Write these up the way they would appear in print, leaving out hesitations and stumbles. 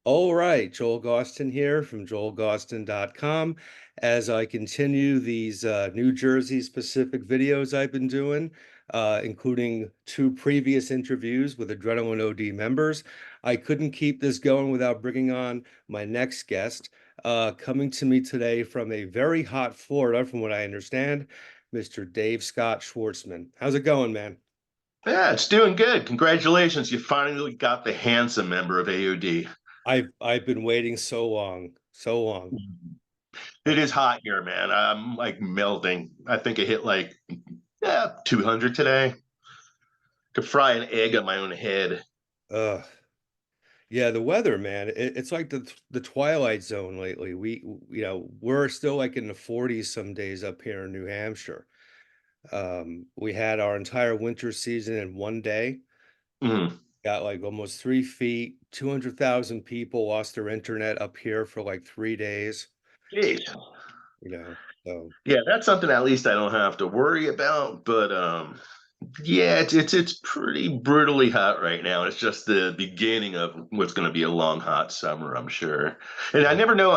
All right, Joel Gausten here from joelgausten.com. As I continue these New Jersey specific videos I've been doing, including two previous interviews with Adrenalin O.D members, I couldn't keep this going without bringing on my next guest, coming to me today from a very hot Florida, from what I understand, Mr. Dave Scott Schwartzman. How's it going, man? Yeah, it's doing good. Congratulations. You finally got the handsome member of AOD. I've been waiting so long, so long. It is hot here, man. I'm like melting. I think I hit like 200 today. Could fry an egg on my own head. Ugh. Yeah, the weather, man. It's like the twilight zone lately. We're still like in the 40s some days up here in New Hampshire. We had our entire winter season in one day. Mm. Got like almost 3 feet, 200,000 people lost their internet up here for like 3 days, Jeez. you know. So Yeah, that's something at least I don't have to worry about. But yeah, it's pretty brutally hot right now. It's just the beginning of what's going to be a long, hot summer, I'm sure. And I yeah, never know,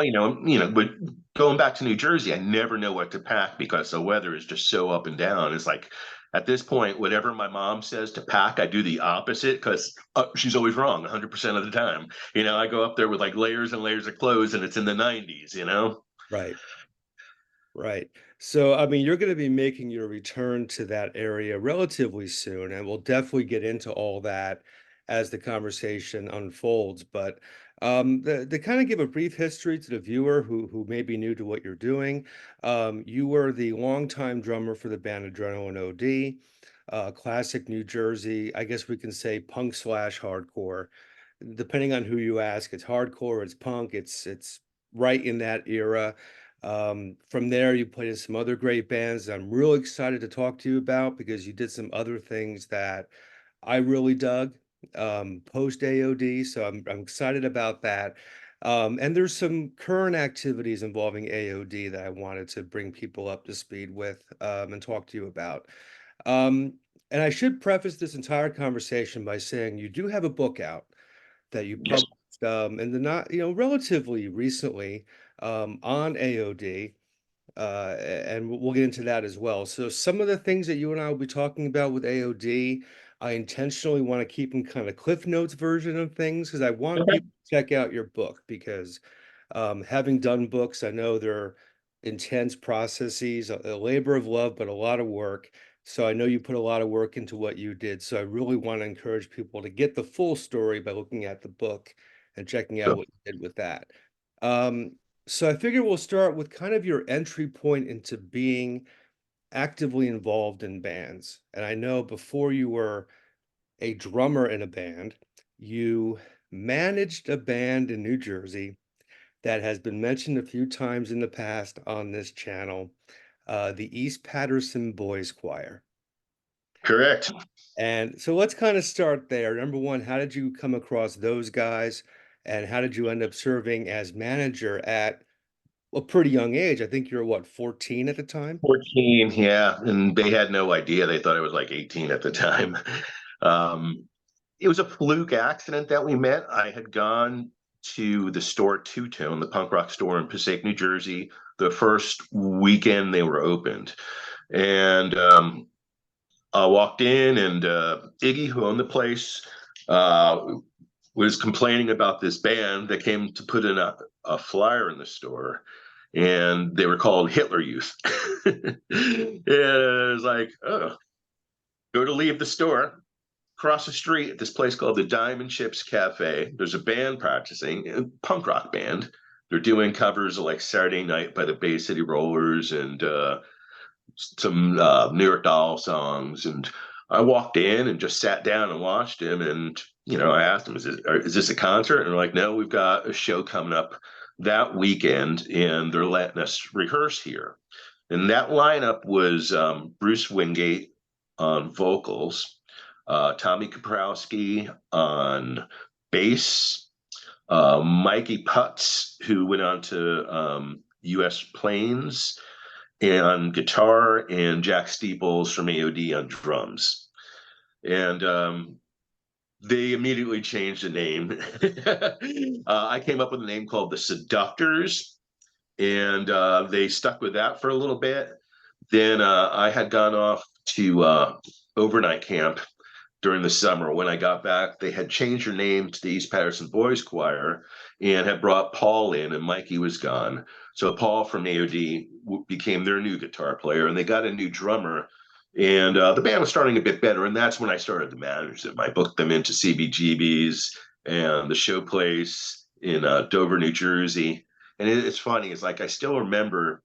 but going back to New Jersey, I never know what to pack because the weather is just so up and down. It's like at this point, whatever my mom says to pack, I do the opposite because she's always wrong 100% of the time. I go up there with like layers and layers of clothes, and it's in the 90s. right. Right. So, I mean, you're going to be making your return to that area relatively soon, and we'll definitely get into all that as the conversation unfolds. But to kind of give a brief history to the viewer who may be new to what you're doing, you were the longtime drummer for the band Adrenalin O.D, classic New Jersey, I guess we can say punk slash hardcore. Depending on who you ask, it's hardcore, it's punk, it's right in that era. From there, you played in some other great bands that I'm really excited to talk to you about because you did some other things that I really dug post AOD. So I'm excited about that. And there's some current activities involving AOD that I wanted to bring people up to speed with and talk to you about. Um, and I should preface this entire conversation by saying you do have a book out that you Yes. published in the not, relatively recently on AOD, and we'll get into that as well. So some of the things that you and I will be talking about with AOD, I intentionally want to keep them kind of Cliff Notes version of things because I want Okay. people to check out your book because having done books, I know they're intense processes, a labor of love, but a lot of work. So I know you put a lot of work into what you did. So I really want to encourage people to get the full story by looking at the book and checking out So, what you did with that. Um, so I figure we'll start with kind of your entry point into being actively involved in bands. And I know before you were a drummer in a band, you managed a band in New Jersey that has been mentioned a few times in the past on this channel, the East Patterson Boys Choir. correct. And so let's kind of start there. Number one, how did you come across those guys? And how did you end up serving as manager at a pretty young age? I think you're what, 14 at the time? 14, yeah. And they had no idea. They thought I was like 18 at the time. Um, it was a fluke accident that we met. I had gone to the store Two Tone, the punk rock store in Passaic, New Jersey, the first weekend they were opened. And I walked in, and Iggy, who owned the place, uh, was complaining about this band that came to put in a flyer in the store, and they were called Hitler Youth. And it was like, oh, go to leave the store, across the street at this place called the Diamond Ships Cafe. There's a band practicing, a punk rock band. They're doing covers of like Saturday Night by the Bay City Rollers and some New York Doll songs. And I walked in and just sat down and watched him. And, I asked him, is this a concert? And they're like, no, we've got a show coming up that weekend and they're letting us rehearse here. And that lineup was Bruce Wingate on vocals, Tommy Kaprowski on bass, Mikey Putz, who went on to U.S. Plains, and guitar, and Jack Steeples from AOD on drums. And They immediately changed the name. I came up with a name called the Seductors, and they stuck with that for a little bit. Then I had gone off to overnight camp during the summer. When I got back, they had changed their name to the East Patterson Boys Choir and had brought Paul in, and Mikey was gone. So Paul from AOD became their new guitar player, and they got a new drummer. And the band was starting a bit better, and that's when I started to manage them. I booked them into CBGB's and the Show Place in Dover, New Jersey. And it's funny, it's like I still remember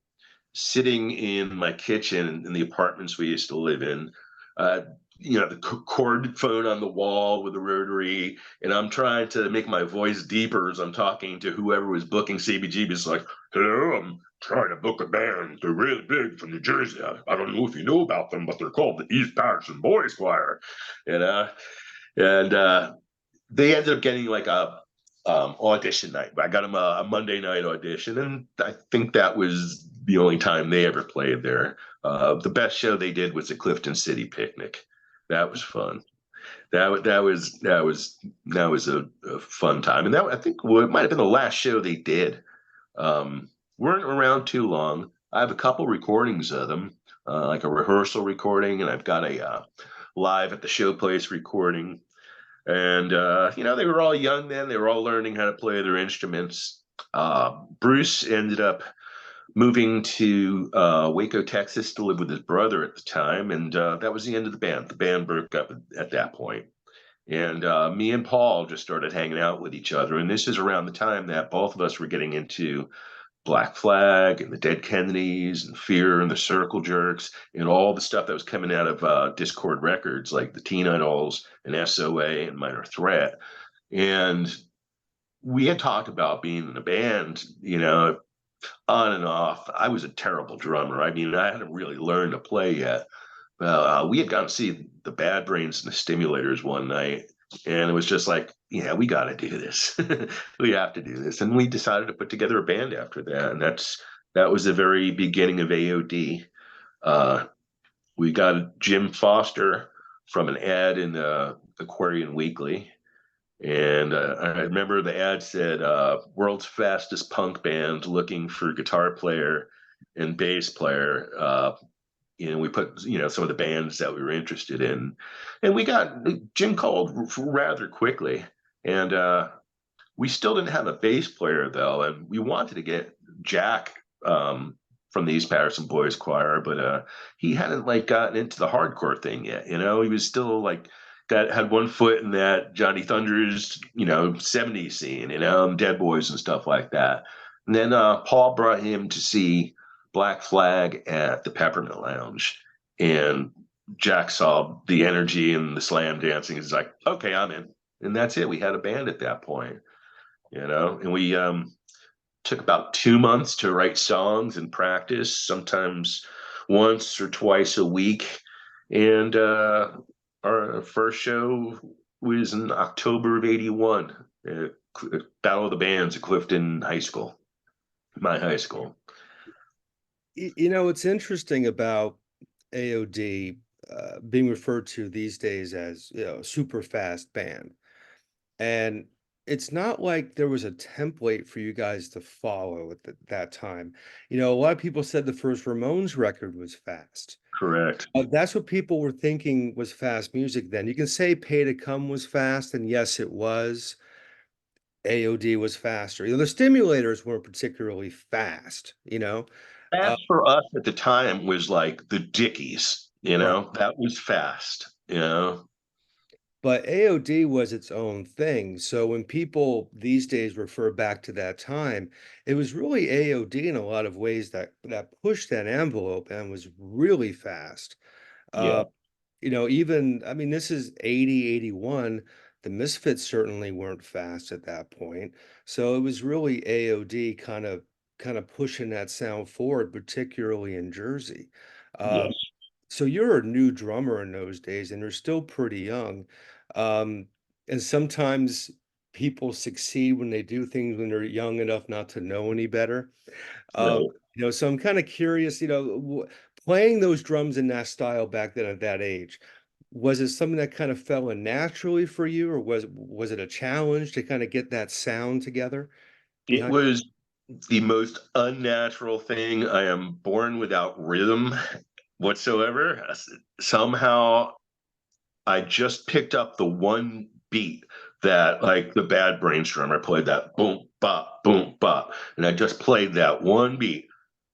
sitting in my kitchen in the apartments we used to live in, uh, the cord phone on the wall with the rotary, and I'm trying to make my voice deeper as I'm talking to whoever was booking CBGB. It's like, hello, I'm trying to book a band. They're really big from New Jersey. I don't know if you know about them, but they're called the East Patterson Boys Choir. And they ended up getting like a audition night. I got them a Monday night audition, and I think that was the only time they ever played there. The best show they did was the Clifton City Picnic. That was fun. That was a fun time, and that I think it might have been the last show they did. Weren't around too long. I have a couple recordings of them, like a rehearsal recording, and I've got a live at the show place recording. And they were all young then. They were all learning how to play their instruments. Bruce ended up moving to Waco, Texas, to live with his brother at the time, and that was the end of the band. The band broke up at that point. And me and Paul just started hanging out with each other. And this is around the time that both of us were getting into Black Flag and the Dead Kennedys and Fear and the Circle Jerks and all the stuff that was coming out of Discord Records, like the Teen Idols and SOA and Minor Threat. And we had talked about being in a band, on and off. I was a terrible drummer. I mean, I hadn't really learned to play yet. We had gone to see the Bad Brains and the Stimulators one night, and it was just like, yeah, we got to do this. We have to do this, and we decided to put together a band after that, and that was the very beginning of AOD. Uh, we got Jim Foster from an ad in Aquarian Weekly, and I remember the ad said, "World's fastest punk band looking for guitar player and bass player." We put some of the bands that we were interested in, and we got Jim called rather quickly, and we still didn't have a bass player though, and we wanted to get Jack from the East Patterson Boys Choir, but he hadn't like gotten into the hardcore thing yet. He was still like had one foot in that Johnny Thunders 70s scene, Dead Boys and stuff like that. And then Paul brought him to see Black Flag at the Peppermint Lounge, and Jack saw the energy and the slam dancing. He's like, okay, I'm in. And that's it. We had a band at that point, and we took about 2 months to write songs and practice, sometimes once or twice a week. And our first show was in October of '81 at Battle of the Bands at Clifton High School, my high school. What's interesting about AOD being referred to these days as, super fast band. And it's not like there was a template for you guys to follow at that time. A lot of people said the first Ramones record was fast. Correct. That's what people were thinking was fast music then. You can say Pay to Come was fast, and yes, it was. AOD was faster. The Stimulators weren't particularly fast. Uh, Fast for us at the time was like the Dickies, right. that was fast. But AOD was its own thing. So when people these days refer back to that time, it was really AOD in a lot of ways that pushed that envelope and was really fast. Yeah. Uh, even I mean, this is 80, 81. The Misfits certainly weren't fast at that point. So it was really AOD kind of pushing that sound forward, particularly in Jersey. Yes. So you're a new drummer in those days, and you're still pretty young. Um, and sometimes people succeed when they do things when they're young enough not to know any better. Right. So I'm kind of curious, playing those drums in that style back then at that age, Was it something that kind of fell in naturally for you, or was it a challenge to kind of get that sound together It behind? was the most unnatural thing. I am born without rhythm whatsoever. Somehow I just picked up the one beat that, like, the Bad Brains drummer played, that boom bop, and I just played that one beat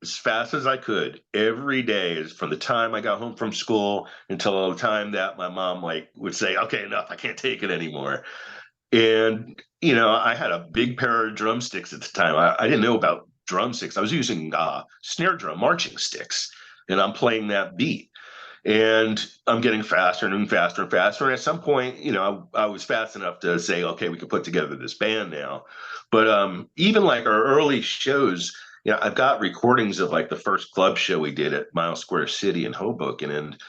as fast as I could every day, is from the time I got home from school until the time that my mom like would say, "Okay, enough, I can't take it anymore." And I had a big pair of drumsticks at the time. I didn't know about drumsticks. I was using snare drum marching sticks, and I'm playing that beat, and I'm getting faster and faster and faster. And at some point, I was fast enough to say, okay, we can put together this band now. But even like our early shows, I've got recordings of like the first club show we did at Mile Square City in Hoboken, and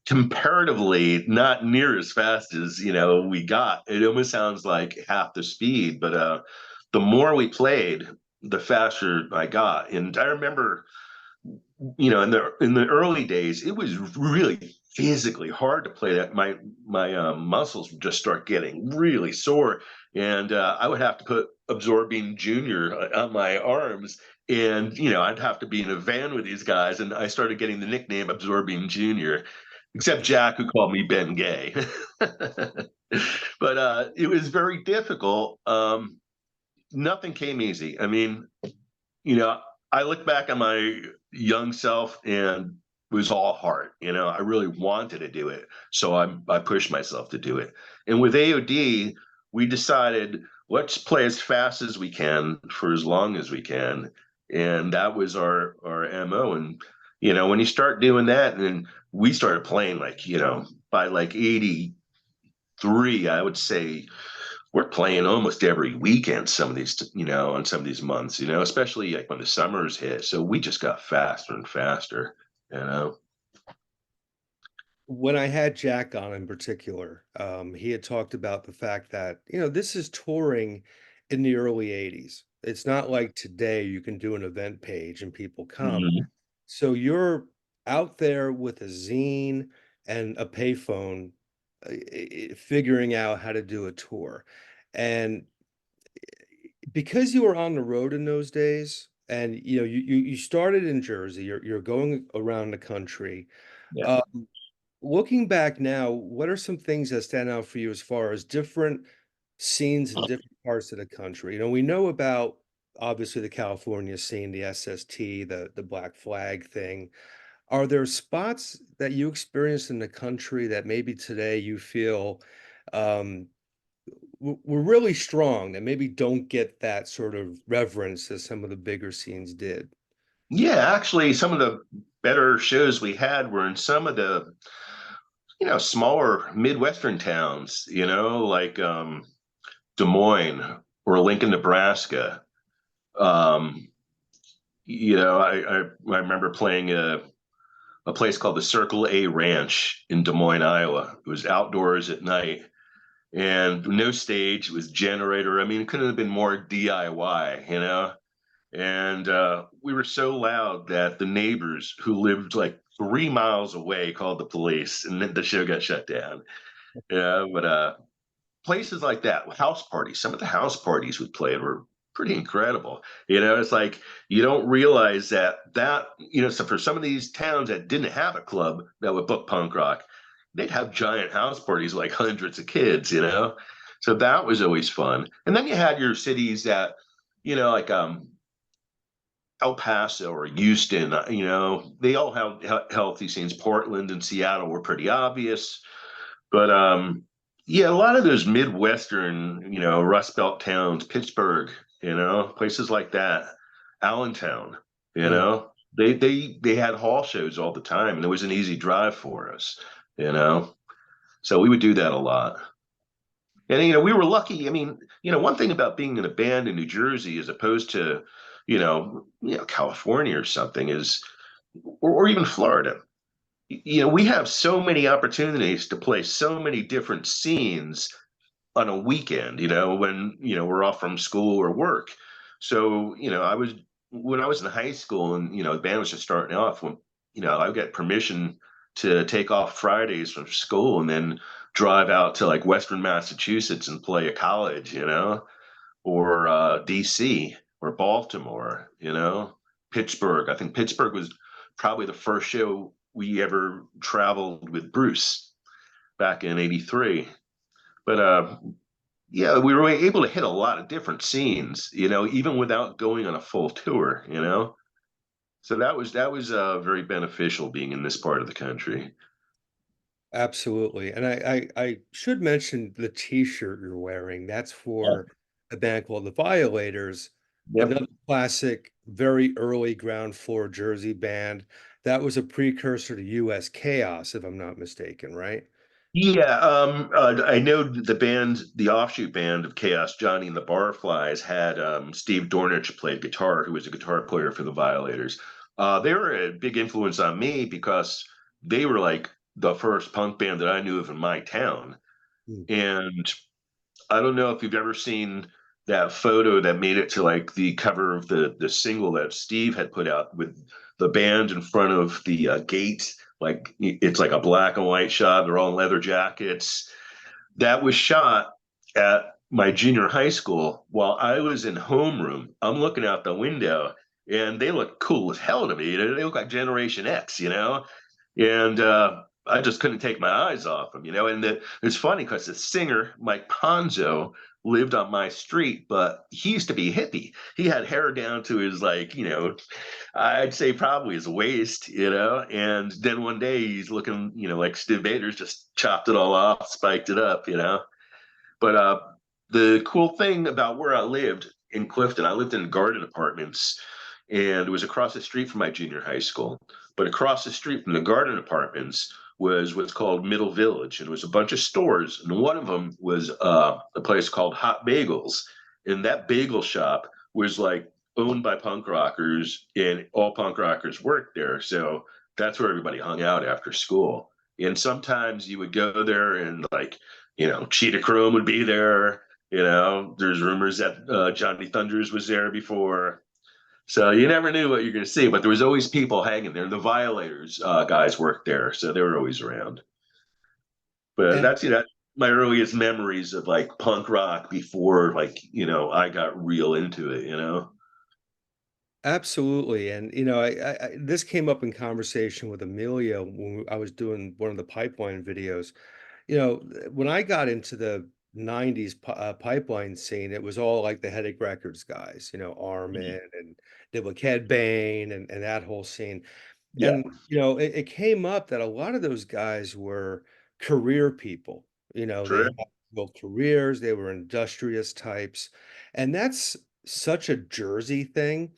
comparatively not near as fast as we got. It almost sounds like half the speed, but the more we played, the faster I got. And I remember, in the early days, it was really physically hard to play that. My muscles would just start getting really sore, and I would have to put Absorbing Junior on my arms, and I'd have to be in a van with these guys, and I started getting the nickname Absorbing Junior, except Jack, who called me Ben Gay. But it was very difficult. Nothing came easy. I mean, you know, I look back on my young self and it was all heart. I really wanted to do it, so I pushed myself to do it. And with AOD, we decided, let's play as fast as we can for as long as we can, and that was our mo. And when you start doing that, and we started playing, like, by like 83, I would say we're playing almost every weekend some of these, on some of these months, especially like when the summers hit. So we just got faster and faster, you know. When I had Jack on in particular, he had talked about the fact that, this is touring in the early 80s. It's not like today you can do an event page and people come. Mhm. So you're out there with a zine and a payphone, figuring out how to do a tour. And because you were on the road in those days, and you started in Jersey, you're going around the country. Yeah. uh, Looking back now, what are some things that stand out for you as far as different scenes in different parts of the country? We know about obviously the California scene, the SST, the Black Flag thing. Are there spots that you experienced in the country that maybe today you feel um, were really strong, that maybe don't get that sort of reverence as some of the bigger scenes did? Yeah, actually, some of the better shows we had were in some of the, smaller Midwestern towns, like Des Moines or Lincoln, Nebraska. Um, I remember playing a place called the Circle A Ranch in Des Moines, Iowa. It was outdoors at night, and no stage. It was generator. I mean, it couldn't have been more DIY, And we were so loud that the neighbors who lived like 3 miles away called the police, and then the show got shut down. Yeah, but places like that, house parties. Some of the house parties we played were pretty incredible. It's like you don't realize so for some of these towns that didn't have a club that would book punk rock, they'd have giant house parties, like hundreds of kids. So that was always fun. And then you had your cities that, like El Paso or Houston, they all have healthy scenes. Portland and Seattle were pretty obvious. But yeah, a lot of those Midwestern, Rust Belt towns, Pittsburgh, places like that, Allentown, you Mm. know, they had hall shows all the time, and it was an easy drive for us, you know. So we would do that a lot. And we were lucky. I mean, one thing about being in a band in New Jersey as opposed to, California or something is, or even Florida, we have so many opportunities to play so many different scenes on a weekend, when, we're off from school or work. So, when I was in high school and, the band was just starting off, when, I got permission to take off Fridays from school and then drive out to like Western Massachusetts and play a college, or DC or Baltimore, Pittsburgh. I think Pittsburgh was probably the first show we ever traveled with Bruce back in '83. But yeah, we were able to hit a lot of different scenes, even without going on a full tour. So that was very beneficial being in this part of the country. Absolutely, and I should mention the T-shirt you're wearing. That's Yeah. for a band called The Violators, Yep. another classic, very early ground floor Jersey band. That was a precursor to US Chaos, if I'm not mistaken, right? Yeah, I know the offshoot band of Chaos, Johnny and the Barflies, had Steve Dornich played guitar, who was a guitar player for the Violators. They were a big influence on me because they were like the first punk band that I knew of in my town. Mm. And I don't know if you've ever seen that photo that made it to like the cover of the single that Steve had put out with the band in front of the gate. Like it's like a black and white shot. They're all in leather jackets. That was shot at my junior high school while I was in homeroom. I'm looking out the window and they look cool as hell to me. They look like Generation X. And I just couldn't take my eyes off them. And it's funny because the singer, Mike Ponzo, lived on my street, but he used to be hippie. He had hair down to his, like, I'd say probably his waist. And then one day he's looking, like Stu Bader's just chopped it all off, spiked it up. But the cool thing about where I lived in Clifton, I lived in garden apartments, and it was across the street from my junior high school. But across the street from the garden apartments was what's called Middle Village, and it was a bunch of stores, and one of them was a place called Hot Bagels, and that bagel shop was like owned by punk rockers, and all punk rockers worked there. So that's where everybody hung out after school. And sometimes you would go there and like Cheetah Chrome would be there. There's rumors that Johnny Thunders was there before. So you never knew what you're going to see, but there was always people hanging there. The Violators guys worked there, so they were always around. But And that's my earliest memories of like punk rock before like I got real into it. absolutely, and this came up in conversation with Amelia when I was doing one of the Pipeline videos. When I got into the 90s pipeline scene, it was all like the Headache Records guys, Armin and Niblick Bane and that whole scene. Yeah, And, it came up that a lot of those guys were career people. They true. had built careers, they were industrious types. And that's such a Jersey thing.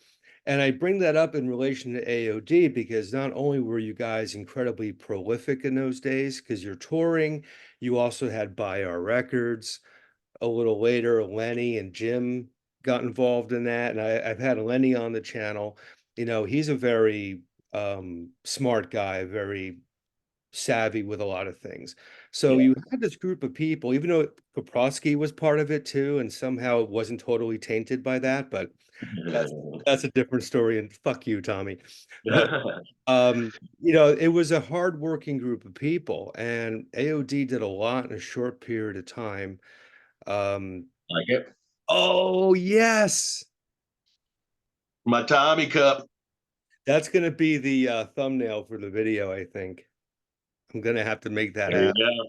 And I bring that up in relation to AOD because not only were you guys incredibly prolific in those days, because you're touring, you also had Buy Our Records. A little later, Lenny and Jim got involved in that. And I've had Lenny on the channel. He's a very smart guy, very savvy with a lot of things. So Yeah. you had this group of people, even though Koprowski was part of it too, and somehow it wasn't totally tainted by that, but that's that's a different story. And fuck you, Tommy. But um, it was a hardworking group of people, and AOD did a lot in a short period of time. Um, Like it. oh yes, My Tommy cup. that's gonna be the thumbnail for the video, I think. I'm gonna have to make that There you happen. go.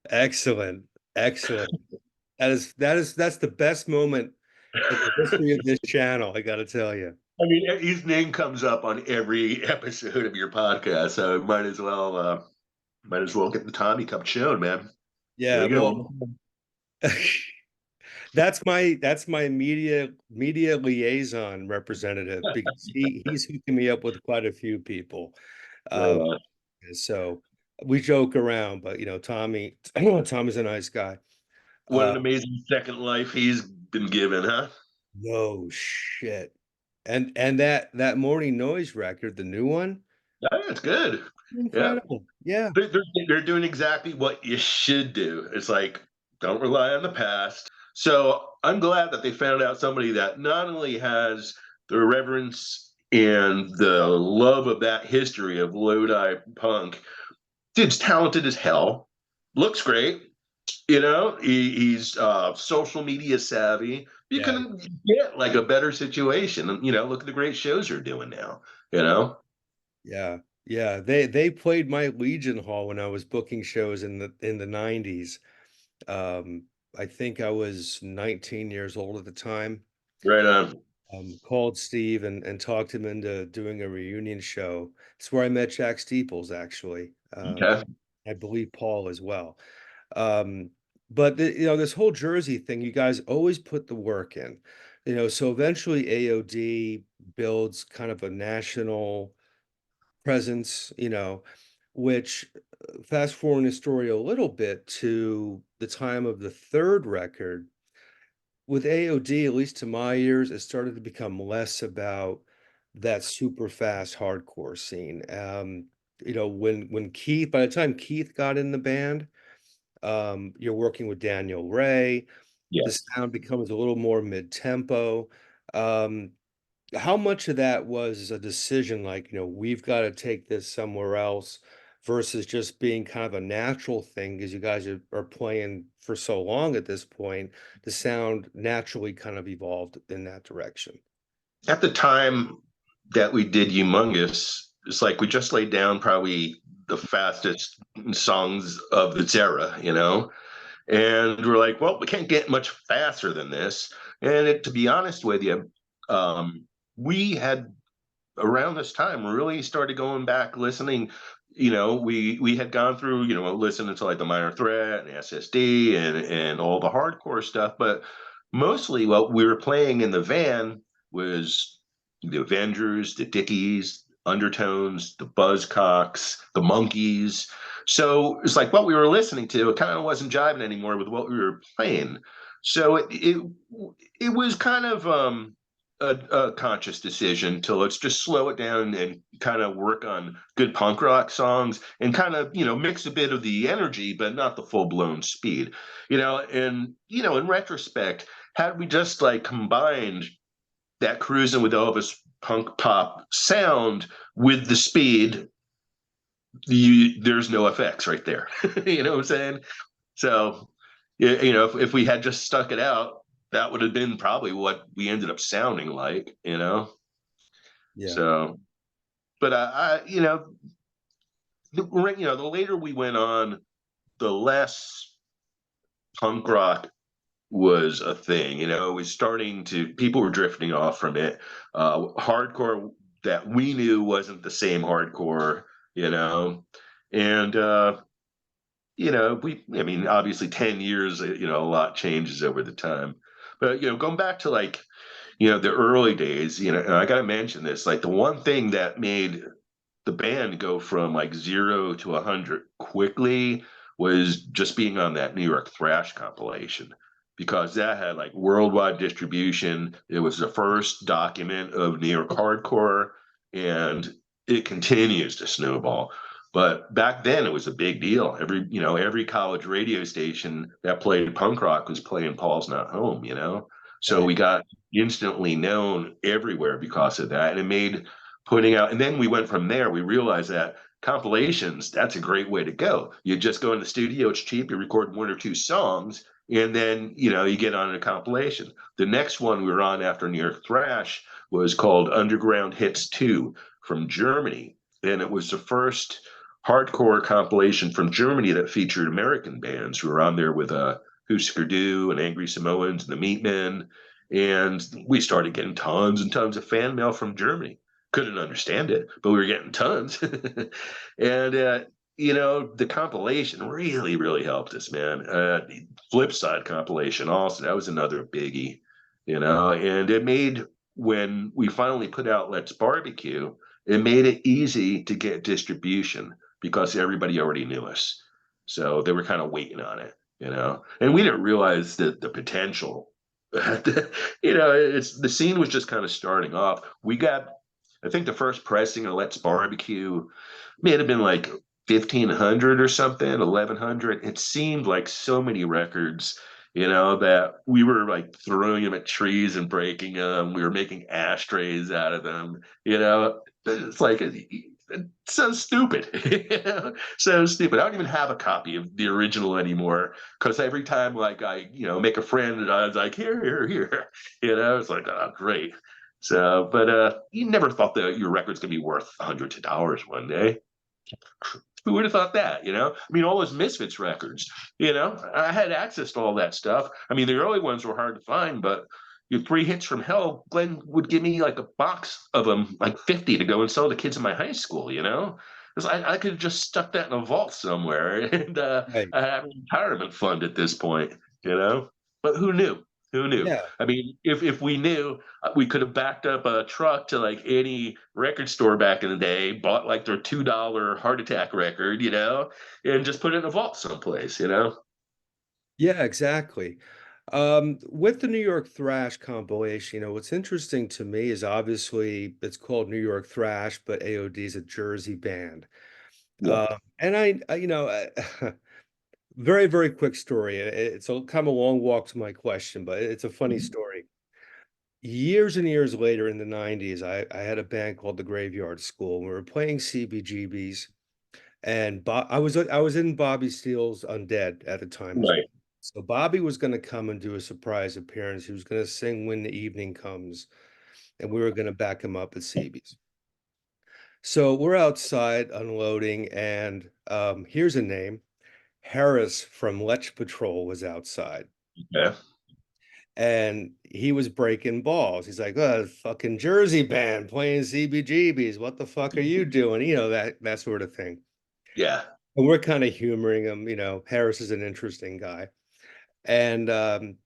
Excellent. Excellent. That's the best moment in the history of this channel, I gotta tell you. I mean, his name comes up on every episode of your podcast, so might as well get the Tommy Cup shown, man. There Yeah, you well, go. that's my media liaison representative because he's hooking me up with quite a few people. Right Um, on. so we joke around, but Tommy's a nice guy. What Uh, an amazing second life he's been given, huh? no shit. And that Morning Noise record, the new one, Yeah, it's good. Yeah, incredible. Yeah. they're doing exactly what you should do. It's like don't rely on the past. So I'm glad that they found out somebody that not only has the reverence and the love of that history of Lodi punk. Dude's talented as hell, looks great. He's social media savvy. You Yeah, couldn't get like a better situation. And look at the great shows you're doing now. You know, yeah, yeah. They played my Legion Hall when I was booking shows in the 90s. Um, I think I was 19 years old at the time. right on. Called Steve and talked him into doing a reunion show. It's where I met Jack Steeples, actually. Okay. I believe Paul as well. Um, but this whole Jersey thing, you guys always put the work in. So eventually AOD builds kind of a national presence, which fast forwarding the story a little bit to the time of the third record with AOD, at least to my ears, it started to become less about that super fast hardcore scene. When Keith, by the time Keith got in the band, you're working with Daniel Ray, the Yes. sound becomes a little more mid-tempo. Um, how much of that was a decision like, we've got to take this somewhere else versus just being kind of a natural thing because you guys are playing for so long at this point, the sound naturally kind of evolved in that direction. At the time that we did Humongous, it's like we just laid down probably the fastest songs of its era. And we're like, well, we can't get much faster than this. And to be honest with you, we had around this time really started going back listening. We had gone through, listening to like the Minor Threat and SSD and all the hardcore stuff, but mostly what we were playing in the van was the Avengers, the Dickies, Undertones, the Buzzcocks, the Monkees. So it's like what we were listening to, it kind of wasn't jiving anymore with what we were playing. So it was kind of a conscious decision to let's just slow it down and kind of work on good punk rock songs and kind of mix a bit of the energy but not the full-blown speed. And in retrospect, had we just like combined that cruising with Elvis punk pop sound with the speed, there's no effects right there. You know what I'm saying? So, if we had just stuck it out, that would have been probably what we ended up sounding like. Yeah. So, but the later we went on, the less punk rock was a thing. It was starting to people were drifting off from it. Hardcore that we knew wasn't the same hardcore. You know, and I mean, obviously 10 years, a lot changes over the time. But, going back to like, the early days, and I got to mention this, like the one thing that made the band go from like 0 to 100 quickly was just being on that New York thrash compilation because that had like worldwide distribution. It was the first document of New York hardcore, and it continues to snowball. But back then it was a big deal. Every college radio station that played punk rock was playing Paul's Not Home. So Right. we got instantly known everywhere because of that. And it made putting out, and then we went from there. We realized that compilations, that's a great way to go. You just go in the studio, it's cheap, you record one or two songs, and then you get on a compilation. The next one we were on after New York Thrash was called Underground Hits 2 from Germany. And it was the first hardcore compilation from Germany that featured American bands who were on there with Husker Du and Angry Samoans and the Meatmen. And we started getting tons and tons of fan mail from Germany. Couldn't understand it, but we were getting tons. And the compilation really, really helped us, man. Flip side compilation also, that was another biggie. And it made, when we finally put out Let's Barbecue, it made it easy to get distribution because everybody already knew us. So they were kind of waiting on it. And we didn't realize that the potential. It's the scene was just kind of starting off. I think the first pressing of Let's Barbecue may have been like 1,500 or something, 1,100. It seemed like so many records. that we were like throwing them at trees and breaking them. We were making ashtrays out of them. It's like it's so stupid. So stupid. I don't even have a copy of the original anymore because every time like I make a friend and I was like here here here, it's like oh great. So, but you never thought that your record's gonna be worth hundreds of dollars one day. Who would have thought that? I mean, all those Misfits records. I had access to all that stuff. I mean, the early ones were hard to find, but your three hits from hell, Glenn would give me like a box of them, like 50 to go and sell to kids in my high school, because I could have just stuck that in a vault somewhere and Right. I have a retirement fund at this point, you know. But who knew? Who knew? Yeah. I mean, if we knew, we could have backed up a truck to like any record store back in the day, bought like their $2 Heart Attack record, and just put it in a vault someplace. Yeah, exactly. With the New York Thrash compilation, what's interesting to me is obviously it's called New York Thrash, but AOD is a Jersey band. Yeah. And very, very quick story. It's a kind of a long walk to my question, but it's a funny Mhm. story. Years and years later in the 90s, I had a band called the Graveyard School. We were playing CBGBs, and I was in Bobby Steele's Undead at the time as well. Right. So Bobby was going to come and do a surprise appearance. He was going to sing When the Evening Comes, and we were going to back him up at CB's. So we're outside unloading, and here's a name. Harris from Lech Patrol was outside, Yeah. and he was breaking balls. He's like, "Oh, fucking Jersey band playing CBGBs. What the fuck are you doing?" That sort of thing. Yeah. And we're kind of humoring him. Harris is an interesting guy. And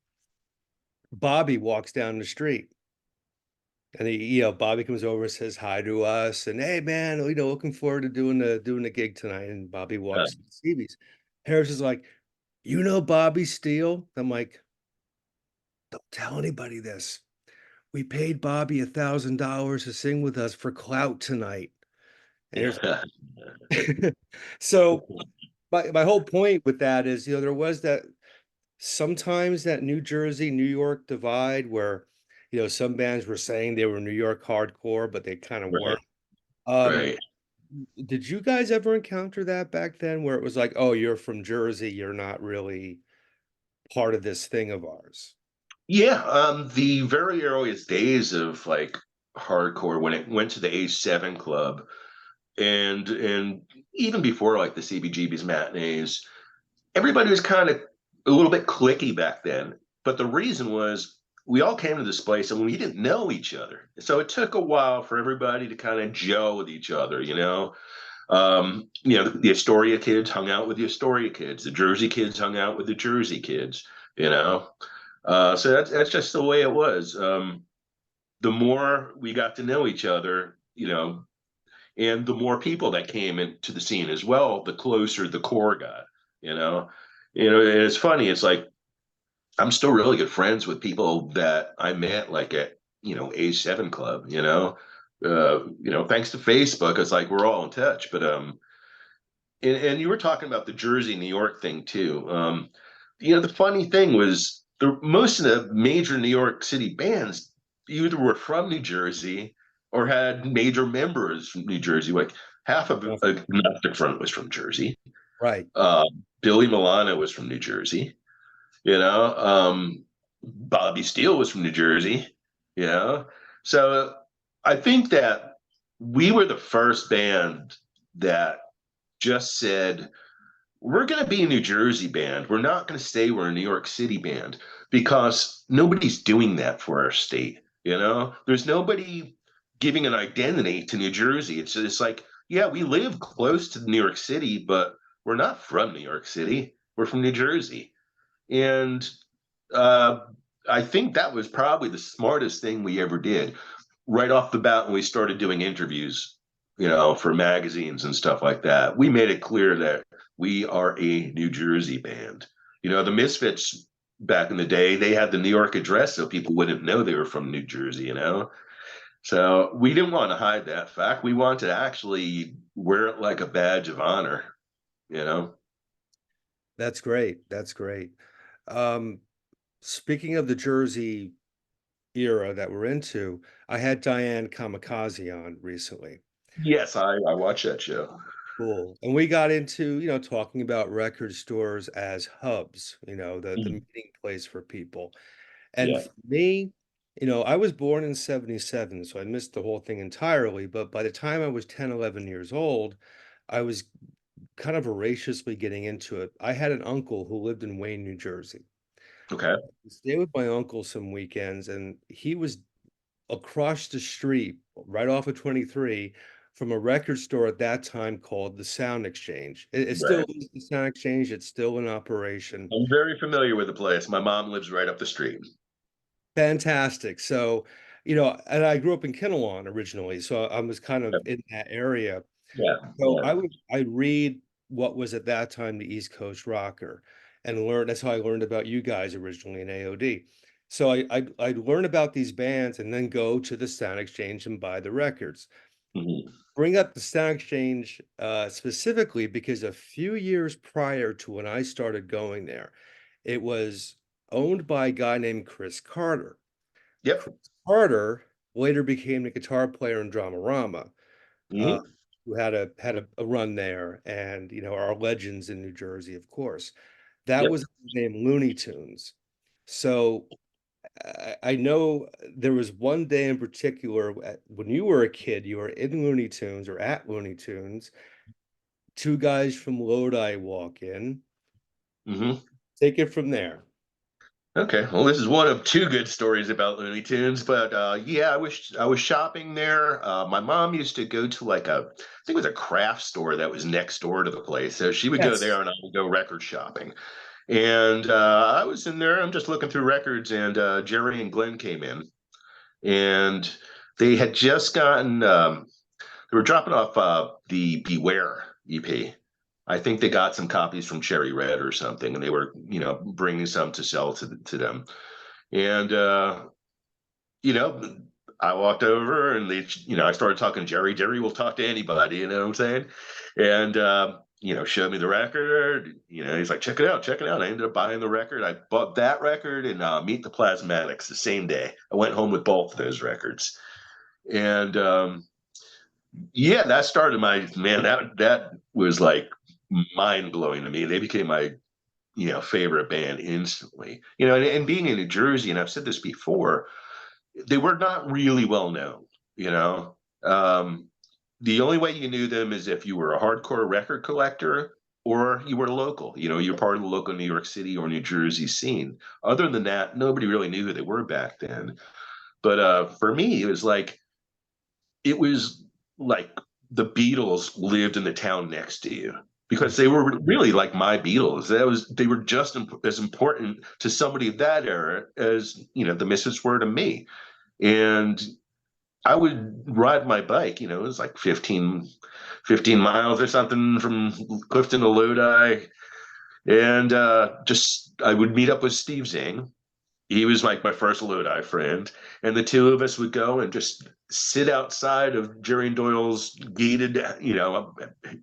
Bobby walks down the street, and Bobby comes over and says hi to us, and hey, man, looking forward to doing the gig tonight. And Bobby Yeah. walks to CB's. Harris is like, Bobby Steele? I'm like, don't tell anybody this. We paid Bobby $1,000 to sing with us for clout tonight. And here's Yeah. so my whole point with that is, there was that sometimes that New Jersey, New York divide where, some bands were saying they were New York hardcore, but they kind of Right. weren't. Um, Right. did you guys ever encounter that back then where it was like, oh, you're from Jersey, you're not really part of this thing of ours? Yeah. The very earliest days of like hardcore when it went to the A7 club and even before like the CBGB's matinees, everybody was kind of a little bit clicky back then. But the reason was we all came to this place and we didn't know each other. So it took a while for everybody to kind of gel with each other. The Astoria kids hung out with the Astoria kids, the Jersey kids hung out with the Jersey kids, you know. So that's just the way it was. The more we got to know each other, and the more people that came into the scene as well, the closer the core got, you know. And it's funny, it's like I'm still really good friends with people that I met like at, A7 Club, thanks to Facebook, it's like we're all in touch. But and you were talking about the Jersey, New York thing too. The funny thing was most of the major New York City bands either were from New Jersey or had major members from New Jersey. Like half of Yeah. Agnostic Front was from Jersey. Right. Uh, Billy Milano was from New Jersey. Bobby Steele was from New Jersey. You know, so I think that we were the first band that just said we're going to be a New Jersey band. We're not going to say we're a New York City band because nobody's doing that for our state. There's nobody giving an identity to New Jersey. It's like, yeah, we live close to New York City, but we're not from New York City. We're from New Jersey. And uh, I think that was probably the smartest thing we ever did right off the bat when we started doing interviews, for magazines and stuff like that. We made it clear that we are a New Jersey band. The Misfits back in the day, they had the New York address so people wouldn't know they were from New Jersey. So we didn't want to hide that fact. We wanted to actually wear it like a badge of honor, you know? That's great. That's great. Um, Speaking of the Jersey era that we're into, I had Diane Kamikaze on recently. Yes, I watch that show. Cool. And we got into, talking about record stores as hubs, the Mhm. meeting place for people. And Yeah. for me, I was born in 77, so I missed the whole thing entirely. But by the time I was 10, 11 years old, I was kind of voraciously getting into it. I had an uncle who lived in Wayne, New Jersey. Okay. I stayed with my uncle some weekends, and he was across the street, right off of 23, from a record store at that time called the Sound Exchange. It still Right. is the Sound Exchange. It's still in operation. I'm very familiar with the place. My mom lives right up the street. Fantastic. So, and I grew up in Kinnelon originally, so I was kind of Yep. in that area. Yeah. So Yeah. I'd read what was at that time the East Coast rocker and learn. That's how I learned about you guys originally in AOD. So I'd learn about these bands and then go to the Sound Exchange and buy the records. Mhm. Bring up the Sound Exchange specifically because a few years prior to when I started going there, it was owned by a guy named Chris Carter. Yep. Chris Carter later became the guitar player in Dramarama, uh, Mhm. who had a run there, and our legends in New Jersey, of course. That Yep. was named Looney Tunes. So I know there was one day in particular when you were a kid, you were in Looney Tunes or at Looney Tunes. Two guys from Lodi walk in. Mhm. Take it from there. Okay, well, this is one of two good stories about Looney Tunes, but yeah, I was shopping there. My mom used to go to like I think it was a craft store that was next door to the place. So she would go there, Yes. and I would go record shopping. And I was in there. I'm just looking through records, and Jerry and Glenn came in, and they had just gotten. They were dropping off the Beware EP. I think they got some copies from Cherry Red or something, and they were, bringing some to sell to them. And you know, I walked over and I started talking to Jerry. Jerry will talk to anybody, you know what I'm saying? And showed me the record. He's like, check it out, check it out. I ended up buying the record. I bought that record and Meet the Plasmatics the same day. I went home with both of those records. And yeah, that started my man. That was like mind blowing to me. They became my favorite band instantly. And being in New Jersey, and I've said this before, they were not really well known. You know, um, the only way you knew them is if you were a hardcore record collector or you were local. You're part of the local New York City or New Jersey scene. Other than that, nobody really knew who they were back then. But for me, it was like the Beatles lived in the town next to you because they were really like my Beatles. They were just as important to somebody of that era as the Misfits were to me. And I would ride my bike, it was like 15 miles or something from Clifton to Lodi. And just I would meet up with Steve Zing. He was like my first Lodi friend. And the two of us would go and just sit outside of Jerry and Doyle's gated,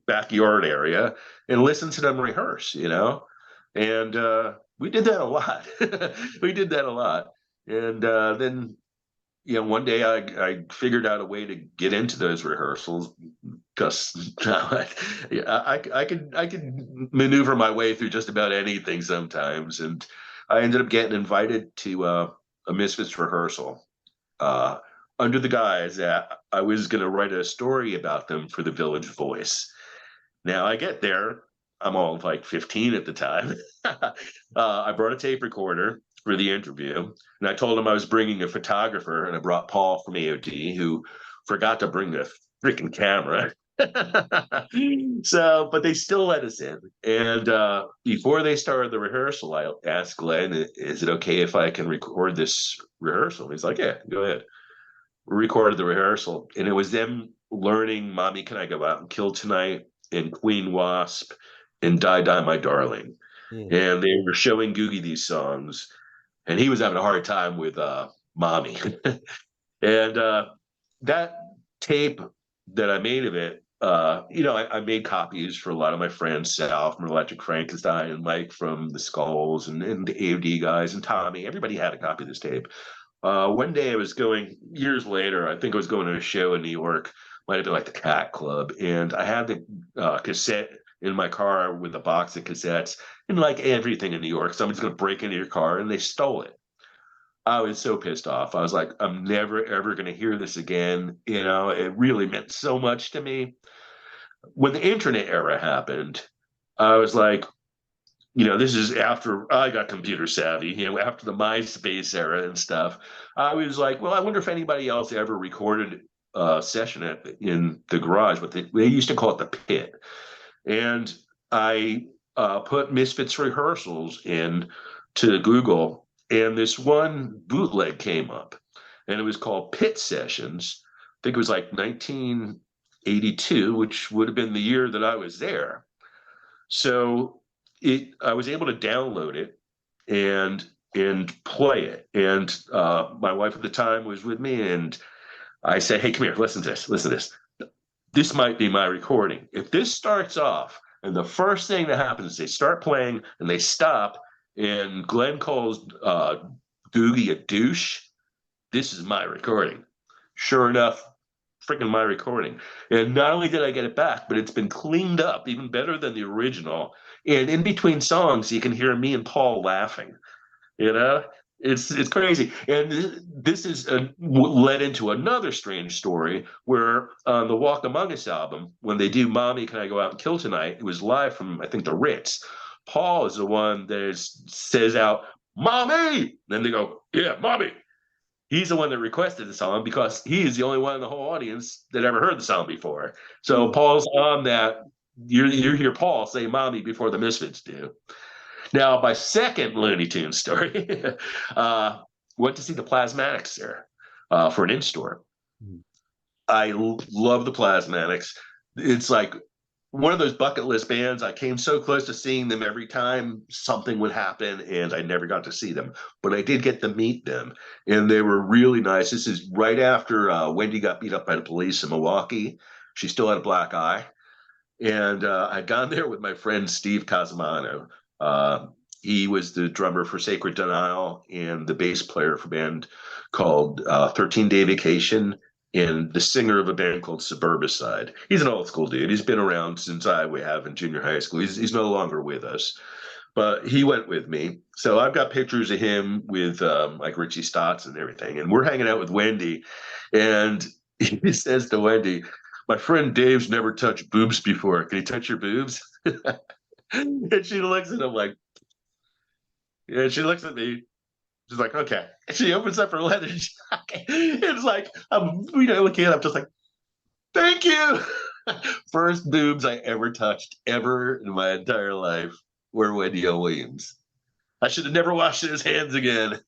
backyard area and listen to them rehearse. And we did that a lot. We did that a lot. And then one day I figured out a way to get into those rehearsals because I could maneuver my way through just about anything sometimes, and I ended up getting invited to a Misfits rehearsal uh, under the guise that I was going to write a story about them for the Village Voice. Now I get there. I'm all like 15 at the time. I brought a tape recorder for the interview, and I told him I was bringing a photographer, and I brought Paul from AOD, who forgot to bring a freaking camera. So, but they still let us in. And before they started the rehearsal, I asked Glenn, "Is it okay if I can record this rehearsal?" He's like, "Yeah, go ahead." We recorded the rehearsal, and it was them learning "Mommy, Can I Go Out and Kill Tonight" and "Queen Wasp" and "Die Die My Darling." Mm. And they were showing Googie these songs, and he was having a hard time with "Mommy." And that tape that I made of it I made copies for a lot of my friends, Sal from Electric Frankenstein and Mike from the Skulls and the A.O.D. guys and Tommy. Everybody had a copy of this tape. One day I was going, years later, I think I was going to a show in New York, might have been like the Cat Club, and I had the cassette in my car with a box of cassettes, and like everything in New York, somebody's going to break into your car, and they stole it. I was so pissed off. I was like, I'm never ever going to hear this again. It really meant so much to me. When the internet era happened, I was like, this is after I got computer savvy, after the MySpace era and stuff. I was like, well, I wonder if anybody else ever recorded a session in the garage, but they used to call it the pit. And I put Misfits rehearsals in to Google, and this one bootleg came up, and it was called Pit Sessions. I think it was like 1982, which would have been the year that I was there. So I was able to download it and play it. And my wife at the time was with me, and I said, "Hey, come here, listen to this. Listen to this. This might be my recording. If this starts off, and the first thing that happens is they start playing and they stop, and Glenn calls Doogie a douche. This is my recording." Sure enough, freaking my recording. And not only did I get it back, but it's been cleaned up even better than the original. And in between songs, you can hear me and Paul laughing. You know, it's crazy. And this is led into another strange story where on the Walk Among Us album, when they do "Mommy, Can I Go Out and Kill Tonight," it was live from I think the Ritz. Paul is the one that says out "Mommy," then they go, "Yeah, Mommy." He's the one that requested the song because he is the only one in the whole audience that ever heard the song before. So Paul's on that. You hear Paul say "Mommy" before the Misfits do. Now, my second Looney Tunes story, went to see the Plasmatics there for an in-store. I love the Plasmatics. It's like one of those bucket list bands. I came so close to seeing them every time something would happen, and I never got to see them. But I did get to meet them, and they were really nice. This is right after Wendy got beat up by the police in Milwaukee. She still had a black eye. And I'd gone there with my friend Steve Casamano. He was the drummer for Sacred Denial and the bass player for a band called 13 Day Vacation and the singer of a band called Suburbicide. He's an old school dude. He's been around since I have in junior high school. He's no longer with us, but he went with me. So I've got pictures of him with like Richie Stotts and everything. And we're hanging out with Wendy, and he says to Wendy, "My friend Dave's never touched boobs before. Can he touch your boobs?" And she looks at him like, yeah, she looks at me. She's like, "Okay." And she opens up her leather jacket. It's like, I'm, looking at it, I'm just like, "Thank you." First boobs I ever touched ever in my entire life were Wendy O. Williams. I should have never washed his hands again.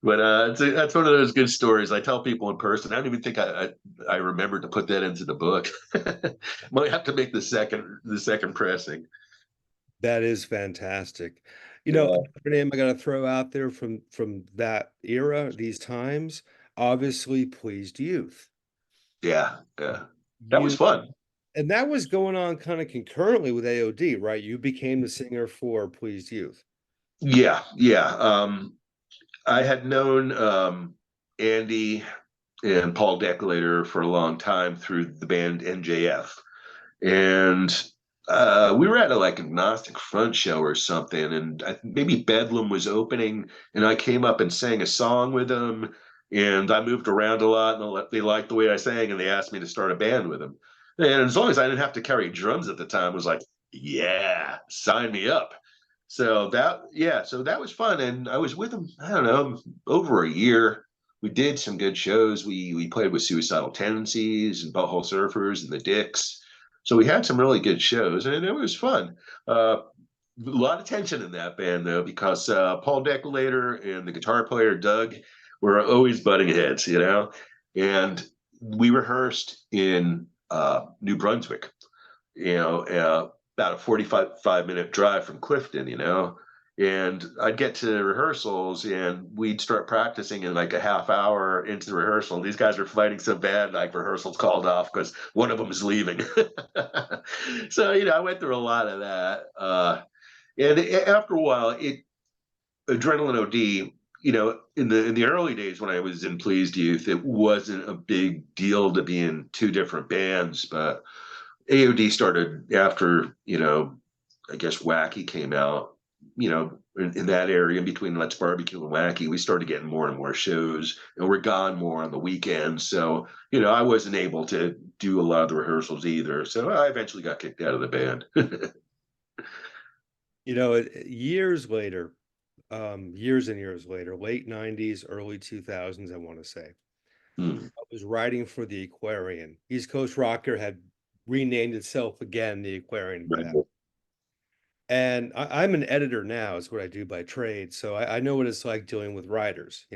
But that's one of those good stories. I tell people in person. I don't even think I remembered to put that into the book. Might have to make the second pressing. That is fantastic. Yeah, Another name I gotta throw out there from that era, these times, obviously Pleased Youth. yeah, yeah. That was You fun. and that was going on kinda concurrently with AOD, right? You became the singer for Pleased Youth. Yeah, yeah. I had known Andy and Paul Decolator for a long time through the band NJF, and we were at a like agnostic front show or something, and maybe Bedlam was opening, and I came up and sang a song with them, and I moved around a lot, and they liked the way I sang, and they asked me to start a band with them. And as long as I didn't have to carry drums at the time, it was like, yeah, sign me up. So that was fun, and I was with them. I don't know, over a year. We did some good shows. We played with Suicidal Tendencies and Butthole Surfers and the Dicks. So we had some really good shows, and it was fun. A lot of tension in that band, though, because Paul Decolator and the guitar player Doug were always butting heads. And we rehearsed in New Brunswick, about a 45-minute drive from Clifton, And I'd get to rehearsals and we'd start practicing in like a half hour into the rehearsal. These guys are fighting so bad, like rehearsals called off because one of them is leaving. So, I went through a lot of that. And after a while, Adrenalin O.D. In the early days when I was in Pleased Youth, it wasn't a big deal to be in two different bands, but AOD started after, I guess Wacky came out, in that area in between Let's Barbecue and Wacky. We started getting more and more shows, and we're gone more on the weekends. So, I wasn't able to do a lot of the rehearsals either. So I eventually got kicked out of the band. Years later, years and years later, late 90s, early 2000s, I want to say, Hmm. I was writing for the Aquarian. East Coast Rocker had renamed itself again, the Aquarian, for that. Right. And I'm an editor now, is what I do by trade. So I know what it's like dealing with writers.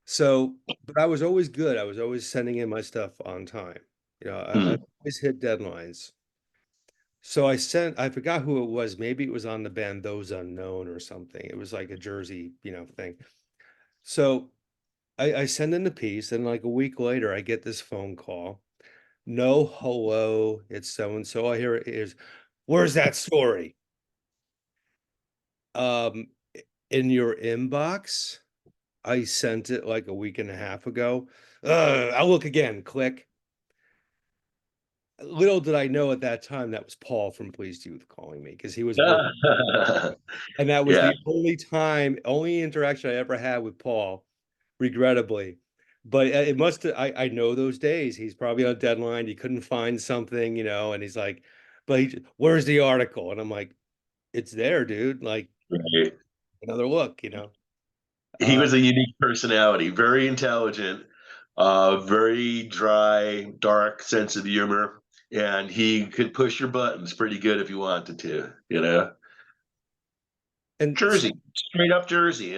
So, but I was always good. I was always sending in my stuff on time. I Hmm. always hit deadlines. So I forgot who it was. Maybe it was on the band Those Unknown or something. It was like a Jersey, thing. So I send in the piece, and like a week later, I get this phone call. No, hello, it's so and so. I hear it is, where's that story? Um, in your inbox. I sent it like a week and a half ago. I'll look again. Click. Little did I know at that time that was Paul from Pleased Youth calling me because he was working. And that was Yeah. the only interaction I ever had with Paul, regrettably. But it must have, I know those days. He's probably on a deadline. He couldn't find something, and he's like, where's the article? And I'm like, it's there, dude. Like, Right. another look. He Uh, was a unique personality, very intelligent, very dry, dark sense of humor, and he could push your buttons pretty good if you wanted to. and Jersey, straight up Jersey.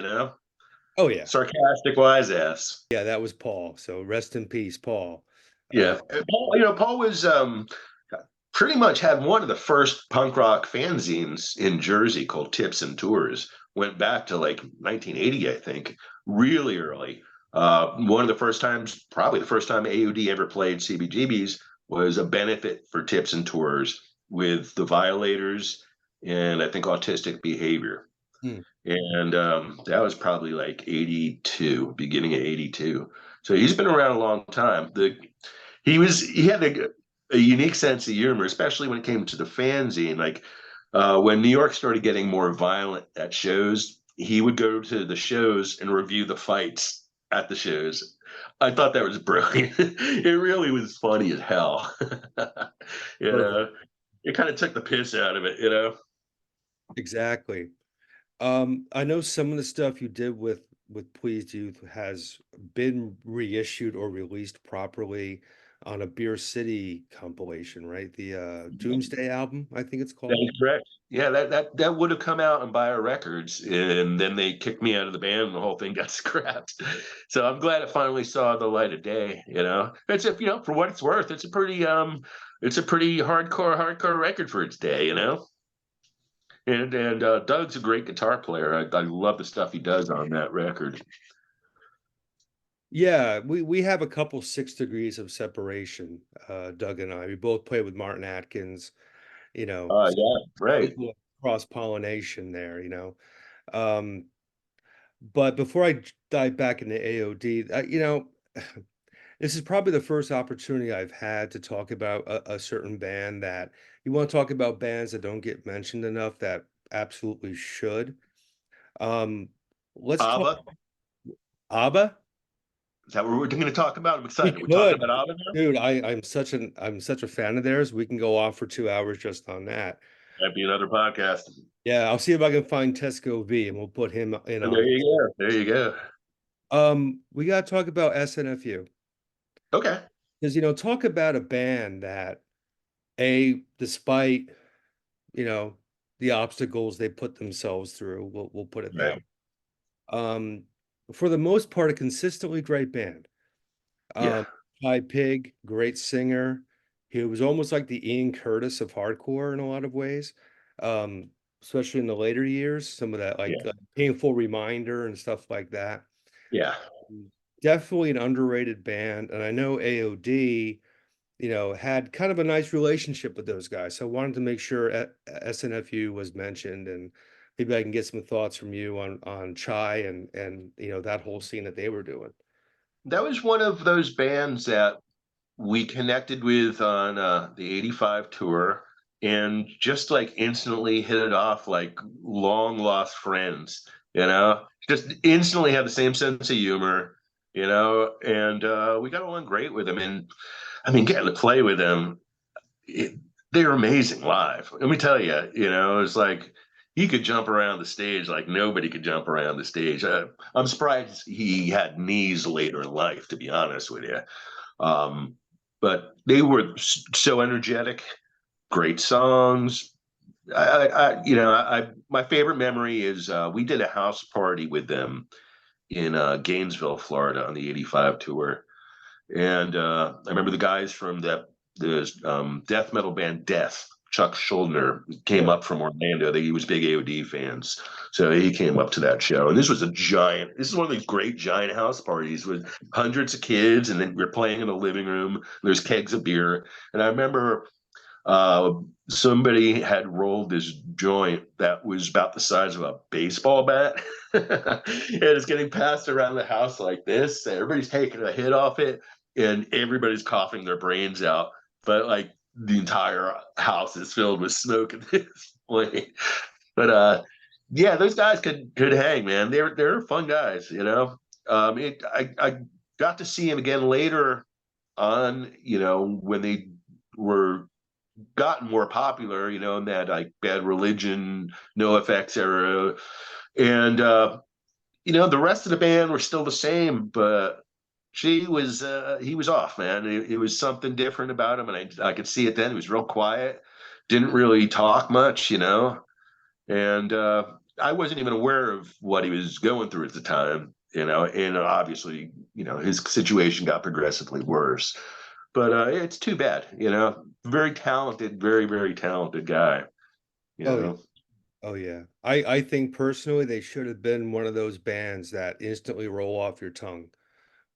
oh yeah, Sarcastic wise ass. yeah, that was Paul. So rest in peace, Paul. Uh, Yeah. Paul was pretty much had one of the first punk rock fanzines in Jersey called Tips and Tours. Went back to like 1980, I think, really early. One of the first times, probably the first time AUD ever played CBGB's was a benefit for Tips and Tours with the Violators and I think Autistic Behavior. hmm. And that was probably like 82, beginning of 82. So he's been around a long time. He had a unique sense of humor, especially when it came to the fanzine. Like when New York started getting more violent at shows, he would go to the shows and review the fights at the shows. I thought that was brilliant. It really was funny as hell. you Perfect. know, it kind of took the piss out of it. Exactly. I know some of the stuff you did with Pleased Youth has been reissued or released properly on a Beer City compilation, right? The Doomsday album, I think it's That called. is correct. Yeah, that would have come out on Bio Records, and then they kicked me out of the band, and the whole thing got scrapped. So I'm glad it finally saw the light of day. It's for what it's worth, it's a pretty hardcore record for its day. And Doug's a great guitar player. I love the stuff he does on that record. Yeah, we have a couple 6 degrees of separation, Doug and I. We both play with Martin Atkins, so Yeah, right. cross-pollination there. Um, but before I dive back into AOD, this is probably the first opportunity I've had to talk about a certain band that you want to talk about bands that don't get mentioned enough that absolutely should. Um, let's talk ABBA. ABBA. Is that what we're going to talk about? I'm We excited. We're talking could, about ABBA now. dude. I'm such a fan of theirs. We can go off for 2 hours just on that. That'd be another podcast. Yeah, I'll see if I can find Tesco V and we'll put him in And on there it. you go. There you go. We gotta talk about SNFU Okay. because talk about a band that despite you know, the obstacles they put themselves through. We'll put it that Right. way. Um, for the most part, a consistently great band. Yeah. Um, Ty Pig, great singer. He was almost like the Ian Curtis of hardcore in a lot of ways. Um, especially in the later years, some of that like Yeah. Painful Reminder and stuff like that. Yeah. Definitely an underrated band. And I know AOD, had kind of a nice relationship with those guys. So I wanted to make sure SNFU was mentioned, and maybe I can get some thoughts from you on Chai and that whole scene that they were doing. That was one of those bands that we connected with on the '85 tour, and just like instantly hit it off like long lost friends, just instantly had the same sense of humor, and we got along great with them. And I mean, getting to play with them, it, they're amazing live. Let me tell you, it's like he could jump around the stage like nobody could jump around the stage. I'm surprised he had knees later in life, to be honest with you. Um, but they were so energetic, great songs. My favorite memory is we did a house party with them in Gainesville, Florida, on the '85 tour, and I remember the guys from the death metal band Death. Chuck Schuldiner came Sure. up from Orlando. He was big AOD fans, so he came up to that show. And this was a giant. This is one of these great giant house parties with hundreds of kids, and then we're playing in the living room. There's kegs of beer, and I remember uh, somebody had rolled this joint that was about the size of a baseball bat. And it's getting passed around the house like this. And everybody's taking a hit off it, and everybody's coughing their brains out. But like the entire house is filled with smoke at this point. But yeah, those guys could hang, man. They're fun guys, I got to see him again later on, when they were gotten more popular, in that like Bad Religion, No Effects era. And the rest of the band were still the same, but he was off, man. It was something different about him, and I could see it then. He was real quiet, didn't really talk much, and I wasn't even aware of what he was going through at the time, and obviously, his situation got progressively worse. But it's too bad, very talented, very, very talented guy, you Oh, know. oh yeah. I think personally they should have been one of those bands that instantly roll off your tongue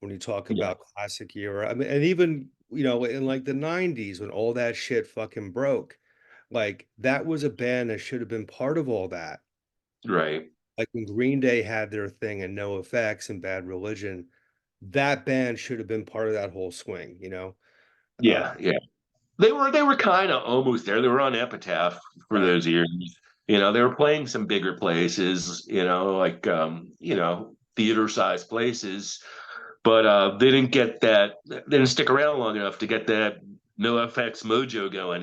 when you talk Yeah, about classic era. I mean, and even, in like the 90s when all that shit fucking broke, like that was a band that should have been part of all that. right. Like when Green Day had their thing and No Effects and Bad Religion, that band should have been part of that whole swing, you know? Uh, Yeah, yeah. They were kind of almost there. They were on Epitaph for right, those years. They were playing some bigger places, like theater sized places, but they didn't get that. They didn't stick around long enough to get that no FX mojo going.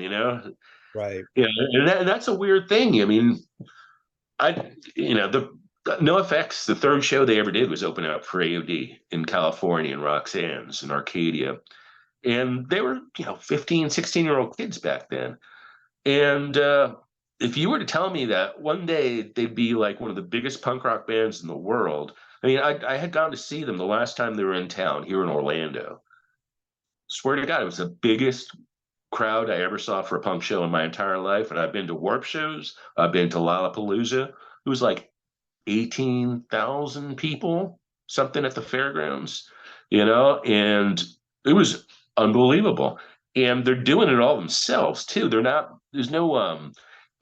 right. And that's a weird thing. I mean, the no effects. The third show they ever did was open up for AOD in California and Roxanne's in Arcadia, and they were 15, 16-year-old kids back then. And if you were to tell me that one day they'd be like one of the biggest punk rock bands in the world, I mean, I had gone to see them the last time they were in town here in Orlando. Swear to God, it was the biggest crowd I ever saw for a punk show in my entire life. And I've been to Warp shows, I've been to Lollapalooza. It was like 18,000 people, something at the fairgrounds, and it was unbelievable. And they're doing it all themselves too. There's no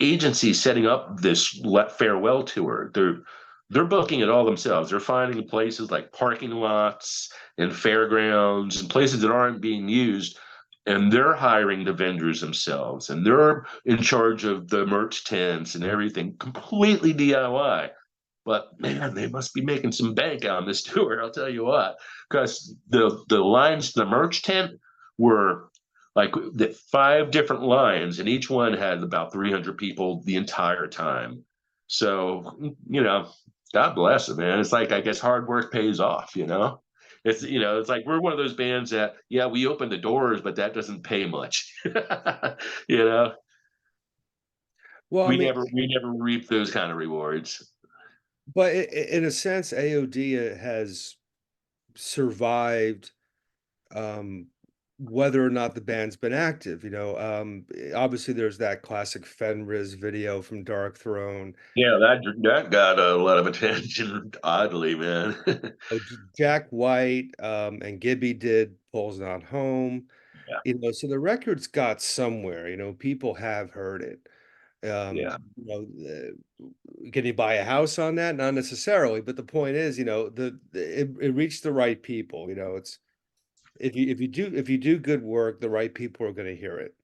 agency setting up this farewell tour. They're booking it all themselves. They're finding places like parking lots and fairgrounds and places that aren't being used, and they're hiring the vendors themselves, and they're in charge of the merch tents and everything, completely DIY. But man, they must be making some bank on this tour. I'll tell you what, because the lines to the merch tent were like the 5 different lines, and each one had about 300 people the entire time. So God bless them, man. It's like I guess hard work pays off. It's like we're one of those bands that yeah we open the doors, but that doesn't pay much. you know, Well, I mean, we never reap those kind of rewards. but in a sense, AOD has survived, um, whether or not the band's been active. Obviously there's that classic Fenriz video from Dark Throne. Yeah, that got a lot of attention, oddly, man. Jack White and Gibby did Paul's Not Home. Yeah, So the record's got somewhere. People have heard it. yeah, Can you buy a house on that? Not necessarily, but the point is, it reached the right people. It's if you do good work, the right people are going to hear it.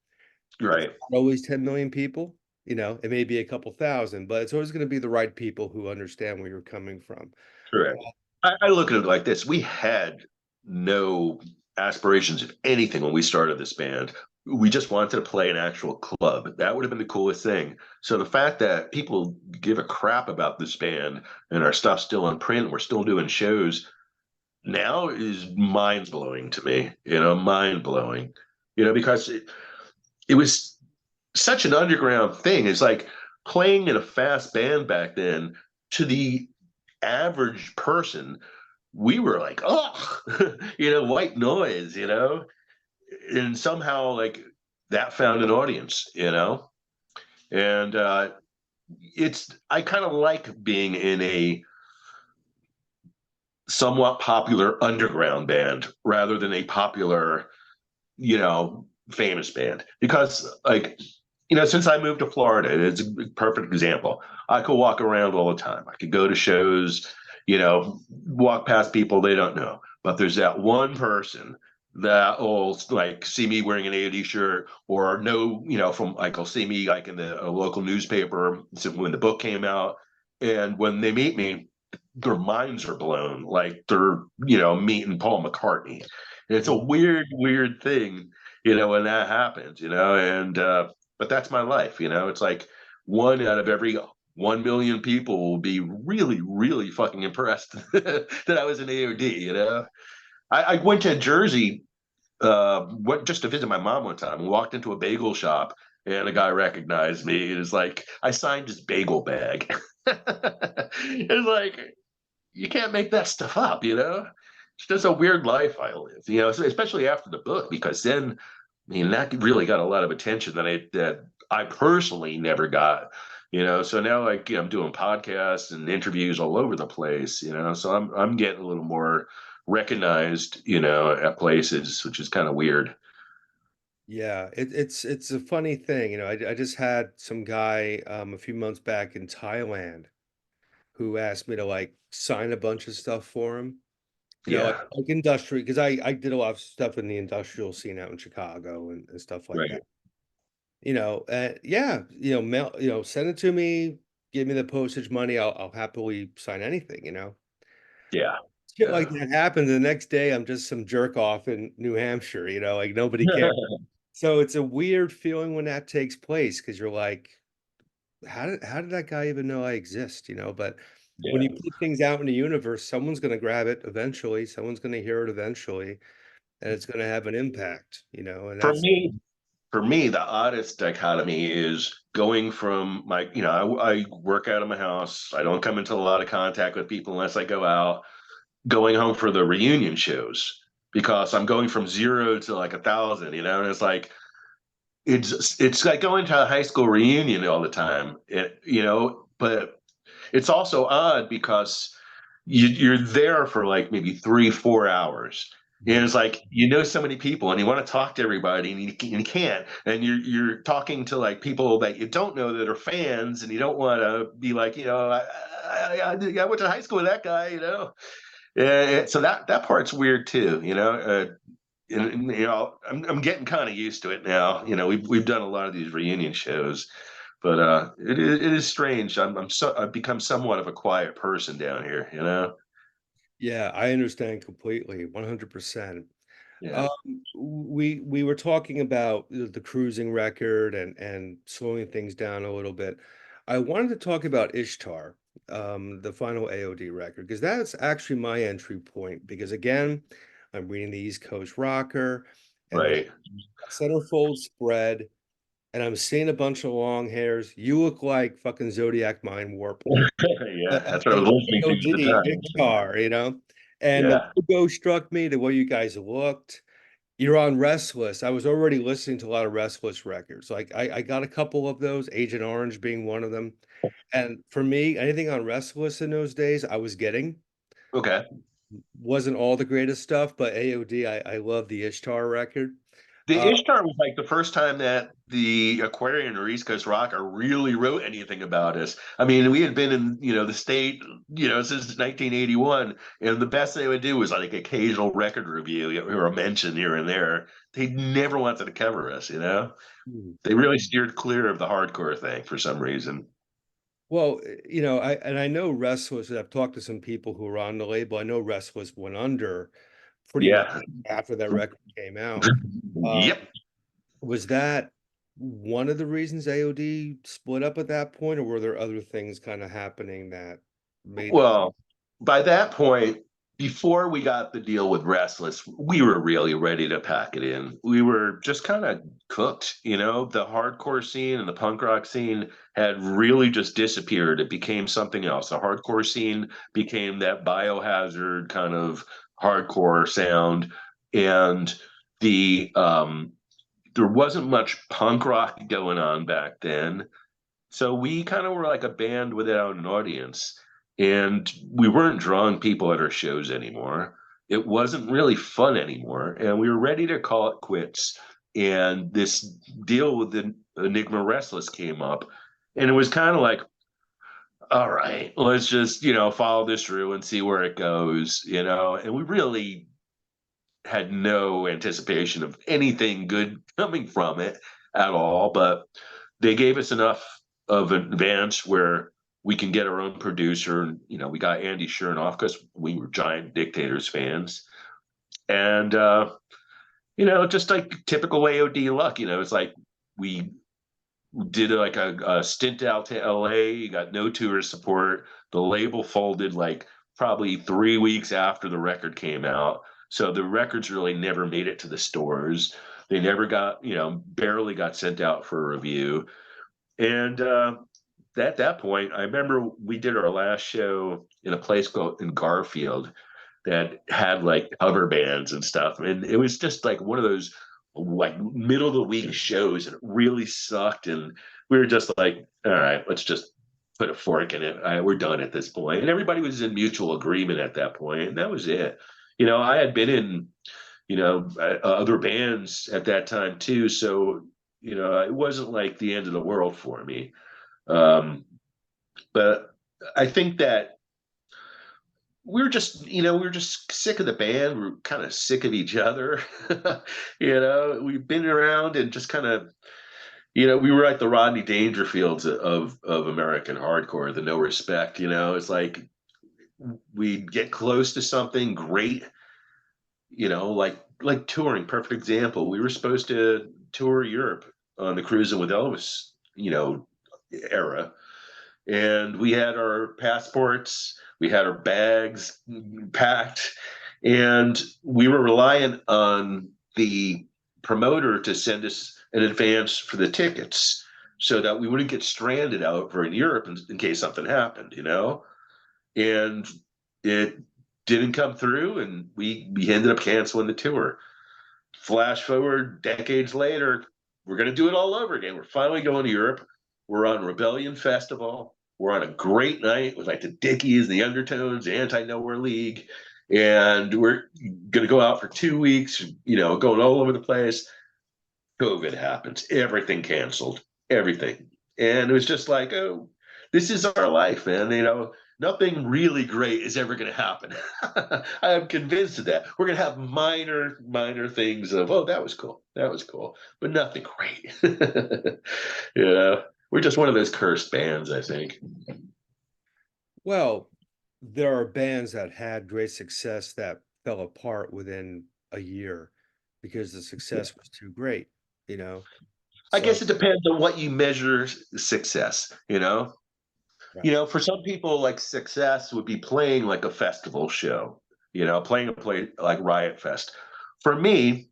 It's right, not always 10 million people. It may be a couple thousand, but it's always going to be the right people who understand where you're coming from. correct. I look at it like this: we had no aspirations of anything when we started this band. We just wanted to play an actual club. That would have been the coolest thing. So the fact that people give a crap about this band and our stuff's still in print, we're still doing shows now is mind blowing to me. Mind blowing. Because it was such an underground thing. It's like playing in a fast band back then to the average person. We were like, oh, white noise, and somehow like that found an audience. And I kind of like being in a somewhat popular underground band rather than a popular, famous band. Because since I moved to Florida, it's a perfect example. I could walk around all the time. I could go to shows, walk past people they don't know. But there's that one person that will like see me wearing an A.O.D. shirt or know, from like will see me like in the a local newspaper when the book came out. And when they meet me, their minds are blown, like they're, meeting Paul McCartney. And it's a Mhm. weird, weird thing, when that happens, and but that's my life. It's like one out of every 1 million people will be really, really fucking impressed that I was an AOD. I went to Jersey, went just to visit my mom one time and walked into a bagel shop, and a guy recognized me and is like, I signed his bagel bag. It's like, you can't make that stuff up. It's just a weird life I live, especially after the book, because then, I mean, that really got a lot of attention that I personally never got. So now like I'm doing podcasts and interviews all over the place. So I'm getting a little more recognized, at places, which is kind of weird. Yeah, it's a funny thing. I just had some guy a few months back in Thailand who asked me to like sign a bunch of stuff for him. Like, Yeah, like industry, because I did a lot of stuff in the industrial scene out in Chicago and stuff like that. right. Yeah, mail, send it to me, give me the postage money, I'll happily sign anything. Yeah. Shit like Yeah. that happens. The next day, I'm just some jerk off in New Hampshire, like nobody cares. So it's a weird feeling when that takes place because you're like, how did that guy even know I exist? But when you Yeah. put things out in the universe, someone's going to grab it eventually, someone's going to hear it eventually, and it's going to have an impact, and For that's me, for me, the oddest dichotomy is going from I work out of my house. I don't come into a lot of contact with people unless I go out, going home for the reunion shows because I'm going from zero to like 1,000, and it's like it's like going to a high school reunion all the time. But it's also odd because you're there for like maybe 3 4 hours. And Mhm. it's like so many people, and you want to talk to everybody, and you can't. And you're talking to like people that you don't know that are fans, and you don't want to be like, I went to high school with that guy. So that part's weird too. And I'm getting kind of used to it now. We've done a lot of these reunion shows, but it is strange. I've become somewhat of a quiet person down here. Yeah, I understand completely, 100%. Yeah. Um, we were talking about the cruising record and slowing things down a little bit. I wanted to talk about Ishtar, the final AOD record, because that's actually my entry point. Because again, I'm reading the East Coast Rocker, and the Right. centerfold spread, and I'm seeing a bunch of long hairs. You look like fucking Zodiac Mind Warp. Yeah, that's what I And was listening to at AOD, the time. Ishtar, and the Yeah. logo struck me, the way you guys looked. You're on Restless. I was already listening to a lot of Restless records. Like I got a couple of those, Agent Orange being one of them. And for me, anything on Restless in those days, I was getting. Okay. Wasn't all the greatest stuff, but AOD, I love the Ishtar record. The Uh, Ishtar was like the first time that the Aquarian or East Coast Rocker really wrote anything about us. I mean, we had been in, the state, since 1981, and the best they would do was like occasional record review or a mention here and there. They never wanted to cover us, you know? hmm. They really steered clear of the hardcore thing for some reason. Well, I know Restless, I've talked to some people who were on the label. I know Restless went under pretty much Yeah. after that record came out. Uh, Yep. was that one of the reasons AOD split up at that point, or were there other things kind of happening that made it? Well, by that point, before we got the deal with Restless, we were really ready to pack it in. We were just kind of cooked, you know. The hardcore scene and the punk rock scene had really just disappeared. It became something else. The hardcore scene became that biohazard kind of hardcore sound, and there wasn't much punk rock going on back then. So we kind of were like a band without an audience, and we weren't drawing people at our shows anymore. It wasn't really fun anymore, and we were ready to call it quits. And this deal with the Enigma Restless came up, and it was kind of like, all right, let's just, follow this through and see where it goes, And we really had no anticipation of anything good coming from it at all, but they gave us enough of an advance where we can get our own producer. And, we got Andy Chernoff because we were giant Dictators fans. And, just like typical AOD luck, it's like we did like a stint out to LA, got no tour support. The label folded like probably 3 weeks after the record came out. So the records really never made it to the stores. They never got, barely got sent out for a review. And at that point, I remember we did our last show in a place called in Garfield that had like cover bands and stuff. And it was just like one of those like middle of the week shows, and it really sucked. And we were just like, all right, let's just put a fork in it. We're done at this point. And everybody was in mutual agreement at that point, and that was it. I had been in, other bands at that time too. So, it wasn't like the end of the world for me. But I think that we were just sick of the band. We are kind of sick of each other. We've been around and just kind of, we were like the Rodney Dangerfields of American hardcore, the no respect. It's like we'd get close to something great, like touring. Perfect example. We were supposed to tour Europe on the Cruising with Elvis, era, and we had our passports, we had our bags packed, and we were reliant on the promoter to send us an advance for the tickets so that we wouldn't get stranded over in Europe in case something happened. And it didn't come through, and we ended up canceling the tour. Flash forward decades later, we're going to do it all over again. We're finally going to Europe. We're on Rebellion Festival. We're on a great night with like the Dickies, the Undertones, the Anti Nowhere League. And we're going to go out for 2 weeks, going all over the place. COVID happens. Everything canceled. Everything. And it was just like, oh, this is our life, man. Nothing really great is ever going to happen. I am convinced of that. We're going to have minor things of, oh, that was cool. That was cool. But nothing great. We're just one of those cursed bands, I think. Well, there are bands that had great success that fell apart within a year because the success was too great, you know? I So, guess it depends on what you measure success. right. For some people, like success would be playing like a festival show, playing a play like Riot Fest. For me,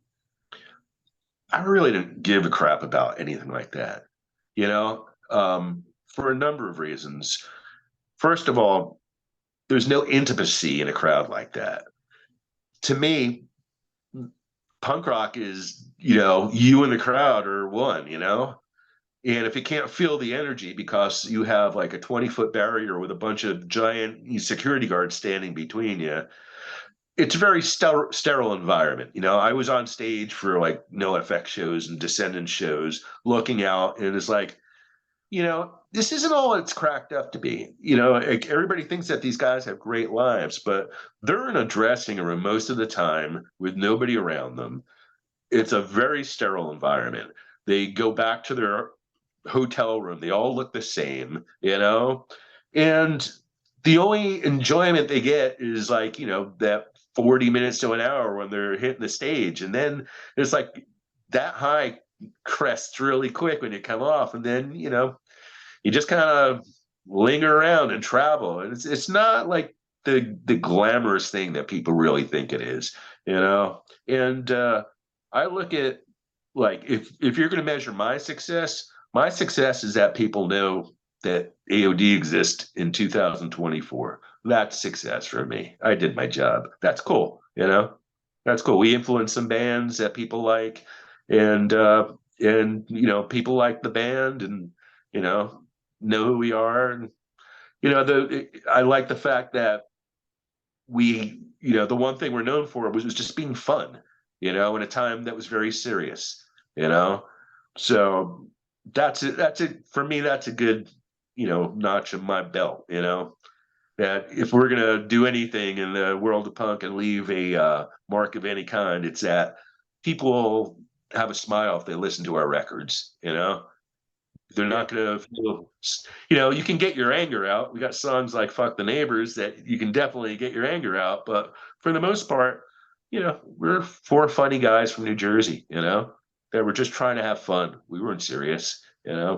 I really didn't give a crap about anything like that, for a number of reasons. First of all, there's no intimacy in a crowd like that. To me, punk rock is, you and the crowd are one, and if you can't feel the energy because you have like a 20-foot barrier with a bunch of giant security guards standing between you, it's a very sterile environment. I was on stage for like NoFX shows and Descendants shows looking out, and it's like, this isn't all it's cracked up to be. Like, everybody thinks that these guys have great lives, but they're in a dressing room most of the time with nobody around them. It's a very sterile environment. They go back to their hotel room. They all look the same. And the only enjoyment they get is like, that 40 minutes to an hour when they're hitting the stage. And then it's like that high crests really quick when you come off. And then, you just kind of linger around and travel. And it's not like the glamorous thing that people really think it is. And I look at, like, if you're going to measure my success is that people know that AOD exists in 2024. That's success for me. I did my job. That's cool. That's cool. We influenced some bands that people like, and people like the band, and you know know who we are. And I like the fact that the one thing we're known for was just being fun, in a time that was very serious, you know. So that's it. That's it for me. That's a good, notch in my belt. That if we're gonna do anything in the world of punk and leave a mark of any kind, it's that people have a smile if they listen to our records. They're Yeah. not going to feel, you can get your anger out. We got songs like Fuck the Neighbors that you can definitely get your anger out. But for the most part, we're four funny guys from New Jersey, that were just trying to have fun. We weren't serious. Yeah.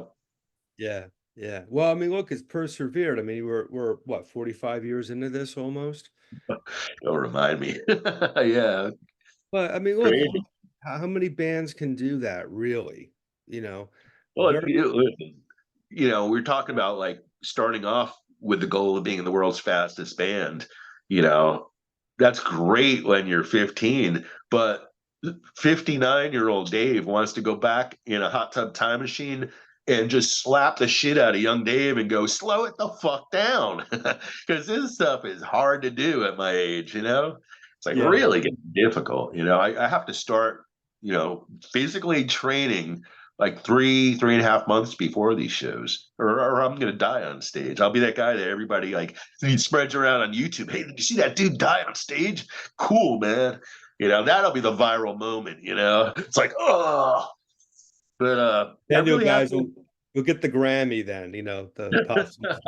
Yeah. Well, I mean, look, it's persevered. I mean, we're what, 45 years into this almost? Don't remind me. Yeah, But I mean, look, crazy. how many bands can do that really? You know, Well, very listen, we're talking about like starting off with the goal of being the world's fastest band. You know, that's great when you're 15, but 59-year-old Dave wants to go back in a hot tub time machine and just slap the shit out of young Dave and go, slow it the fuck down. Because this stuff is hard to do at my age. It's like yeah. really getting difficult. I have to start, physically training like 3.5 months before these shows, or I'm gonna die on stage. I'll be that guy that everybody like he spreads around on YouTube. Hey, did you see that dude die on stage? Cool, man. That'll be the viral moment. It's like, oh, but I Then you really have guys to. will get the Grammy then, the posthumous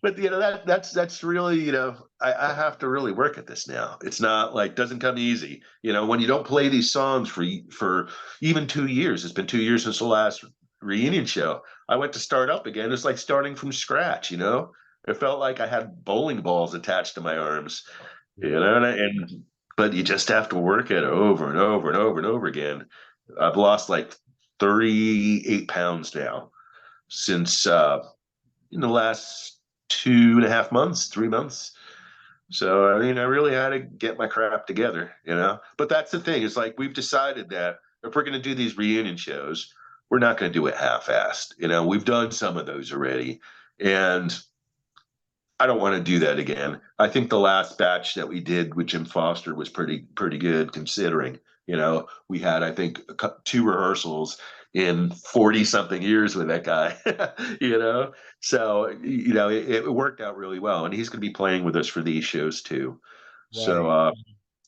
But that's really, I have to really work at this now. It's not like doesn't come easy. When you don't play these songs for even 2 years. It's been 2 years since the last reunion show. I went to start up again. It's like starting from scratch. It felt like I had bowling balls attached to my arms. Yeah. And but you just have to work at it over and over and over and over again. I've lost like 38 pounds now since in the last 2.5 months, 3 months. So I mean, I really had to get my crap together. But that's the thing. It's like we've decided that if we're going to do these reunion shows, we're not going to do it half-assed. We've done some of those already, and I don't want to do that again. I think the last batch that we did with Jim Foster was pretty good considering. We had I think two rehearsals in 40 something years with that guy. you know, so it worked out really well, and he's going to be playing with us for these shows too. So Right.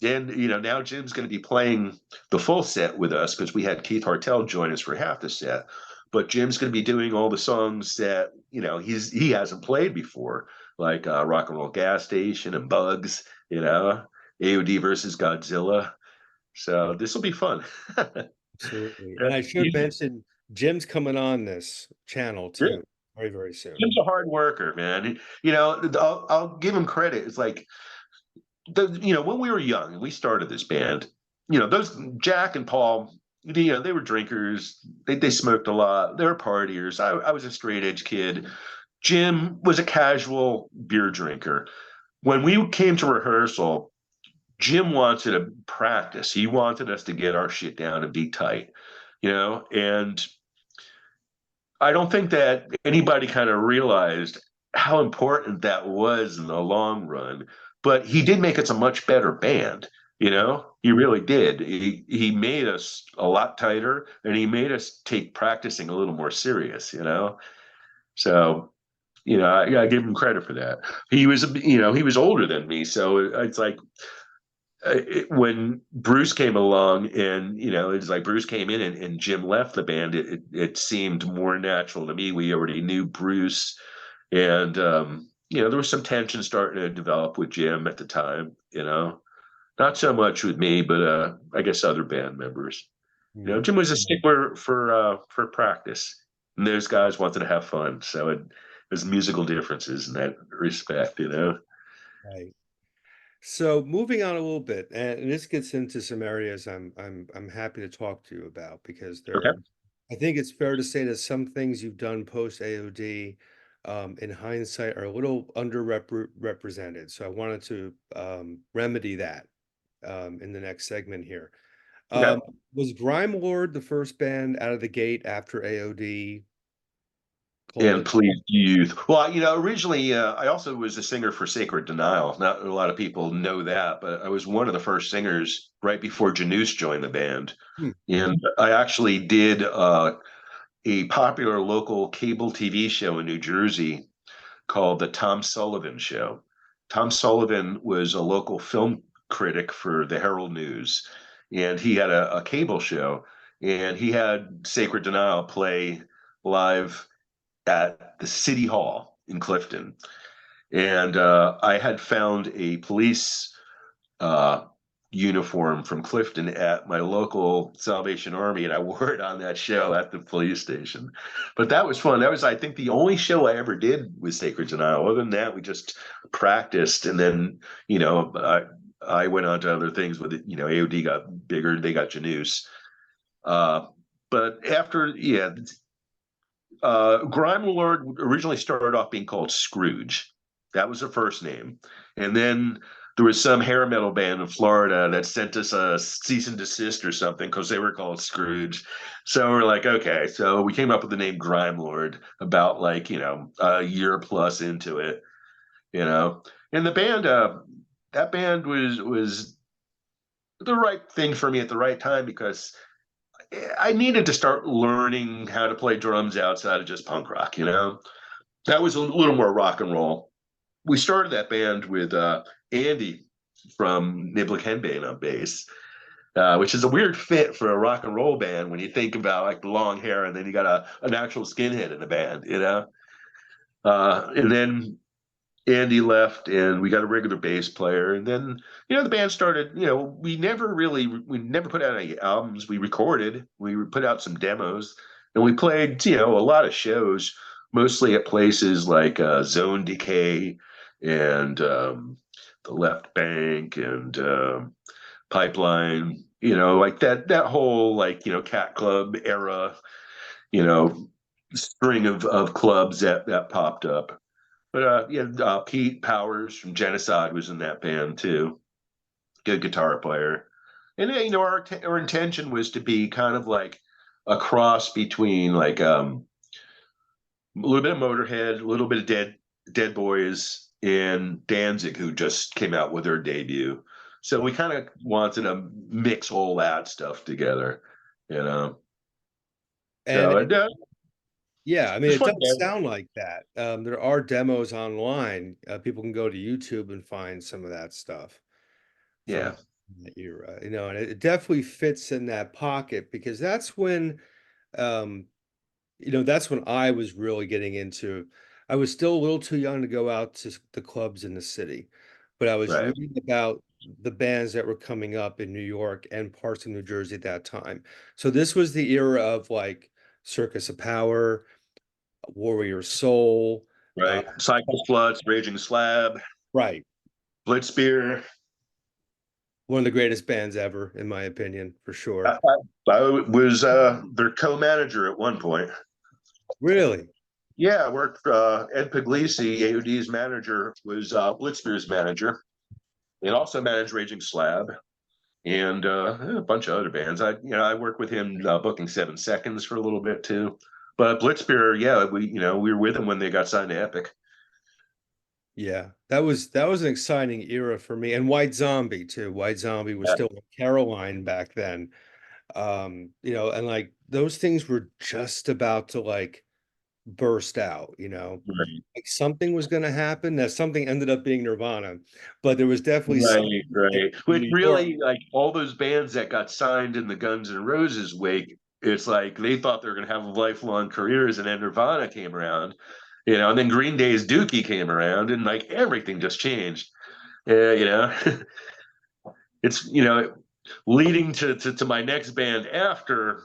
and now Jim's going to be playing the full set with us because we had Keith Hartel join us for half the set, but Jim's going to be doing all the songs that he hasn't played before, like Rock and Roll Gas Station and Bugs, AOD versus Godzilla. So this will be fun. Absolutely. Yeah, And I should mention Jim's coming on this channel too, very, very soon. Jim's a hard worker, man. I'll give him credit. It's like when we were young and we started this band, those Jack and Paul, they were drinkers. They smoked a lot. They were partiers. I was a straight edge kid. Jim was a casual beer drinker. When we came to rehearsal, Jim wanted to practice. He wanted us to get our shit down and be tight, and I don't think that anybody kind of realized how important that was in the long run. But he did make us a much better band. He really did. He made us a lot tighter, and he made us take practicing a little more serious. So I give him credit for that. He was older than me, so it's like when Bruce came along, and it's like Bruce came in and Jim left the band. It seemed more natural to me. We already knew Bruce, and there was some tension starting to develop with Jim at the time. Not so much with me, but I guess other band members. Mm. Jim was a stickler for practice, and those guys wanted to have fun. So there's musical differences in that respect. Right. So moving on a little bit, and this gets into some areas I'm happy to talk to you about because Okay. I think it's fair to say that some things you've done post AOD, in hindsight, are a little underrepresented. So I wanted to remedy that in the next segment here. Okay. Um, was Grimelord the first band out of the gate after AOD called And it? Please Youth. Well, originally I also was a singer for Sacred Denial. Not a lot of people know that, but I was one of the first singers right before Janus joined the band. Hmm. And I actually did a popular local cable TV show in New Jersey called The Tom Sullivan Show. Tom Sullivan was a local film critic for the Herald News, and he had a cable show, and he had Sacred Denial play live at the City Hall in Clifton. And I had found a police uh, uniform from Clifton at my local Salvation Army, and I wore it on that show at the police station. But that was fun. That was, I think, the only show I ever did with Sacred Denial. Other than that, we just practiced, and then I went on to other things with it. AOD got bigger; they got Janus. Uh, but after, yeah, Grimelord originally started off being called Scrooge. That was the first name. And then there was some hair metal band in Florida that sent us a cease and desist or something because they were called Scrooge. So we're like, okay. So we came up with the name Grimelord about like, a year plus into it. And the band, that band was the right thing for me at the right time because I needed to start learning how to play drums outside of just punk rock. That was a little more rock and roll. We started that band with Andy from Niblick Henbane on bass, which is a weird fit for a rock and roll band when you think about like the long hair and then you got an actual skinhead in the band. And then Andy left and we got a regular bass player. And then, the band started, we never put out any albums. We put out some demos and we played, a lot of shows, mostly at places like Zone Decay and the Left Bank and Pipeline, like that whole like, Cat Club era, you know, string of clubs that popped up. But Pete Powers from Genocide was in that band too. Good guitar player. And our intention was to be kind of like a cross between like a little bit of Motorhead, a little bit of Dead Boys, and Danzig, who just came out with their debut. So we kind of wanted to mix all that stuff together, you know. And So yeah, I mean, it's it fun. does sound like that. There are demos online. People can go to YouTube and find some of that stuff from Yeah, that era, and it definitely fits in that pocket because um, that's when I was really getting into. I was still a little too young to go out to the clubs in the city, but I was right. reading about the bands that were coming up in New York and parts of New Jersey at that time. So this was the era of like Circus of Power, Warrior Soul. Uh, Right. Cycles Floods, Raging Slab, right. Blitzbeer. One of the greatest bands ever, in my opinion, for I, sure. I was their co-manager at one point. Really? Yeah, I worked Ed Puglisi, AOD's manager, was Blitzbeer's manager. and also managed Raging Slab and a bunch of other bands. I worked with him booking 7 Seconds for a little bit too. But Blitzbeer, yeah, we were with him when they got signed to Epic. Yeah, that was an exciting era for me. And White Zombie too. White Zombie was Yeah, still in Caroline back then. And like those things were just about to like burst out, right, like something was going to happen. That something ended up being Nirvana, but there was definitely something right, in right. Which New York. really, like all those bands that got signed in the Guns N' Roses wake, it's like they thought they were going to have lifelong careers, and then Nirvana came around, and then Green Day's Dookie came around, and like everything just changed. It's leading to my next band after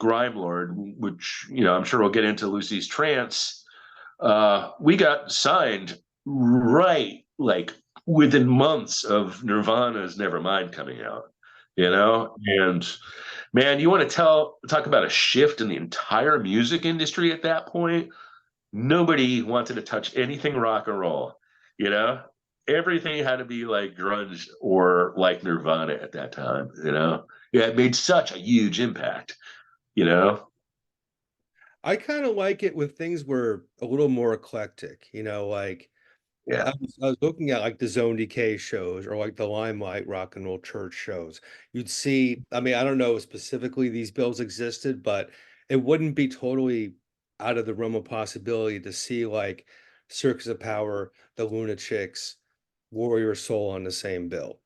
Grimelord, which I'm sure we'll get into Lucy's Trance. We got signed right like within months of Nirvana's Nevermind coming out, and man, you want to talk about a shift in the entire music industry at that point. Nobody wanted to touch anything rock and roll, you know. Everything had to be like grunge or like Nirvana at that time, Yeah, it made such a huge impact, you know. I kind of like it when things were a little more eclectic, like Yeah, I was looking at like the Zone Decay shows or like the Limelight Rock and Roll Church shows. You'd see, I mean, I don't know if specifically these bills existed, but it wouldn't be totally out of the realm of possibility to see like Circus of Power, the Lunatics, Warrior Soul on the same bill,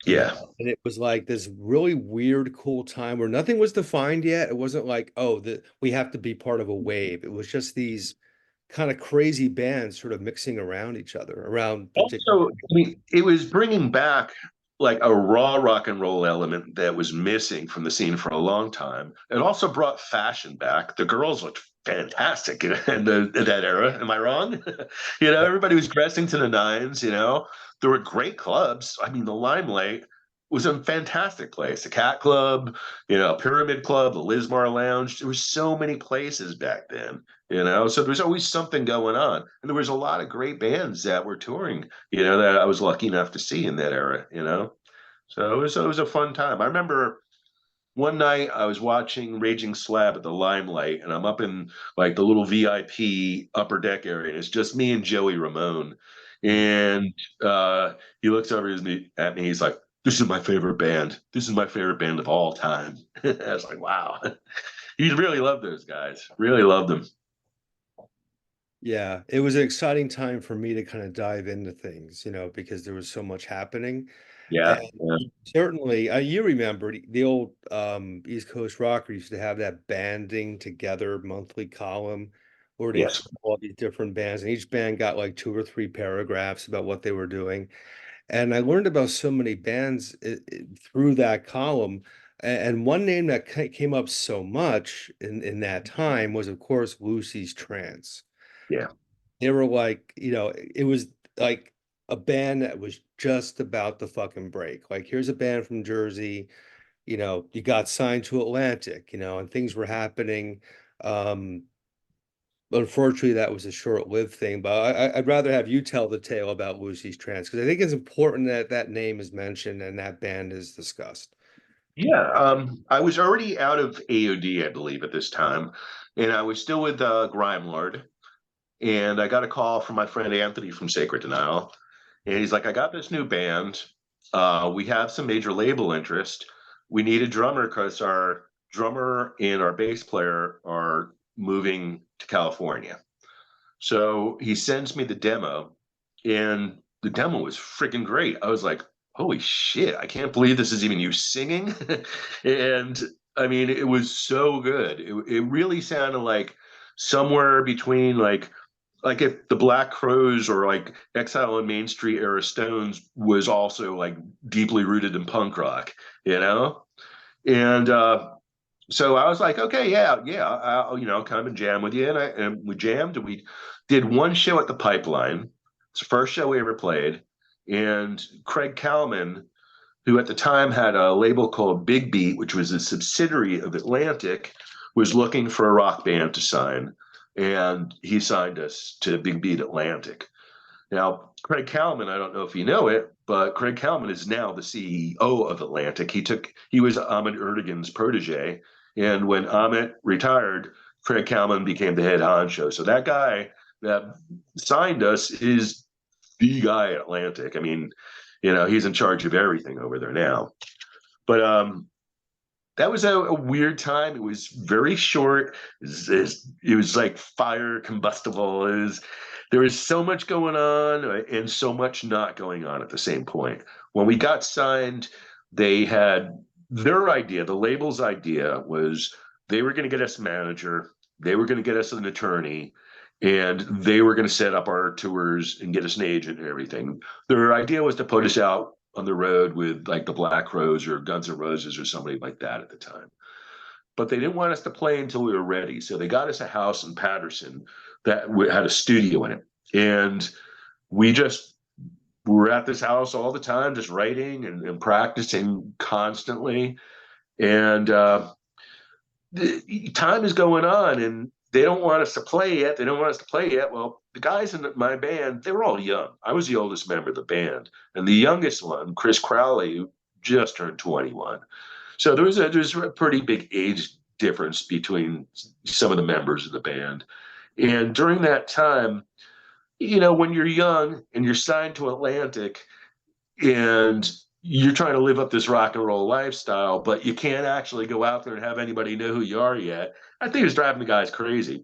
you know? yeah, And it was like this really weird, cool time where nothing was defined yet. It wasn't like, oh, we have to be part of a wave. It was just these kind of crazy bands sort of mixing around each other around particular. also, I mean, it was bringing back like a raw rock and roll element that was missing from the scene for a long time. It also brought fashion back. The girls looked fantastic in that era. Am I wrong? Everybody was dressing to the nines. There were great clubs. I mean, the Limelight was a fantastic place. The Cat Club, Pyramid Club, the Lismar Lounge. There were so many places back then. So there was always something going on, and there was a lot of great bands that were touring, that I was lucky enough to see in that era. So it was a fun time. I remember one night I was watching Raging Slab at the Limelight, and I'm up in like the little VIP upper deck area, and it's just me and Joey Ramone. And he looks over at me, he's like, "This is my favorite band. This is my favorite band of all time." I was like, "Wow." He really loved those guys. Really loved them. Yeah, it was an exciting time for me to kind of dive into things, because there was so much happening. Yeah. And Yeah. certainly, you remember the old East Coast Rocker used to have that banding together monthly column where they Yes. show all these different bands, and each band got like two or three paragraphs about what they were doing. And I learned about so many bands through that column. And one name that came up so much in that time was, of course, Lucy's Trance. Yeah. They were like, it was like a band that was just about to fucking break. Like, here's a band from Jersey, you got signed to Atlantic, and things were happening. Um, Unfortunately, that was a short-lived thing, but I'd rather have you tell the tale about Lucy's Trance because I think it's important that that name is mentioned and that band is discussed. Yeah. I was already out of AOD, I believe, at this time, and I was still with Grimelord. And I got a call from my friend Anthony from Sacred Denial, and he's like, "I got this new band. We have some major label interest. We need a drummer because our drummer and our bass player are moving to California." So he sends me the demo, and the demo was freaking great. I was like, "Holy shit, I can't believe this is even you singing." And I mean, it was so good. It really sounded like somewhere between like if the Black Crows or like Exile on Main Street era Stones was also like deeply rooted in punk rock, you know? And so I was like, okay, yeah, yeah, I'll come and jam with you. And we jammed and we did one show at the Pipeline. It's the first show we ever played. And Craig Kalman, who at the time had a label called Big Beat, which was a subsidiary of Atlantic, was looking for a rock band to sign. And he signed us to Big Beat Atlantic. Now, Craig Kalman, I don't know if you know it, but Craig Kalman is now the CEO of Atlantic. He was Ahmet Erdogan's protege, and when Ahmet retired, Craig Kalman became the head honcho. So that guy that signed us is the guy at Atlantic. I mean, he's in charge of everything over there now. But that was a weird time. It was very short. It was like fire combustible. There was so much going on and so much not going on at the same point. When we got signed, they had their idea, the label's idea was they were going to get us a manager, they were going to get us an attorney, and they were going to set up our tours and get us an agent and everything. Their idea was to put us out on the road with like the Black Rose or Guns N' Roses or somebody like that at the time. But they didn't want us to play until we were ready. So they got us a house in Patterson that had a studio in it. And we just were at this house all the time, just writing and practicing constantly. And the time is going on, and they don't want us to play yet. They don't want us to play yet. Well, the guys in my band, they were all young. I was the oldest member of the band, and the youngest one, Chris Crowley, just turned 21. So there's a pretty big age difference between some of the members of the band. And during that time, when you're young and you're signed to Atlantic, and you're trying to live up this rock and roll lifestyle, but you can't actually go out there and have anybody know who you are yet. I think it was driving the guys crazy.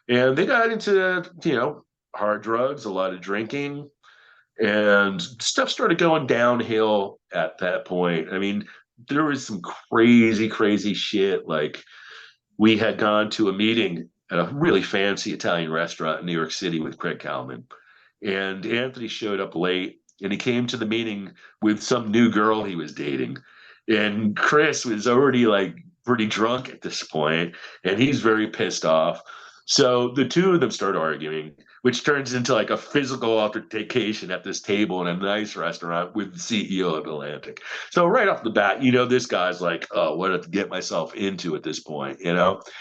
And they got into, hard drugs, a lot of drinking, and stuff started going downhill at that point. I mean, there was some crazy, crazy shit. Like, we had gone to a meeting at a really fancy Italian restaurant in New York City with Craig Kalman. And Anthony showed up late, and he came to the meeting with some new girl he was dating. And Chris was already like pretty drunk at this point, and he's very pissed off. So the two of them start arguing, which turns into like a physical altercation at this table in a nice restaurant with the CEO of Atlantic. So right off the bat, this guy's like, oh, what did I get myself into at this point?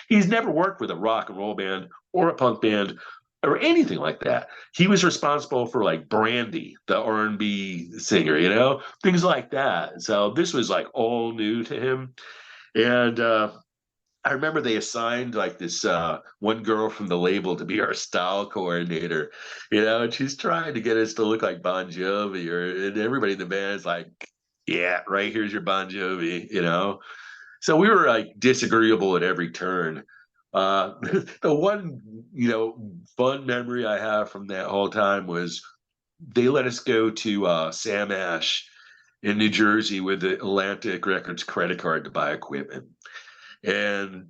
He's never worked with a rock and roll band or a punk band or anything like that. He was responsible for like Brandy, the R&B singer, things like that. So this was like all new to him. And I remember they assigned like this one girl from the label to be our style coordinator, and she's trying to get us to look like Bon Jovi, and everybody in the band is like, yeah, right, here's your Bon Jovi. So we were like disagreeable at every turn. The one, fun memory I have from that whole time was they let us go to Sam Ash in New Jersey with the Atlantic Records credit card to buy equipment. And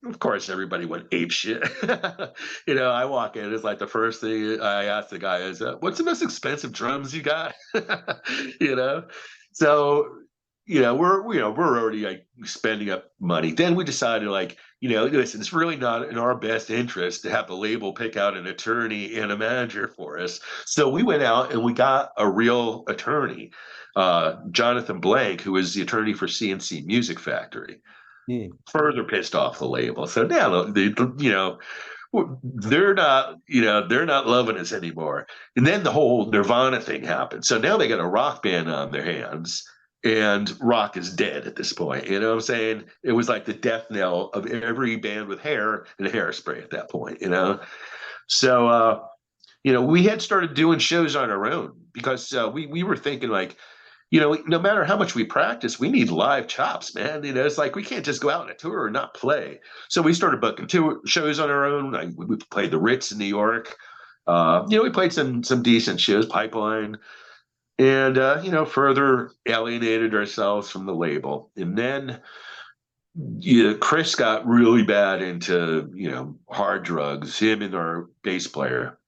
of course, everybody went ape shit. I walk in, it's like the first thing I ask the guy is, what's the most expensive drums you got? you know? So, we're already like spending up money. Then we decided like, listen, it's really not in our best interest to have the label pick out an attorney and a manager for us. So we went out and we got a real attorney, Jonathan Blank, who is the attorney for CNC Music Factory, Hmm. further pissed off the label. So now they're not loving us anymore. And then the whole Nirvana thing happened. So now they got a rock band on their hands, and rock is dead at this point. You know what I'm saying? It was like the death knell of every band with hair and hairspray at that point. So we had started doing shows on our own because we were thinking like, no matter how much we practice, we need live chops, man. It's like we can't just go out on a tour and not play. So we started booking tour shows on our own. We played the Ritz in New York. We played some decent shows, Pipeline, and further alienated ourselves from the label. And then Chris got really bad into hard drugs. Him and our bass player,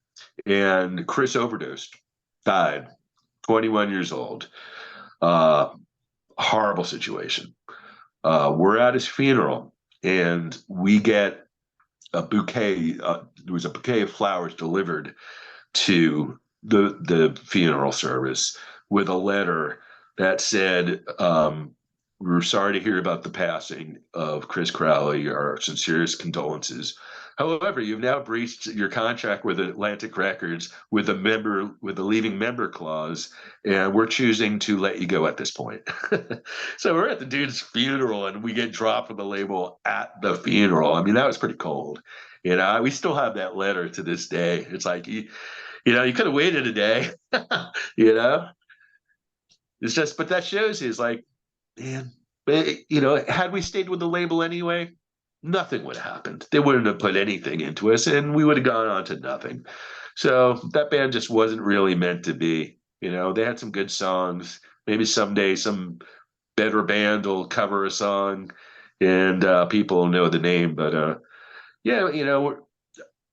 and Chris overdosed, died, 21 years old. Uh, Horrible situation. We're at his funeral, and we get a bouquet. There was a bouquet of flowers delivered to the funeral service with a letter that said, "We're sorry to hear about the passing of Chris Crowley. Our sincerest condolences. However, you've now breached your contract with Atlantic Records with a leaving member clause, and we're choosing to let you go at this point. So we're at the dude's funeral, and we get dropped from the label at the funeral. I mean, that was pretty cold. We still have that letter to this day. It's like you could have waited a day. you know, it's just, but that shows you, is like, man, but had we stayed with the label anyway, nothing would have happened. They wouldn't have put anything into us, and we would have gone on to nothing. So that band just wasn't really meant to be. They had some good songs. Maybe someday some better band will cover a song, and people will know the name. But yeah,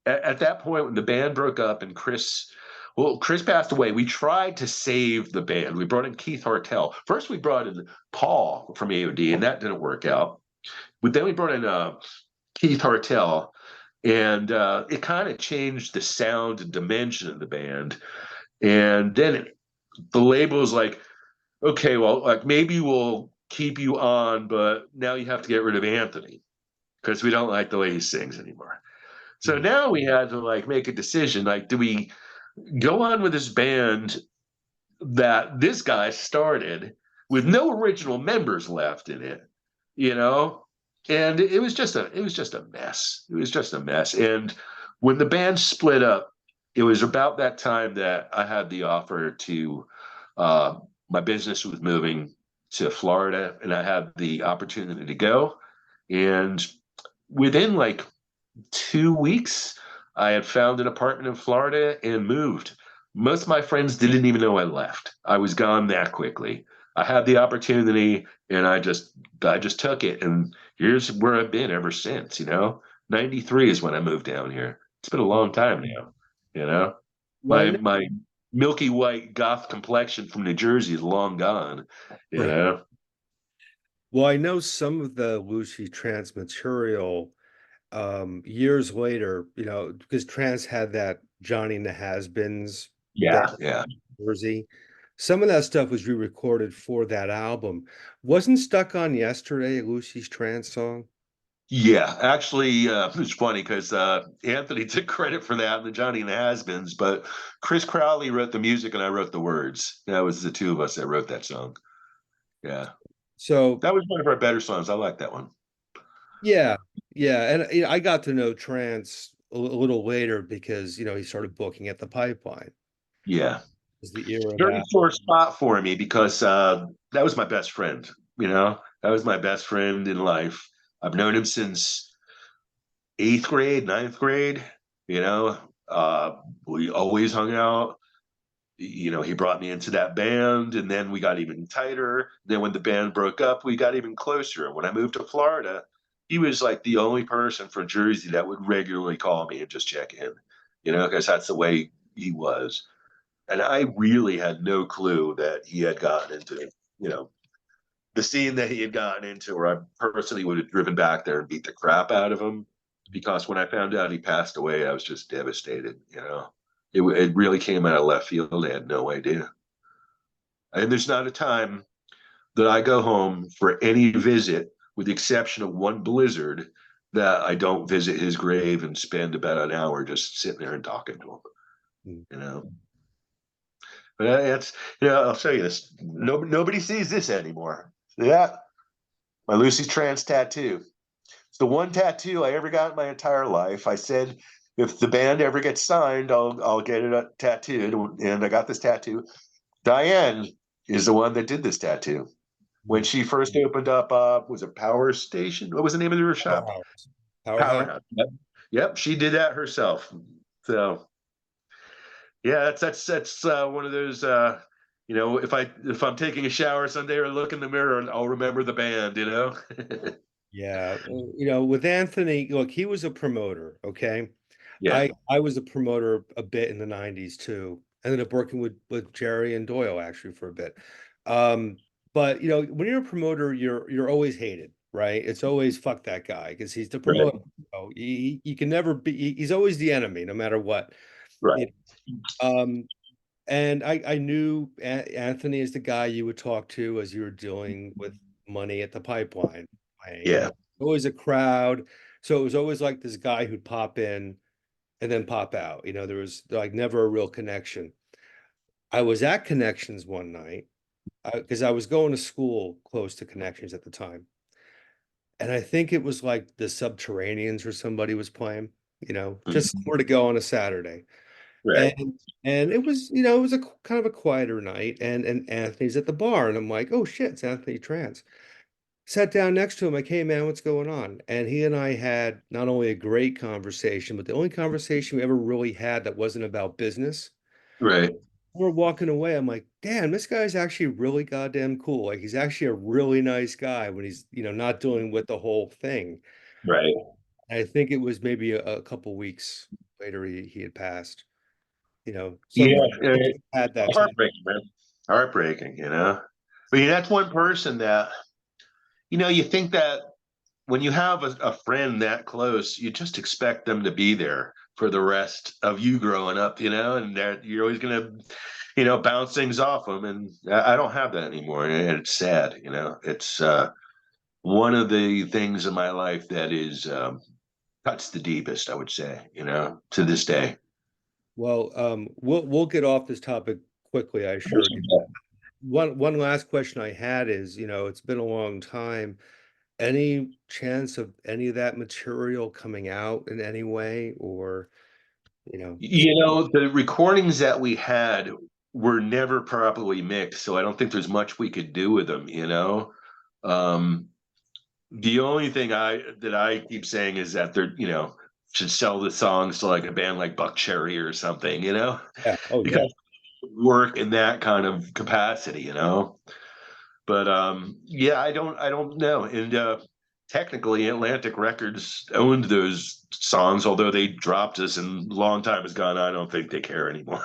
at that point when the band broke up and Chris passed away, we tried to save the band. We brought in Keith Hartel. First, we brought in Paul from AOD, and that didn't work out. But then we brought in Keith Hartel, and it kind of changed the sound and dimension of the band. And then the label was like, okay, well, like maybe we'll keep you on, but now you have to get rid of Anthony because we don't like the way he sings anymore. So Mm. now we had to like make a decision. Like, do we go on with this band that this guy started with no original members left in it, you know? And it was just a mess. It was just a mess. And when the band split up, it was about that time that I had the offer to my business was moving to Florida, and I had the opportunity to go. And within like 2 weeks, I had found an apartment in Florida and moved. Most of my friends didn't even know I left. I was gone that quickly. I had the opportunity, and I just took it, and here's where I've been ever since. 93 is when I moved down here. It's been a long time now, you know. Well, I My know, my milky white goth complexion from New Jersey is long gone, you right. know. Well, I know some of the Lucy Trance material, years later, because Trance had that Johnny and the Has-Beens band Yeah, yeah. in Jersey. Some of that stuff was re-recorded for that album. Wasn't Stuck on Yesterday a Lucy's Trance song? Yeah, actually, it's funny because Anthony took credit for that, and the Johnny and the Has-Beens, but Chris Crowley wrote the music and I wrote the words. That was the two of us that wrote that song. Yeah, So that was one of our better songs. I like that one. yeah, yeah, and I got to know Trance a little later because he started booking at the Pipeline. Yeah, Is the era of very that. sore spot for me because that was my best friend. That was my best friend in life. I've known him since eighth grade, ninth grade. You know, uh, we always hung out. He brought me into that band, and then we got even tighter. Then when the band broke up, we got even closer. And when I moved to Florida, he was like the only person from Jersey that would regularly call me and just check in, because that's the way he was. And I really had no clue that he had gotten into, you know, the scene that he had gotten into, or I personally would have driven back there and beat the crap out of him. Because when I found out he passed away, I was just devastated. It really came out of left field. I had no idea. And there's not a time that I go home for any visit, with the exception of one blizzard, that I don't visit his grave and spend about an hour just sitting there and talking to him. Mm. You know, but it's I'll show you this. Nobody sees this anymore. Yeah, my Lucy Trance tattoo. It's the one tattoo I ever got in my entire life. I said, if the band ever gets signed, I'll get it tattooed, and I got this tattoo. Diane is the one that did this tattoo. When Mm. she first opened up, was it Power Station? What was the name of her shop? Powerhouse. Powerhouse. Powerhouse. Yep, she did that herself. So yeah, that's one of those. If I'm taking a shower Sunday or look in the mirror, I'll remember the band. Yeah, with Anthony, look, he was a promoter, okay? Yeah, I was a promoter a bit in the 90s too. Ended up working with Jerry and Doyle actually for a bit. But when you're a promoter, you're always hated, right? It's always fuck that guy because he's the right, promoter. You can never be he's always the enemy no matter what. right. You Um, and I knew Anthony is the guy you would talk to as you were dealing with money at the pipeline. Yeah, Always a crowd. So it was always like this guy who'd pop in and then pop out. There was like never a real connection. I was at Connections one night because I was going to school close to Connections at the time. And I think it was like the Subterraneans or somebody was playing, just Mhm. somewhere to go on a Saturday. Right. And it was, it was a kind of a quieter night and Anthony's at the bar and I'm like, oh shit, it's Anthony Trance. Sat down next to him. Like, hey man, what's going on? And he and I had not only a great conversation, but the only conversation we ever really had that wasn't about business. Right. We're walking away. I'm like, damn, this guy's actually really goddamn cool. Like he's actually a really nice guy when he's, not dealing with the whole thing. Right. I think it was maybe a couple weeks later he had passed, So I'm Yeah. glad that you had that time. Heartbreaking, man. Heartbreaking. I mean, that's one person that, you think that when you have a friend that close, you just expect them to be there for the rest of you growing up, and that you're always going to, bounce things off them. And I don't have that anymore. And it's sad. It's one of the things in my life that is cuts the deepest, I would say, to this day. Well, we'll get off this topic quickly, I assure you. One last question I had is, it's been a long time. Any chance of any of that material coming out in any way or, you know, The recordings that we had were never properly mixed, so I don't think there's much we could do with them. Um, the only thing I keep saying is that they're, should sell the songs to like a band like Buck Cherry or something. yeah, oh yeah. Because work in that kind of capacity. But yeah, I don't know. And technically Atlantic Records owned those songs, although they dropped us and a long time has gone. I don't think they care anymore.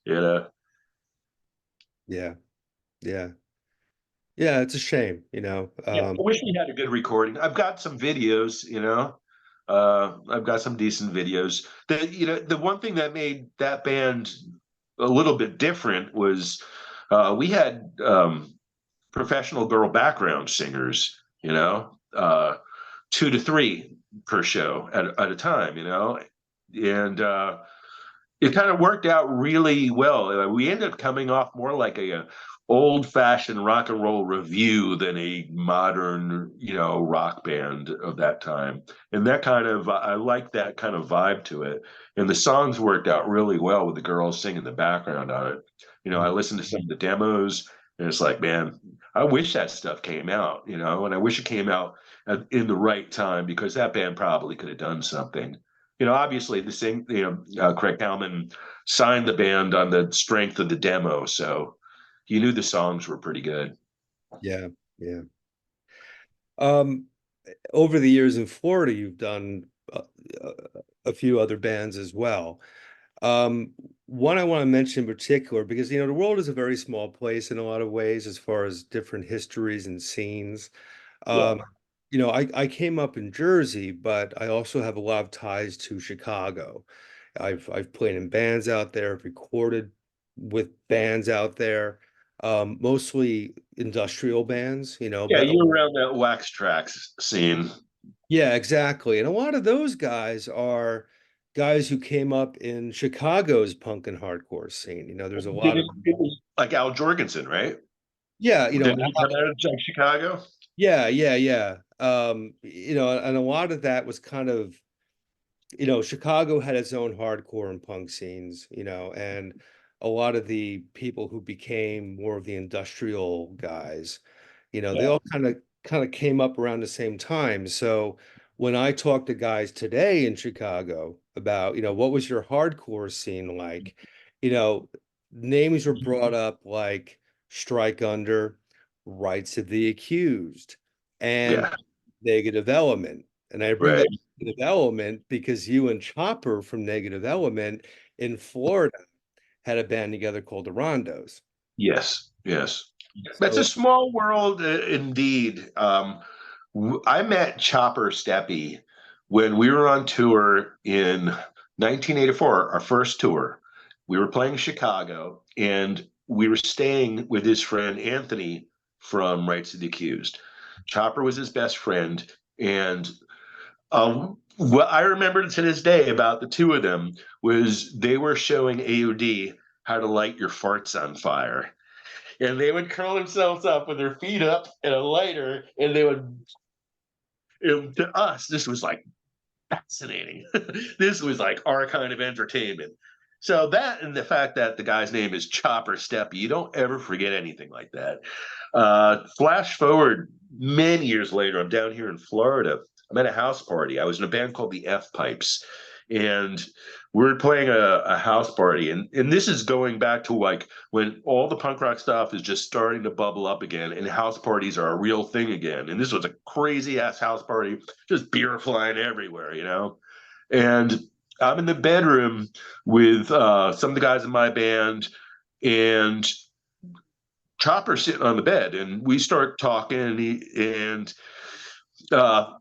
you know. Yeah, yeah. Yeah, it's a shame, Yeah, I wish we had a good recording. I've got some videos. I've got some decent videos. The one thing that made that band a little bit different was we had professional girl background singers, 2 to 3 per show at a time. And it kind of worked out really well. We ended up coming off more like a old-fashioned rock and roll review than a modern, rock band of that time. And that kind of, I like that kind of vibe to it. And the songs worked out really well with the girls singing the background on it. I listened to some of the demos, and it's like, man, I wish that stuff came out, and I wish it came out in the right time because that band probably could have done something. Obviously the same, Craig Howman signed the band on the strength of the demo. So you knew the songs were pretty good. Yeah, yeah. Um, Over the years in Florida, you've done a, a few other bands as well. Um, One I want to mention in particular because the world is a very small place in a lot of ways as far as different histories and scenes. Yeah. Um, I came up in Jersey, but I also have a lot of ties to Chicago. I've played in bands out there, I've recorded with bands out there, mostly industrial bands, Yeah, but you're around that Wax Tracks scene. yeah, exactly. And a lot of those guys are guys who came up in Chicago's punk and hardcore scene. There's a Did lot it, of it was like Al Jorgensen, right? yeah, Didn't he come out of like Chicago? yeah, yeah, yeah. And a lot of that was kind of Chicago had its own hardcore and punk scenes, and a lot of the people who became more of the industrial guys, they Yeah. all kind of came up around the same time. So when I talk to guys today in Chicago about, what was your hardcore scene like, you know, names were brought up like Strike Under, Rights of the Accused, and Yeah. Negative Element. And I bring Right. up Negative Element because you and Chopper from Negative Element in Florida had a band together called the Rondos. Yes. Yes. That's a So small world, indeed. I met Chopper Steppy when we were on tour in 1984, our first tour. We were playing Chicago, and we were staying with his friend Anthony from Rights of the Accused. Chopper was his best friend, and What I remember to this day about the two of them was they were showing AOD how to light your farts on fire. And they would curl themselves up with their feet up and a lighter, and they would, to us, this was like fascinating. This was like our kind of entertainment. So that and the fact that the guy's name is Chopper Steppy, you don't ever forget anything like that. Flash forward many years later, I'm down here in Florida. I'm at a house party. I was in a band called the F Pipes, and we are playing a house party. And this is going back to like when all the punk rock stuff is just starting to bubble up again, and house parties are a real thing again. And this was a crazy ass house party, just beer flying everywhere, you know? And I'm in the bedroom with some of the guys in my band, and Chopper sitting on the bed, and we start talking, and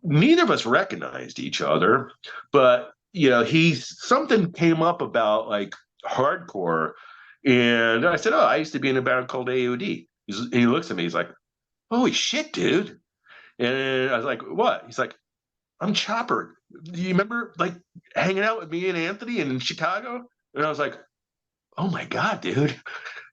neither of us recognized each other, but you know, he something came up about like hardcore, and I said, "Oh, I used to be in a band called AOD." And he looks at me, he's like, "Holy shit, dude!" And I was like, "What?" He's like, "I'm Chopper. Do you remember like hanging out with me and Anthony in Chicago?" And I was like, "Oh my god, dude!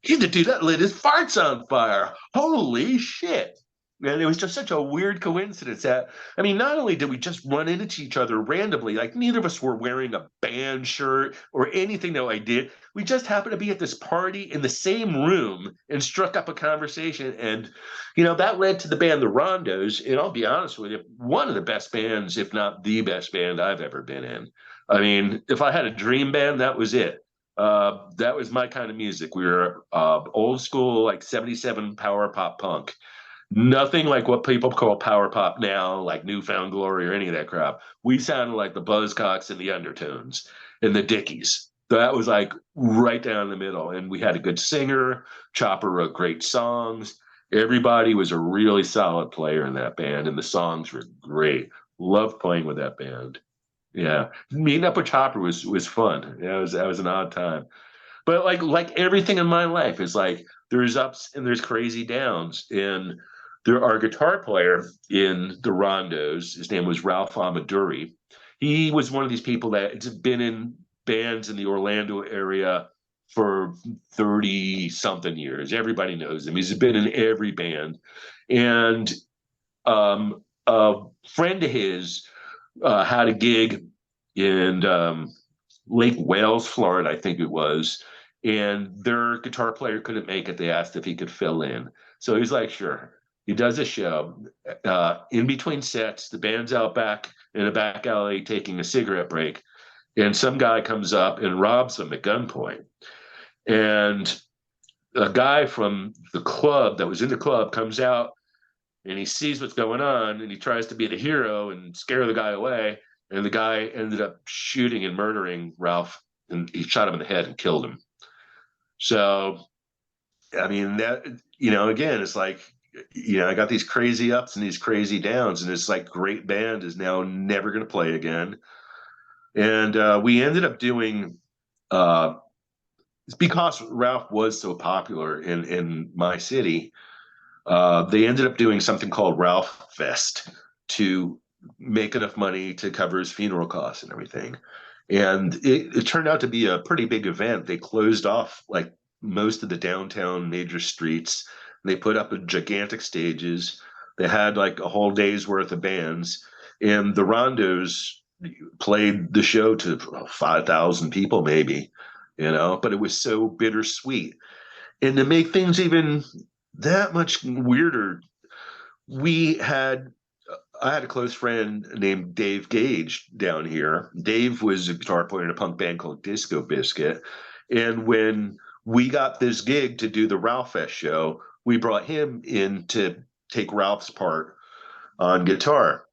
He's the dude that lit his farts on fire. Holy shit." And it was just such a weird coincidence that, I mean, not only did we just run into each other randomly, like neither of us were wearing a band shirt or anything that I did. We just happened to be at this party in the same room and struck up a conversation. And, you know, that led to the band, the Rondos. And I'll be honest with you, one of the best bands, if not the best band I've ever been in. I mean, if I had a dream band, that was it. That was my kind of music. We were old school, like 77 power pop punk. Nothing like what people call power pop now, like Newfound Glory or any of that crap. We sounded like the Buzzcocks and the Undertones and the Dickies. That was like right down the middle. And we had a good singer. Chopper wrote great songs. Everybody was a really solid player in that band, and the songs were great. Loved playing with that band. Yeah, meeting up with Chopper was fun. Yeah, that was an odd time. But like everything in my life is like there's ups and there's crazy downs. And there our guitar player in the Rondos, his name was Ralph Amaduri. He was one of these people that's been in bands in the Orlando area for 30 something years. Everybody knows him. He's been in every band. And a friend of his had a gig in Lake Wales, Florida, I think it was, and their guitar player couldn't make it. They asked if he could fill in. So he's like, sure. He does a show. In between sets, the band's out back in a back alley taking a cigarette break, and some guy comes up and robs them at gunpoint. And a guy from the club that was in the club comes out and he sees what's going on and he tries to be the hero and scare the guy away. And the guy ended up shooting and murdering Ralph, and he shot him in the head and killed him. So, I mean, that, you know, again, it's like, you know, I got these crazy ups and these crazy downs, and it's like great band is now never going to play again. And we ended up doing, uh, because Ralph was so popular in my city, they ended up doing something called Ralph Fest to make enough money to cover his funeral costs and everything. And it turned out to be a pretty big event. They closed off like most of the downtown major streets. They put up a gigantic stages. They had like a whole day's worth of bands. And the Rondos played the show to 5,000 people, maybe, you know, but it was so bittersweet. And to make things even that much weirder, we had I had a close friend named Dave Gage down here. Dave was a guitar player in a punk band called Disco Biscuit. And when we got this gig to do the Ralph Fest show, we brought him in to take Ralph's part on guitar.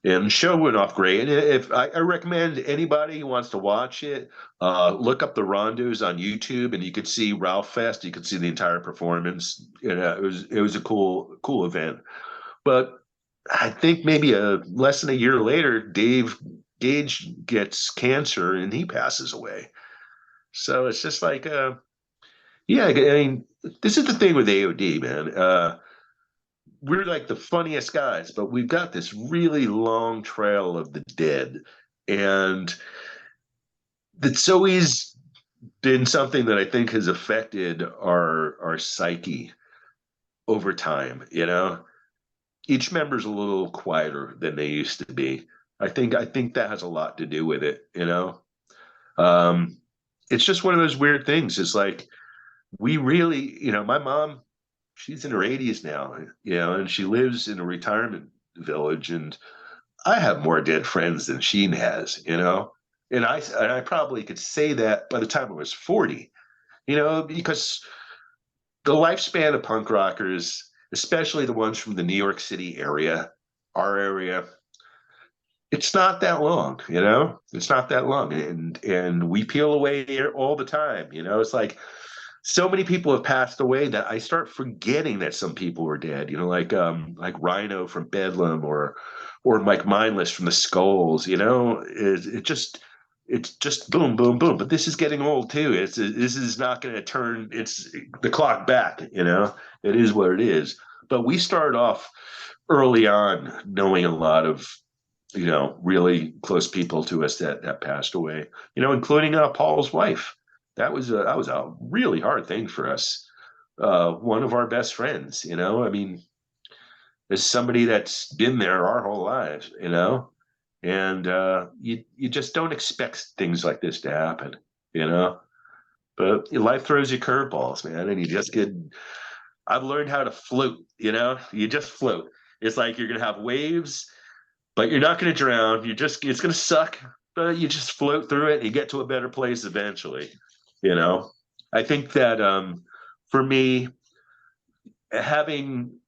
And the show went off great. And if I recommend anybody who wants to watch it, look up the Rondos on YouTube, and you could see Ralph Fest. You could see the entire performance. You know, it was a cool event. But I think maybe less than a year later, Dave Gage gets cancer and he passes away. So it's just like, yeah, I mean, this is the thing with AOD, man. we're like the funniest guys, but we've got this really long trail of the dead. And it's always been something that I think has affected our psyche over time, you know. Each member's a little quieter than they used to be. I think that has a lot to do with it, you know. Um, it's just one of those weird things. It's like we really, you know, my mom, she's in her 80s now, you know, and she lives in a retirement village, and I have more dead friends than she has, you know. And I probably could say that by the time I was 40, you know, because the lifespan of punk rockers, especially the ones from the New York City area, our area, it's not that long, you know. It's not that long, and we peel away here all the time, you know. It's like so many people have passed away that I start forgetting that some people were dead, you know, like Rhino from Bedlam, or Mike Mindless from the Skulls, you know. It's just boom, boom, boom. But this is getting old too. This is not going to turn it's the clock back, you know. It is what it is. But we started off early on knowing a lot of, you know, really close people to us that passed away, you know, including Paul's wife. That was a really hard thing for us. One of our best friends, you know. I mean, as somebody that's been there our whole lives, you know, and you just don't expect things like this to happen, you know. But life throws you curveballs, man, and you just get. I've learned how to float, you know. You just float. It's like you're gonna have waves, but you're not gonna drown. It's gonna suck, but you just float through it and you get to a better place eventually, you know. I think that for me, having,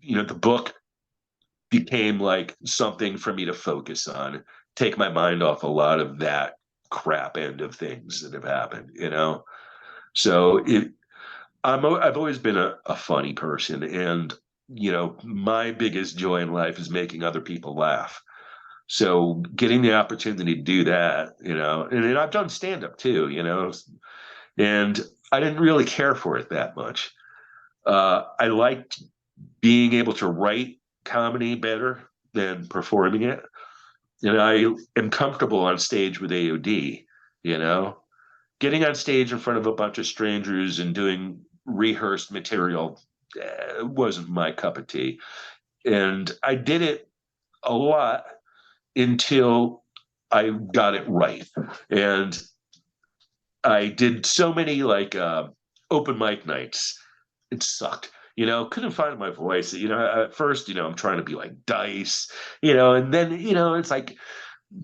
you know, the book became like something for me to focus on, take my mind off a lot of that crap end of things that have happened, you know. So I've always been a funny person, and you know, my biggest joy in life is making other people laugh. So getting the opportunity to do that, you know, and I've done stand up too, you know, and I didn't really care for it that much. I liked being able to write comedy better than performing it. And I am comfortable on stage with AOD, you know. Getting on stage in front of a bunch of strangers and doing rehearsed material wasn't my cup of tea. And I did it a lot until I got it right. And I did so many like open mic nights. It sucked. You know, couldn't find my voice. You know, at first, you know, I'm trying to be like Dice, you know, and then, you know, it's like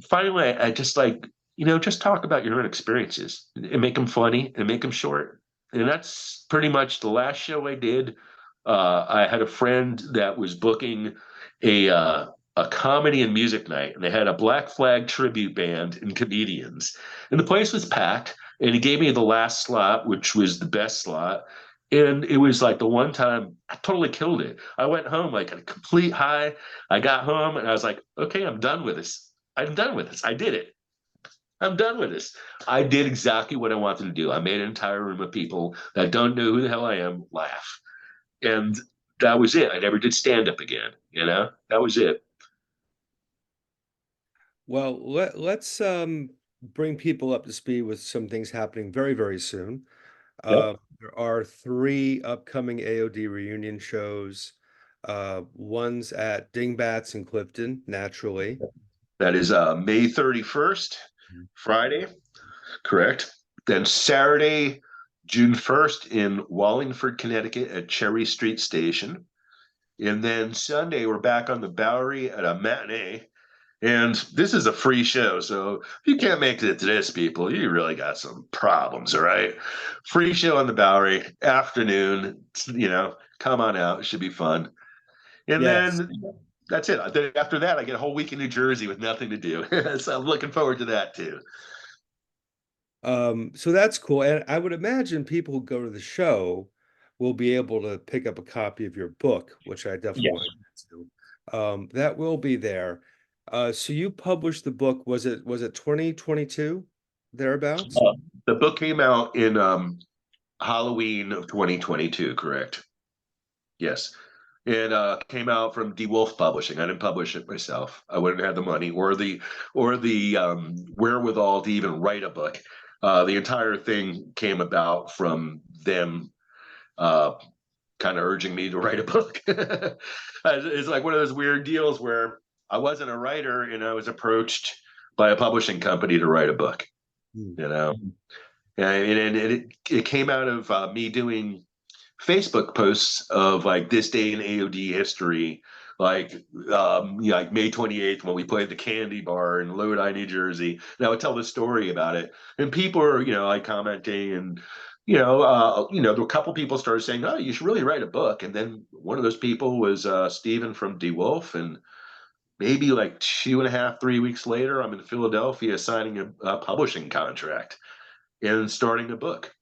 finally I just like, you know, just talk about your own experiences and make them funny and make them short. And that's pretty much the last show I did. I had a friend that was booking a uh, a comedy and music night, and they had a Black Flag tribute band and comedians, and the place was packed. And he gave me the last slot, which was the best slot. And it was like the one time I totally killed it. I went home like a complete high. I got home and I was like, okay, I'm done with this. I'm done with this. I did it. I'm done with this. I did exactly what I wanted to do. I made an entire room of people that don't know who the hell I am laugh. And that was it. I never did stand up again. You know, that was it. Well, let's bring people up to speed with some things happening very, very soon. Yep. There are three upcoming AOD reunion shows. One's at Dingbats in Clifton, naturally. That is May 31st, Mhm. Friday, correct. Then Saturday, June 1st in Wallingford, Connecticut at Cherry Street Station. And then Sunday, we're back on the Bowery at a matinee. And this is a free show. So if you can't make it to this, people, you really got some problems, all right? Free show on the Bowery, afternoon, you know, come on out. It should be fun. And Yes. then that's it. After that, I get a whole week in New Jersey with nothing to do. So I'm looking forward to that too. So that's cool. And I would imagine people who go to the show will be able to pick up a copy of your book, which I definitely Yes. want to get to. That will be there. So you published the book, was it 2022 thereabouts? Uh, the book came out in Halloween of 2022, correct? Yes. It came out from DeWolf Publishing. I didn't publish it myself. I wouldn't have the money or the wherewithal to even write a book. The entire thing came about from them uh, kind of urging me to write a book. It's like one of those weird deals where I wasn't a writer and I was approached by a publishing company to write a book. Mm. You know, and it came out of me doing Facebook posts of like this day in AOD history, like like May 28th when we played the Candy Bar in Lodi, New Jersey. And I would tell the story about it, and people are like commenting, and a couple people started saying, "Oh, you should really write a book." And then one of those people was Steven from DeWolf, and maybe like 2.5, 3 weeks later, I'm in Philadelphia signing a publishing contract and starting a book.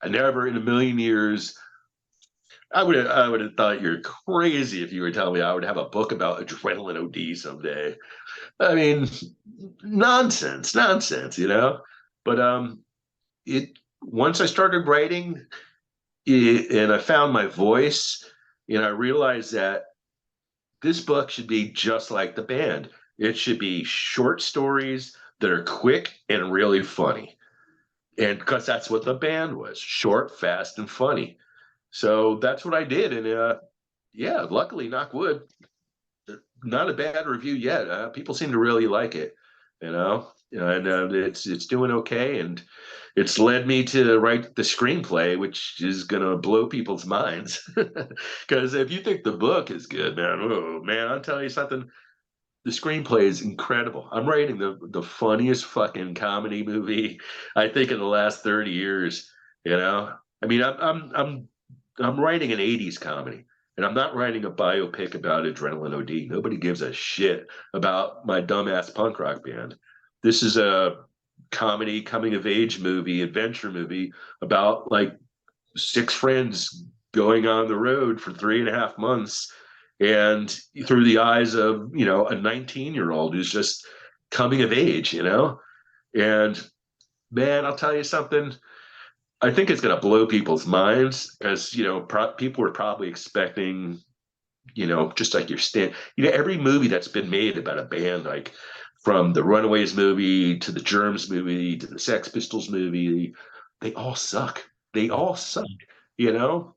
I never in a million years I would have thought you're crazy if you were telling me I would have a book about Adrenalin O.D someday. I mean, nonsense, nonsense. But it once I started writing and I found my voice, and I realized that this book should be just like the band. It should be short stories that are quick and really funny. And because that's what the band was, short, fast, and funny. So that's what I did. And yeah, luckily, knock wood, not a bad review yet. People seem to really like it, and it's doing okay. And it's led me to write the screenplay, which is gonna blow people's minds. Because if you think the book is good, man, oh man, I'll tell you something. The screenplay is incredible. I'm writing the funniest fucking comedy movie I think in the last 30 years. I mean, I'm writing an 80s comedy, and I'm not writing a biopic about Adrenaline OD. Nobody gives a shit about my dumbass punk rock band. This is a comedy, coming of age movie, adventure movie about like six friends going on the road for 3.5 months, and through the eyes of a 19-year-old who's just coming of age. And man, I'll tell you something. I think it's going to blow people's minds because people were probably expecting just like your stand. Every movie that's been made about a band, like from the Runaways movie to the Germs movie to the Sex Pistols movie, they all suck. They Right. all suck. You know,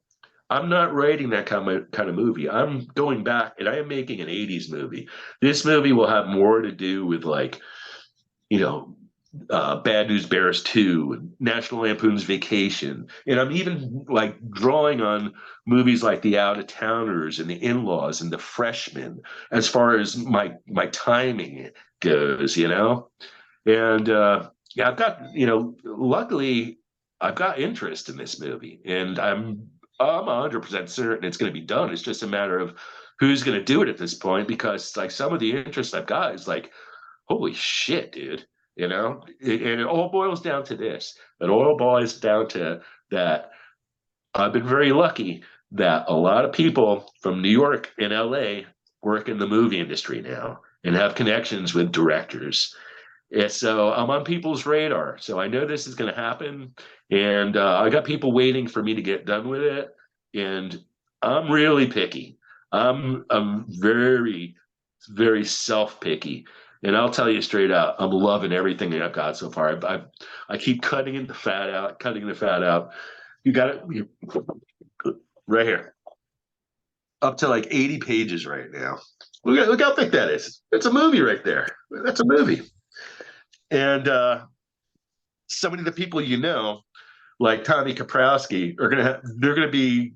I'm not writing that kind of movie. I'm going back and I am making an 80s movie. This movie will have more to do with like, you know, Bad News Bears 2, National Lampoon's Vacation. And I'm even like drawing on movies like The Out of Towners and The In-Laws and The Freshmen as far as my timing goes. And yeah, I've got, luckily I've got interest in this movie, and I'm 100% certain it's going to be done. It's just a matter of who's going to do it at this point, because like some of the interest I've got is like, holy shit, dude. And it all boils down to this. It all boils down to that I've been very lucky that a lot of people from New York and LA work in the movie industry now and have connections with directors. And so I'm on people's radar. So I know this is going to happen. And I got people waiting for me to get done with it. And I'm really picky. I'm very, very self picky. And I'll tell you straight out, I'm loving everything that I've got so far. I keep cutting the fat out, cutting the fat out. You got it right here, up to like 80 pages right now. Look how thick that is. It's a movie right there. That's a movie. And so many of the people like Tommy Kaprowski, they're gonna be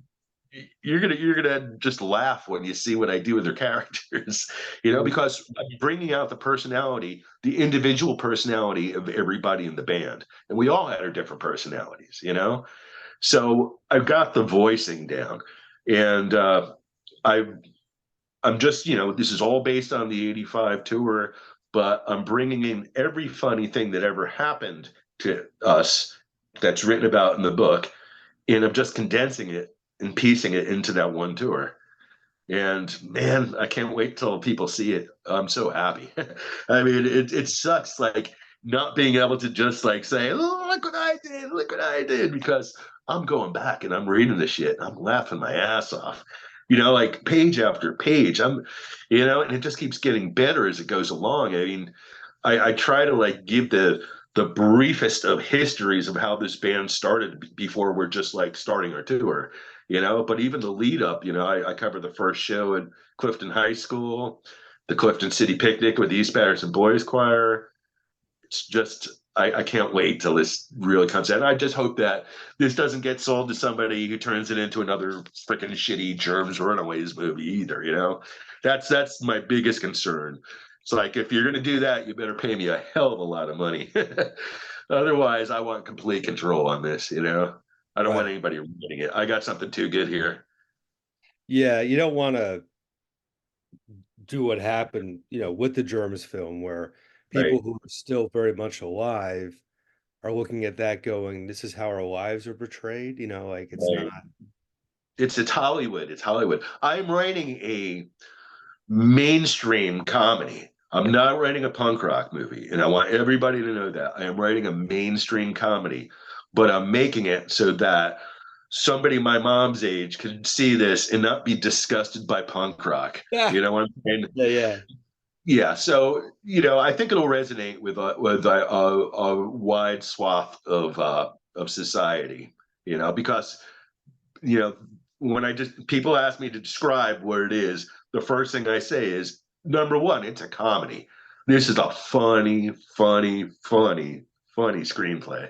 you're gonna just laugh when you see what I do with their characters, because I'm bringing out the personality, the individual personality of everybody in the band, and we all had our different personalities. So I've got the voicing down, and I I'm just, this is all based on the 85 tour, but I'm bringing in every funny thing that ever happened to us that's written about in the book. And I'm just condensing it and piecing it into that one tour. And man, I can't wait till people see it. I'm so happy. I mean, it sucks like not being able to just like say, "Oh, look what I did," because I'm going back and I'm reading the shit. I'm laughing my ass off. like page after page. And it just keeps getting better as it goes along. I mean, I try to like give the briefest of histories of how this band started before we're just like starting our tour, but even the lead up, I cover the first show at Clifton High School, the Clifton City Picnic with the East Patterson Boys Choir. It's just I can't wait till this really comes out. I just hope that this doesn't get sold to somebody who turns it into another freaking shitty Germs Runaways movie either. That's my biggest concern. It's like if you're gonna do that, you better pay me a hell of a lot of money. Otherwise, I want complete control on this. I don't want Right. anybody reading it. I got something too good here. Yeah, you don't want to do what happened, with the Germs film, where Right. people who are still very much alive are looking at that going, this is how our lives are portrayed, like it's not. Right. It's Hollywood. It's Hollywood. I'm writing a mainstream comedy. I'm not writing a punk rock movie, and I want everybody to know that. I am writing a mainstream comedy, but I'm making it so that somebody my mom's age could see this and not be disgusted by punk rock. Yeah. You know what I'm saying? Yeah, yeah. Yeah. So, I think it'll resonate with a wide swath of society. Because you know, when I just people ask me to describe what it is, the first thing I say is number one, it's a comedy. This is a funny, funny, funny, funny screenplay.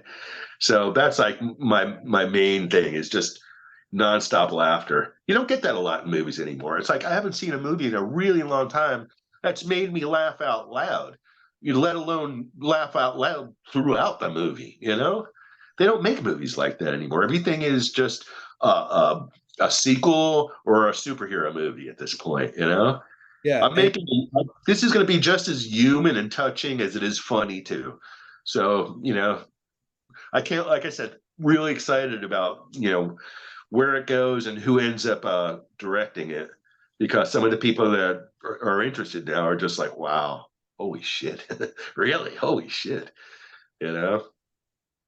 So that's like my main thing is just nonstop laughter. You don't get that a lot in movies anymore. It's like I haven't seen a movie in a really long time that's made me laugh out loud. You let alone laugh out loud throughout the movie. They don't make movies like that anymore. Everything is just a sequel or a superhero movie at this point. Yeah. I'm making this is going to be just as human and touching as it is funny too. So, I can't, like I said, really excited about, where it goes and who ends up directing it because some of the people that are interested now are just like, wow, holy shit. Really? Holy shit. You know?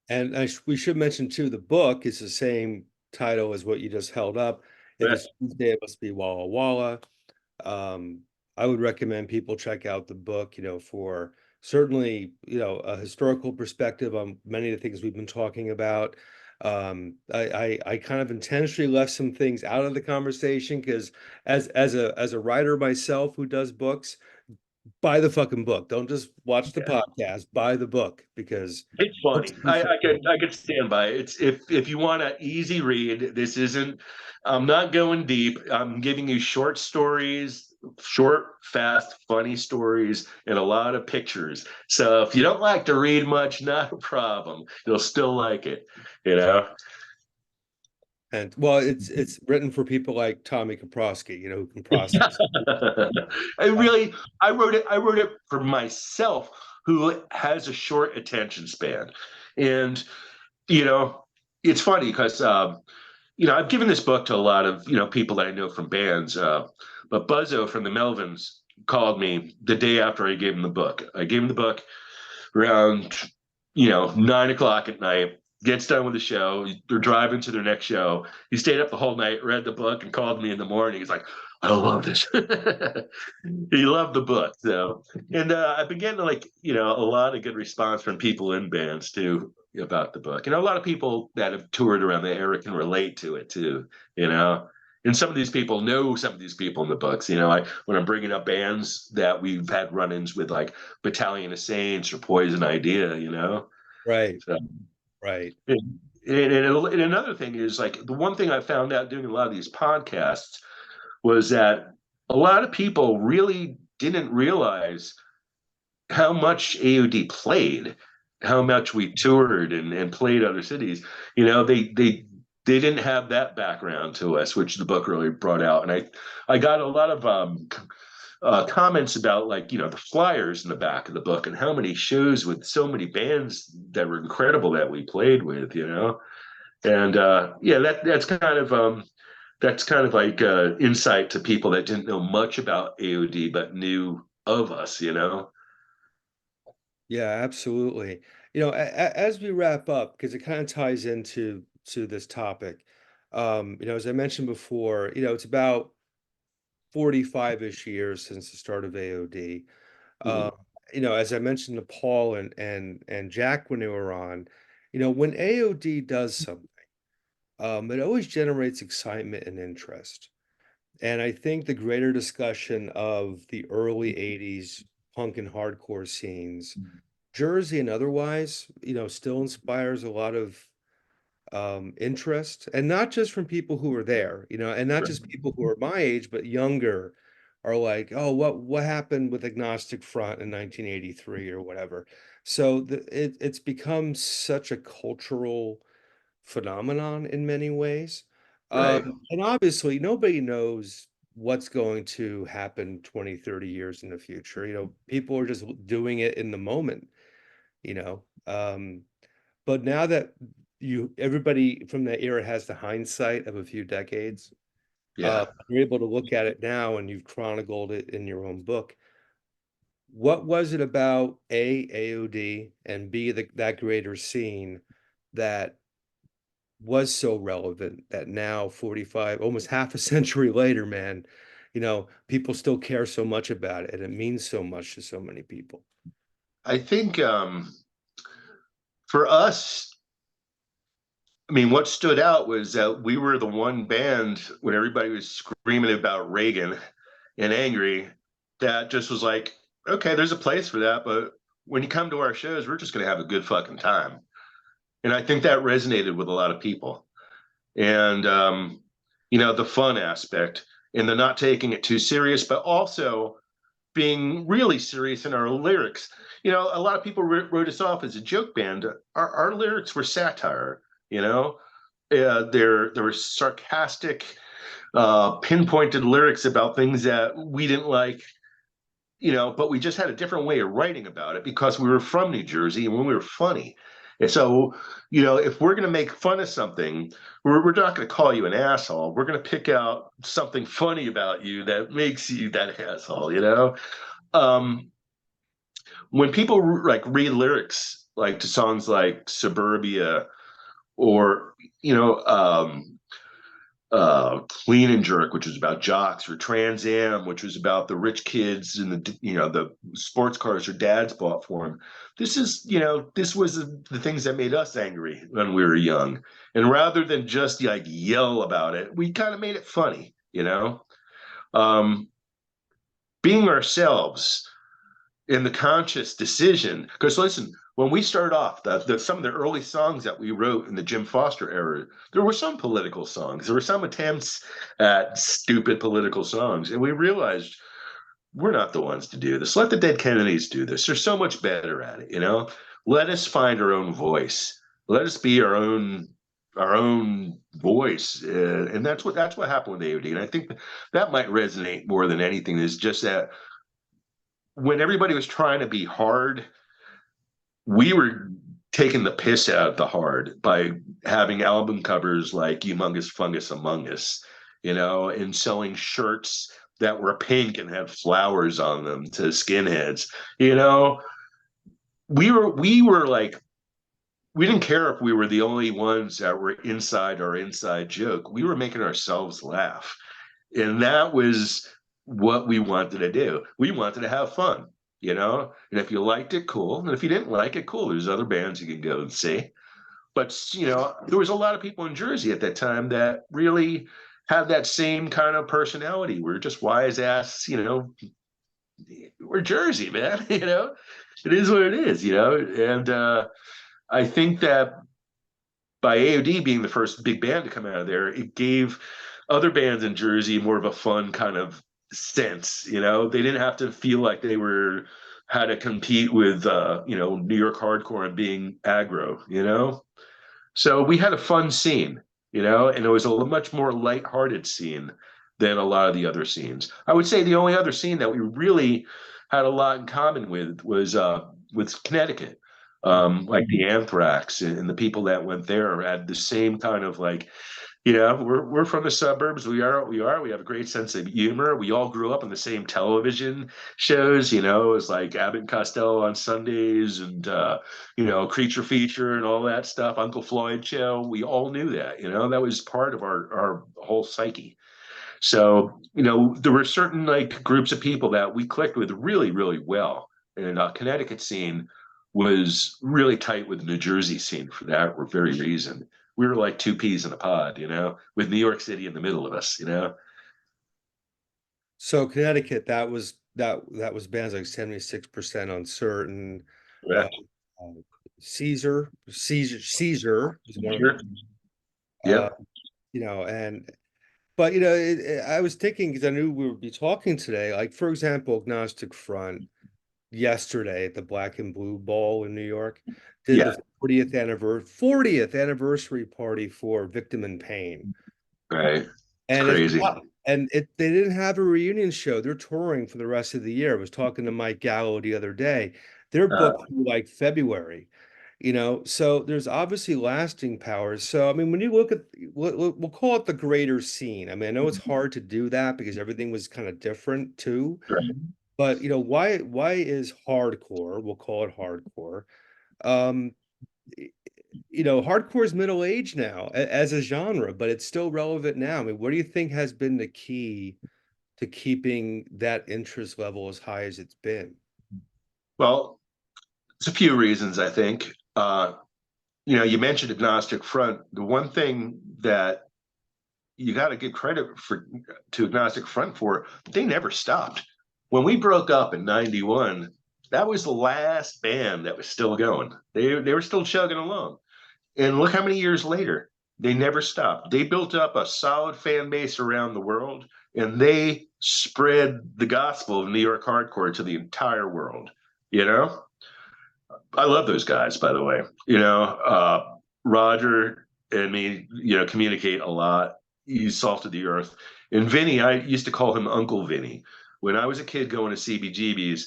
And we should mention too, the book is the same title as what you just held up. If Yeah. it's Tuesday, it must be Walla Walla. Um, I would recommend people check out the book, for certainly, a historical perspective on many of the things we've been talking about. I kind of intentionally left some things out of the conversation because as a writer myself who does books, buy the fucking book. Don't just watch the podcast, buy the book because It's books funny. do I could stand by it. It's if you want an easy read, this isn't. I'm not going deep. I'm giving you short stories, short, fast, funny stories, and a lot of pictures. So if you don't like to read much, not a problem. You'll still like it. You know. and well, it's written for people like Tommy Kaprosky, who can process. I really, I wrote it for myself, who has a short attention span, and you know, it's funny because I've given this book to a lot of people that I know from bands, but Buzzo from the Melvins called me the day after I gave him the book. I gave him the book around 9 o'clock at night. Gets done with the show. They're driving to their next show. He stayed up the whole night, read the book, and called me in the morning. He's like, "I love this." He loved the book. So, and I've been getting a lot of good response from people in bands too about the book. A lot of people that have toured around the area can relate to it too. You know, and some of these people know some of these people in the books. When I'm bringing up bands that we've had run-ins with, like Battalion of Saints or Poison Idea. Right, So, right. and another thing is like the one thing I found out doing a lot of these podcasts was that a lot of people really didn't realize how much AOD played, how much we toured and played other cities. They didn't have that background to us, which the book really brought out. And I got a lot of comments about the flyers in the back of the book and how many shows with so many bands that were incredible that we played with. And yeah, that's kind of like insight to people that didn't know much about AOD but knew of us. Yeah, absolutely. As we wrap up, because it kind of ties into this topic, as I mentioned before, it's about 45-ish years since the start of AOD. Mhm. Uh, as I mentioned to Paul and Jack when they were on, when AOD does something, it always generates excitement and interest. And I think the greater discussion of the early 80s punk and hardcore scenes, Jersey and otherwise, still inspires a lot of interest, and not just from people who are there, and not just people who are my age, but younger are like, oh, what happened with Agnostic Front in 1983 or whatever. So it's become such a cultural phenomenon in many ways. Right. And obviously, nobody knows what's going to happen 20, 30 years in the future. People are just doing it in the moment, you know. But now that everybody from that era has the hindsight of a few decades, Yeah. you're able to look at it now and you've chronicled it in your own book. What was it about AOD, and B, that greater scene that was so relevant that now, 45, almost half a century later, man, people still care so much about it and it means so much to so many people. I think for us, I mean, what stood out was that we were the one band when everybody was screaming about Reagan and angry that just was like, okay, there's a place for that, but when you come to our shows, we're just going to have a good fucking time. And I think that resonated with a lot of people. And, the fun aspect and the not taking it too serious, but also being really serious in our lyrics. A lot of people wrote us off as a joke band. Our lyrics were satire, you know, there were sarcastic, pinpointed lyrics about things that we didn't like, but we just had a different way of writing about it because we were from New Jersey and when we were funny. And so, if we're going to make fun of something, we're not going to call you an asshole. We're going to pick out something funny about you that makes you that asshole. Um, when people like read lyrics like to songs like Suburbia or, you know, um, Clean and Jerk, which was about jocks, or Trans Am, which was about the rich kids and the sports cars their dads bought for them. This was the things that made us angry when we were young, and rather than just like yell about it, we kind of made it funny. Um, being ourselves in the conscious decision. Because listen, when we started off, some of the early songs that we wrote in the Jim Foster era, there were some political songs. There were some attempts at stupid political songs, and we realized we're not the ones to do this. Let the Dead Kennedys do this. They're so much better at it. Let us find our own voice. Let us be our own voice, and that's what happened with AOD. And I think that might resonate more than anything. Is just that when everybody was trying to be hard, we were taking the piss out of the hard by having album covers like Humongous Fungus Among Us, and selling shirts that were pink and had flowers on them to skinheads. You know, we were like, we didn't care if we were the only ones that were inside our inside joke. We were making ourselves laugh. And that was what we wanted to do. We wanted to have fun. And if you liked it, cool. And if you didn't like it, cool. There's other bands you can go and see. But, there was a lot of people in Jersey at that time that really had that same kind of personality. We're just wise ass. We're Jersey, man. It is what it is. And I think that by AOD being the first big band to come out of there, it gave other bands in Jersey more of a fun kind of sense. They didn't have to feel like they were had to compete with New York hardcore and being aggro. So we had a fun scene, and it was a much more lighthearted scene than a lot of the other scenes. I would say the only other scene that we really had a lot in common with Connecticut. Like the Anthrax and the people that went there had the same kind of like, we're from the suburbs. We have a great sense of humor. We all grew up on the same television shows. It was like Abbott and Costello on Sundays, and Creature Feature and all that stuff. Uncle Floyd show. We all knew that. That was part of our whole psyche. So, there were certain like groups of people that we clicked with really, really well. And Connecticut scene was really tight with the New Jersey scene for that very reason. We were like two peas in a pod, with New York City in the middle of us. So Connecticut, that was bands like 76% Uncertain, uh, Correct. uh, Caesar was one of them. Sure. Uh, Yep. and but I was thinking because I knew we would be talking today. Like for example, Agnostic Front yesterday at the Black and Blue Ball in New York did Yeah. the 40th anniversary party for Victim in Pain. Right. It's And it's crazy. they didn't have a reunion show. They're touring for the rest of the year. I was talking to Mike Gallo the other day. They're Uh, booked through like February, so there's obviously lasting power. So I mean, when you look at we'll call it the greater scene. I mean, I know it's hard to do that because everything was kind of different too. right. But why is hardcore? We'll call it hardcore. Um, hardcore is middle age now as a genre, but it's still relevant now. I mean, what do you think has been the key to keeping that interest level as high as it's been? Well, it's a few reasons, I think. You mentioned Agnostic Front. The one thing that you got to give credit to Agnostic Front for, they never stopped. When we broke up in '91, that was the last band that was still going. They were still chugging along. And look how many years later, they never stopped. They built up a solid fan base around the world, and they spread the gospel of New York hardcore to the entire world. You know, I love those guys, by the way. Roger and me, communicate a lot. He's salt of the earth. And Vinny, I used to call him Uncle Vinny. When I was a kid going to CBGBs,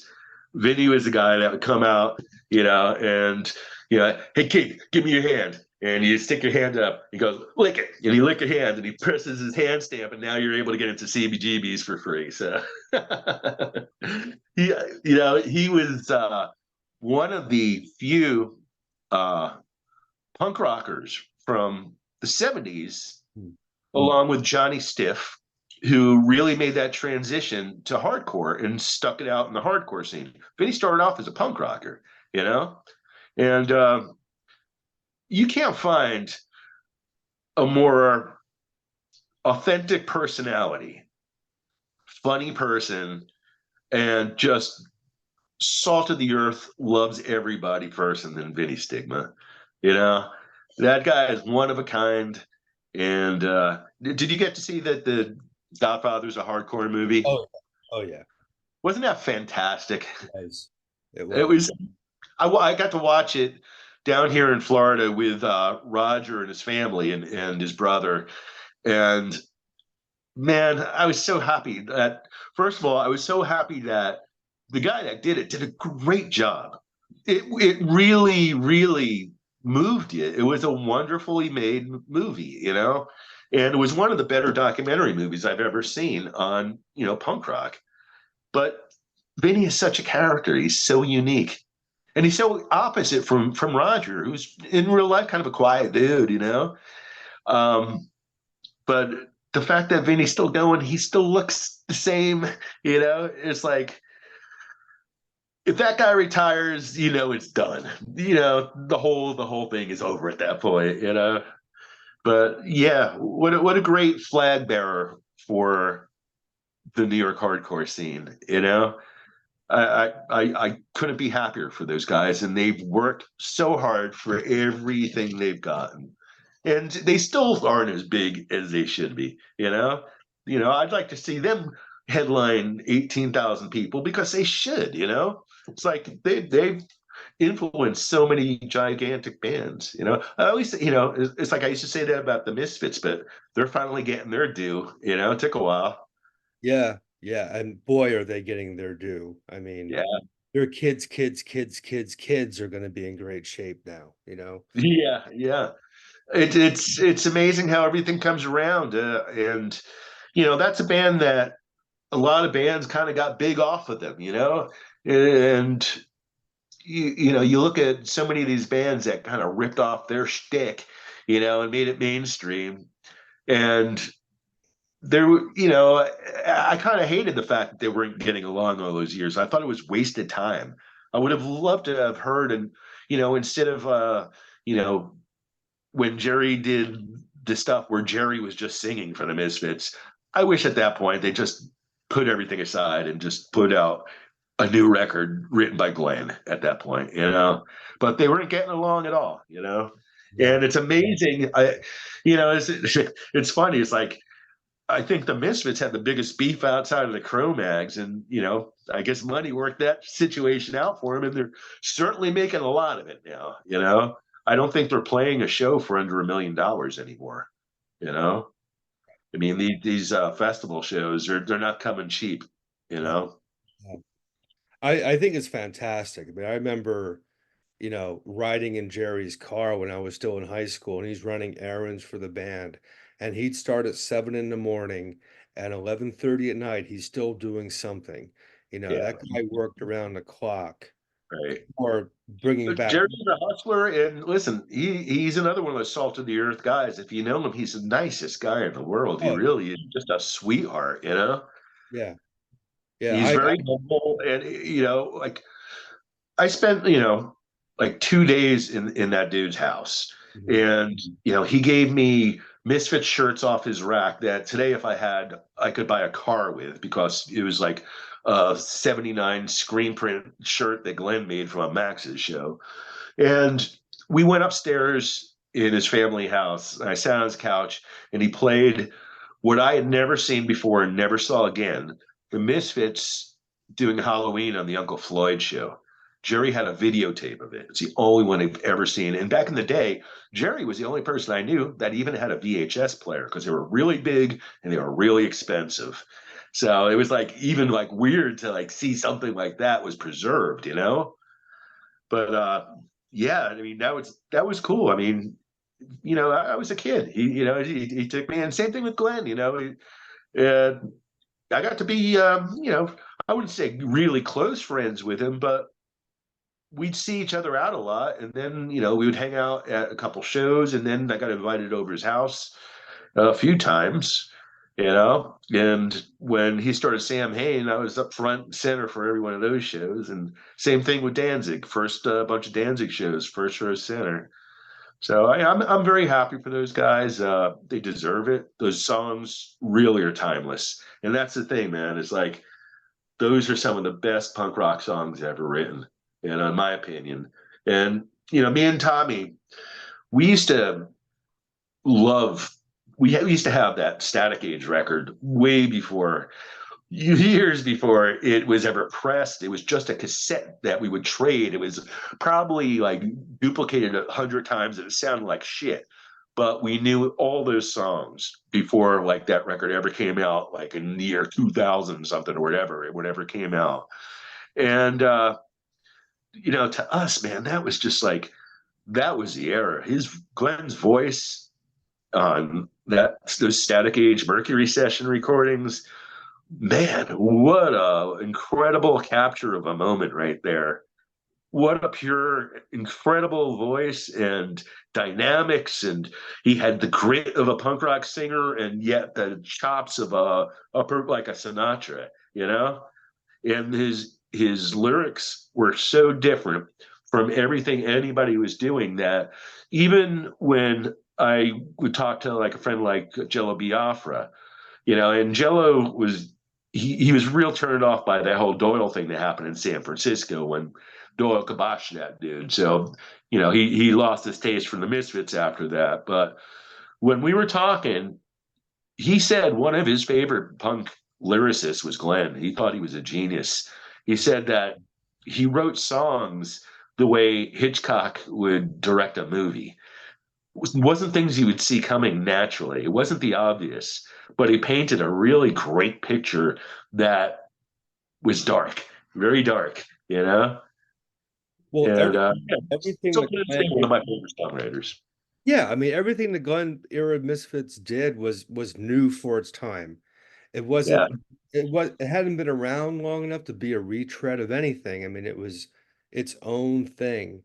Vinny was the guy that would come out, and hey kid, give me your hand. And you stick your hand up. He goes, lick it. And you lick your hand, and he presses his hand stamp, and now you're able to get into CBGBs for free. So he was one of the few uh, punk rockers from the '70s, Hmm. along with Johnny Stiff, who really made that transition to hardcore and stuck it out in the hardcore scene. Vinny started off as a punk rocker, and you can't find a more authentic personality, funny person, and just salt of the earth, loves everybody person than Vinny Stigma. You know, that guy is one of a kind. And did you get to see that the Godfather's a hardcore movie? Oh, oh yeah, Wasn't that fantastic? it was. It It was. was. I got to watch it down here in Florida with Roger and his family and his brother. And man, I was so happy that, first of all, I was so happy that the guy that did it did a great job. It really, really moved you. It was a wonderfully made movie. And it was one of the better documentary movies I've ever seen on, punk rock. But Vinny is such a character. He's so unique. And he's so opposite from Roger, who's in real life kind of a quiet dude. Um, but the fact that Vinny's still going, he still looks the same. It's like if that guy retires, it's done. The whole thing is over at that point. But yeah, what a great flag bearer for the New York hardcore scene. I couldn't be happier for those guys, and they've worked so hard for everything they've gotten, and they still aren't as big as they should be. I'd like to see them headline 18,000 people because they should. It's like they've influenced so many gigantic bands. I always, it's like I used to say that about the Misfits, but they're finally getting their due. It took a while. Yeah, yeah, and boy, are they getting their due. I mean, Yeah. their kids are going to be in great shape now. Yeah, yeah. It's amazing how everything comes around, and that's a band that a lot of bands kind of got big off of them. And you look at so many of these bands that kind of ripped off their shtick, and made it mainstream, and I kind of hated the fact that they weren't getting along all those years. I thought it was wasted time. I would have loved to have heard, and instead of you know, when Jerry did the stuff where Jerry was just singing for the Misfits, I wish at that point they just put everything aside and just put out a new record written by Glenn at that point. But they weren't getting along at all. Yeah. And it's amazing. It's funny. It's like I think the Misfits had the biggest beef outside of the Cro-Mags, and I guess money worked that situation out for them, and they're certainly making a lot of it now. I don't think they're playing a show for under $1 million anymore. You know, I mean these festival shows they're not coming cheap. You No. know, No. I think it's fantastic. I mean, I remember, riding in Jerry's car when I was still in high school, and he's running errands for the band, and he'd start at 7 in the morning, and 11:30 at night, he's still doing something. yeah, That guy worked around the clock right. or bringing But back. Jerry's a hustler, and listen, he's another one of those salt of the earth guys. If you know him, he's the nicest guy in the world. He Oh, really is just a sweetheart. yeah. Yeah, He's very humble, and like I spent, like 2 days in that dude's house, mhm. and he gave me Misfit shirts off his rack that today, if I had, I could buy a car with because it was like a '79 screen print shirt that Glenn made from a Max's show. And we went upstairs in his family house. And I sat on his couch, and he played what I had never seen before and never saw again: the Misfits doing Halloween on the Uncle Floyd show. Jerry had a videotape of it. It's the only one I've ever seen. And back in the day, Jerry was the only person I knew that even had a VHS player because they were really big and they were really expensive. So it was like even like weird to like see something like that was preserved. But yeah, I mean that was cool. I mean, I was a kid. He took me, and same thing with Glenn. Uh, I got to be, I wouldn't say really close friends with him, but we'd see each other out a lot, and then we would hang out at a couple shows, and then I got invited over his house a few times. And when he started Sam Hain, I was up front and center for every one of those shows. And same thing with Danzig. First bunch of Danzig shows, first row center. So I'm very happy for those guys. They deserve it. Those songs really are timeless, and that's the thing, man. It's like those are some of the best punk rock songs ever written, and in my opinion. And me and Tommy, we used to love. We used to have that Static Age record way before, years before it was ever pressed. It was just a cassette that we would trade. It was probably like duplicated 100 times, and it sounded like shit. But we knew all those songs before like that record ever came out, like in the year 2000 something or whatever came out. And to us, man, that was just like that was the era. His Glenn's voice on those Static Age Mercury session recordings, man, what a incredible capture of a moment right there. What a pure, incredible voice and dynamics, and he had the grit of a punk rock singer, and yet the chops of a upper like a Sinatra. And his lyrics were so different from everything anybody was doing that even when I would talk to like a friend like Jello Biafra, and Jello was he was real turned off by that whole Doyle thing that happened in San Francisco when Doyle kiboshed that dude. So, he lost his taste for the Misfits after that. But when we were talking, he said one of his favorite punk lyricists was Glenn. He thought he was a genius. He said that he wrote songs the way Hitchcock would direct a movie. Wasn't things you would see coming naturally. It wasn't the obvious, but he painted a really great picture that was dark, very dark. Well, And yeah, everything so that it's Glenn, one of my favorite songwriters. yeah, I mean, everything the Glenn era Misfits did was new for its time. It Yeah, wasn't, it hadn't been around long enough to be a retread of anything. I mean, it was its own thing.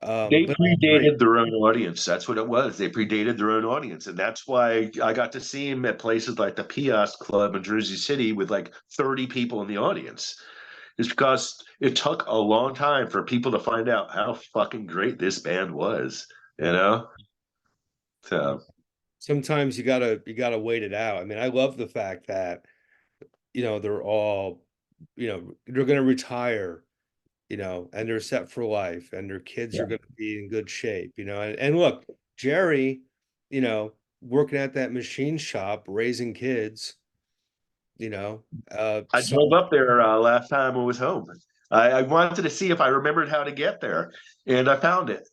They But it's great. predated their own audience. That's what it was. They predated their own audience. And that's why I got to see him at places like the Piast Club in Jersey City with like 30 people in the audience. It's because it took a long time for people to find out how fucking great this band was, you know? So, Sometimes you gotta wait it out. I mean, I love the fact that, they're all, they're gonna retire, and they're set for life, and their kids are yeah. gonna be in good shape, and look, Jerry, working at that machine shop, raising kids, you know, I so drove up there last time I was home. I wanted to see if I remembered how to get there, and I found it.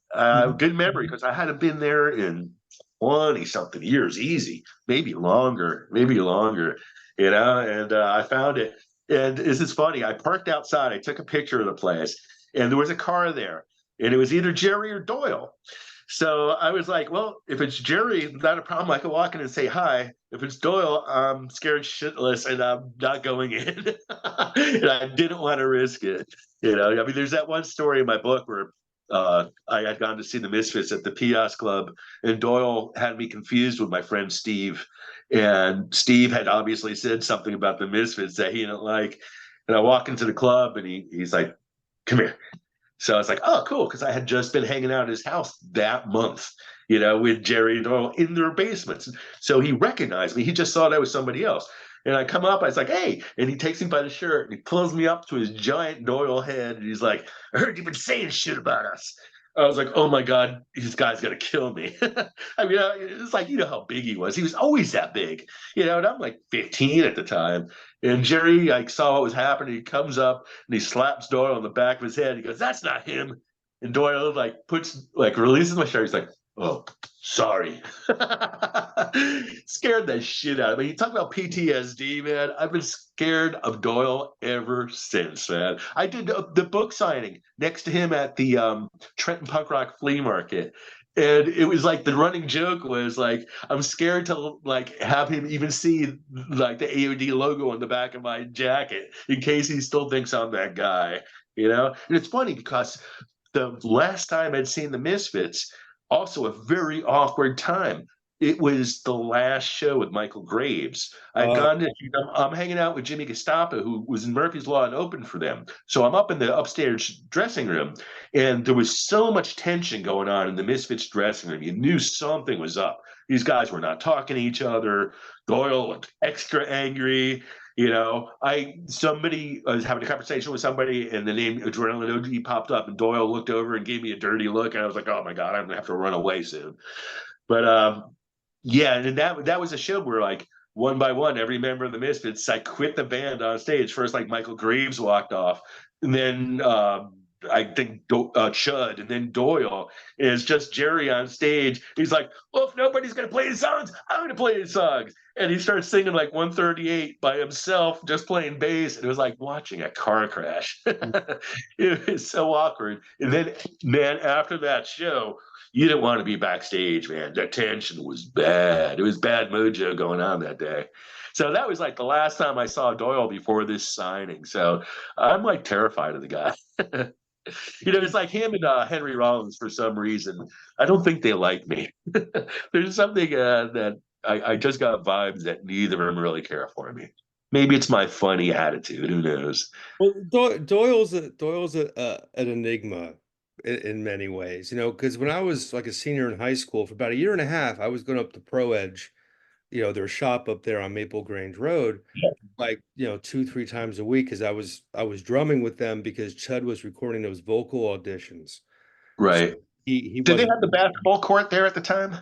Good memory because I hadn't been there in 20 something years, easy, maybe longer, and I found it. And this is funny. I parked outside, I took a picture of the place, and there was a car there, and it was either Jerry or Doyle. So I was like, well, if it's Jerry, not a problem. I can walk in and say hi. If it's Doyle, I'm scared shitless and I'm not going in. And I didn't want to risk it. I mean, there's that one story in my book where I had gone to see the Misfits at the Pias Club, and Doyle had me confused with my friend Steve. And Steve had obviously said something about the Misfits that he didn't like. And I walk into the club and he's like, come here. So I was like, oh, cool, because I had just been hanging out at his house that month, with Jerry and Doyle in their basements. So he recognized me. He just thought I was somebody else. And I come up, I was like, hey, and he takes me by the shirt and he pulls me up to his giant Doyle head. And he's like, I heard you've been saying shit about us. I was like, oh my God, this guy's going to kill me. I mean, it's like, how big he was. He was always that big, and I'm like 15 at the time. And Jerry, like, saw what was happening. He comes up and he slaps Doyle on the back of his head. He goes, "That's not him." And Doyle releases my shirt. He's like, "Oh, sorry." Scared the shit out of me. You talk about PTSD, man. I've been scared of Doyle ever since, man. I did the book signing next to him at the Trenton Punk Rock Flea Market. And it was like the running joke was like, I'm scared to like have him even see like the AOD logo on the back of my jacket in case he still thinks I'm that guy. And it's funny because the last time I'd seen the Misfits, also a very awkward time. It was the last show with Michael Graves. I'd uh, gone to, I'm hanging out with Jimmy Gestapo, who was in Murphy's Law and opened for them. So I'm up in the upstairs dressing room, and there was so much tension going on in the Misfits dressing room. You knew something was up. These guys were not talking to each other. Doyle looked extra angry. Somebody was having a conversation with somebody, and the name Adrenalin O.D popped up, and Doyle looked over and gave me a dirty look, and I was like, "Oh my God, I'm gonna have to run away soon." But yeah, and that was a show where like one by one, every member of the Misfits, I quit the band on stage. First, like Michael Graves walked off, and then I think Chud, and then Doyle. Is just Jerry on stage. He's like, "Well, if nobody's gonna play the songs, I'm gonna play the songs." And he starts singing like 138 by himself, just playing bass. And it was like watching a car crash. It was so awkward. And then, man, after that show, you didn't want to be backstage, man. The tension was bad. It was bad mojo going on that day. So that was like the last time I saw Doyle before this signing. So I'm like terrified of the guy. It's like him and Henry Rollins for some reason. I don't think they like me. There's something that I just got vibes that neither of them really care for me. Maybe it's my funny attitude. Who knows? well, Doyle's an enigma in many ways, because when I was like a senior in high school for about a year and a half, I was going up to Pro Edge, their shop up there on Maple Grange Road, like, 2, 3 times a week, because I was drumming with them because Chud was recording those vocal auditions. So Right. he Did they wasn't. have the basketball court there at the time?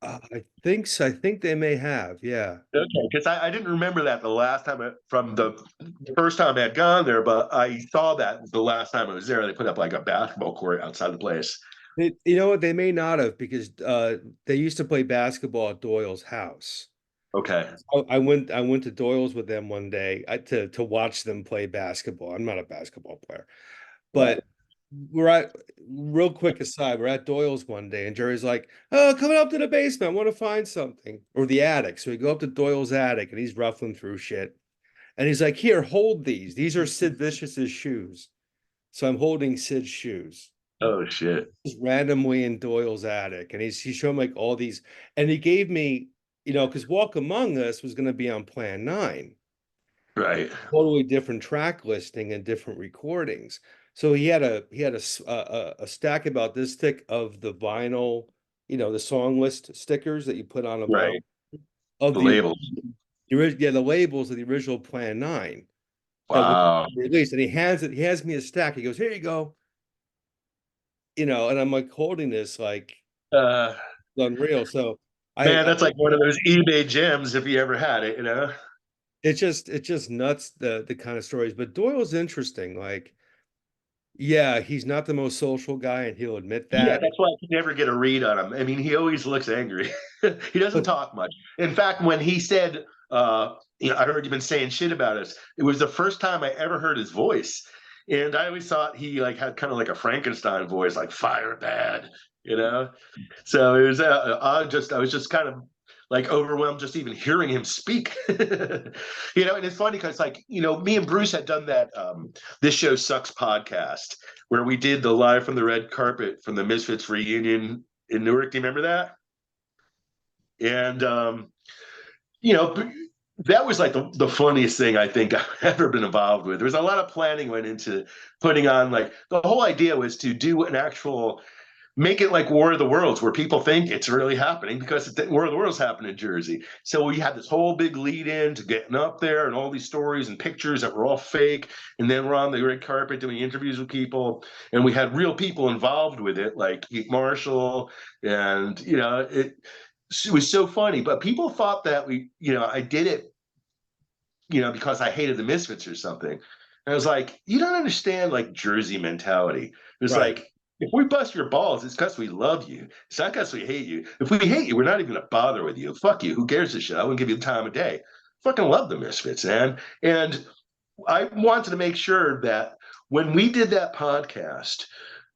I think so. I think they may have. Yeah. Okay, because I didn't remember that the last time from the first time I had gone there, but I saw that the last time I was there, they put up like a basketball court outside the place. You know what? They may not have because they used to play basketball at Doyle's house. Okay. I went to Doyle's with them one day to watch them play basketball. I'm not a basketball player, Right. but we're at real quick aside. We're at Doyle's one day, and Jerry's like, "Oh, coming up to the basement. I want to find something or the attic." So we go up to Doyle's attic, and he's ruffling through shit. And he's like, "Here, hold these. These are Sid Vicious's shoes." So I'm holding Sid's shoes. Oh shit. Just randomly in Doyle's attic, and he showed me like all these, and he gave me, because Walk Among Us was going to be on Plan 9, Right. totally different track listing and different recordings. So he had a stack about this thick of the vinyl, the song list stickers that you put on a vinyl Right. of The labels. the labels of the original Plan 9 that was Wow. released, and he hands me a stack. He goes, "Here you go," and I'm like holding this like Uh, unreal. So man, I that's like one of those eBay gems if you ever had it, you know? it's just nuts the kind of stories. But Doyle's interesting. Like, yeah, he's not the most social guy, and he'll admit Yeah, that. that's why I can never get a read on him. I mean, he always looks angry. He doesn't But talk much. In fact, when he said, I heard you've been saying shit about us, it was the first time I ever heard his voice. And I always thought he like had kind of like a Frankenstein voice, like fire bad, you know? So it was I was just kind of like overwhelmed just even hearing him speak. And it's funny because like, me and Bruce had done that This Show Sucks podcast where we did the live from the red carpet from the Misfits reunion in Newark. Do you remember that? And you know, that was like the funniest thing I think I've ever been involved with. There was a lot of planning went into putting on, like, the whole idea was to do an actual make it like War of the Worlds, where people think it's really happening because War of the Worlds happened in Jersey. So we had this whole big lead in to getting up there and all these stories and pictures that were all fake. And then we're on the red carpet doing interviews with people. And we had real people involved with it, like Keith Marshall. And, it was so funny. But people thought that I did it, because I hated the Misfits or something. And I was like, you don't understand like Jersey mentality. It's right, like, if we bust your balls, it's because we love you. It's not because we hate you. If we hate you, we're not even gonna bother with you. Fuck you. Who cares a shit? I wouldn't give you the time of day. Fucking love the Misfits, man. And I wanted to make sure that when we did that podcast,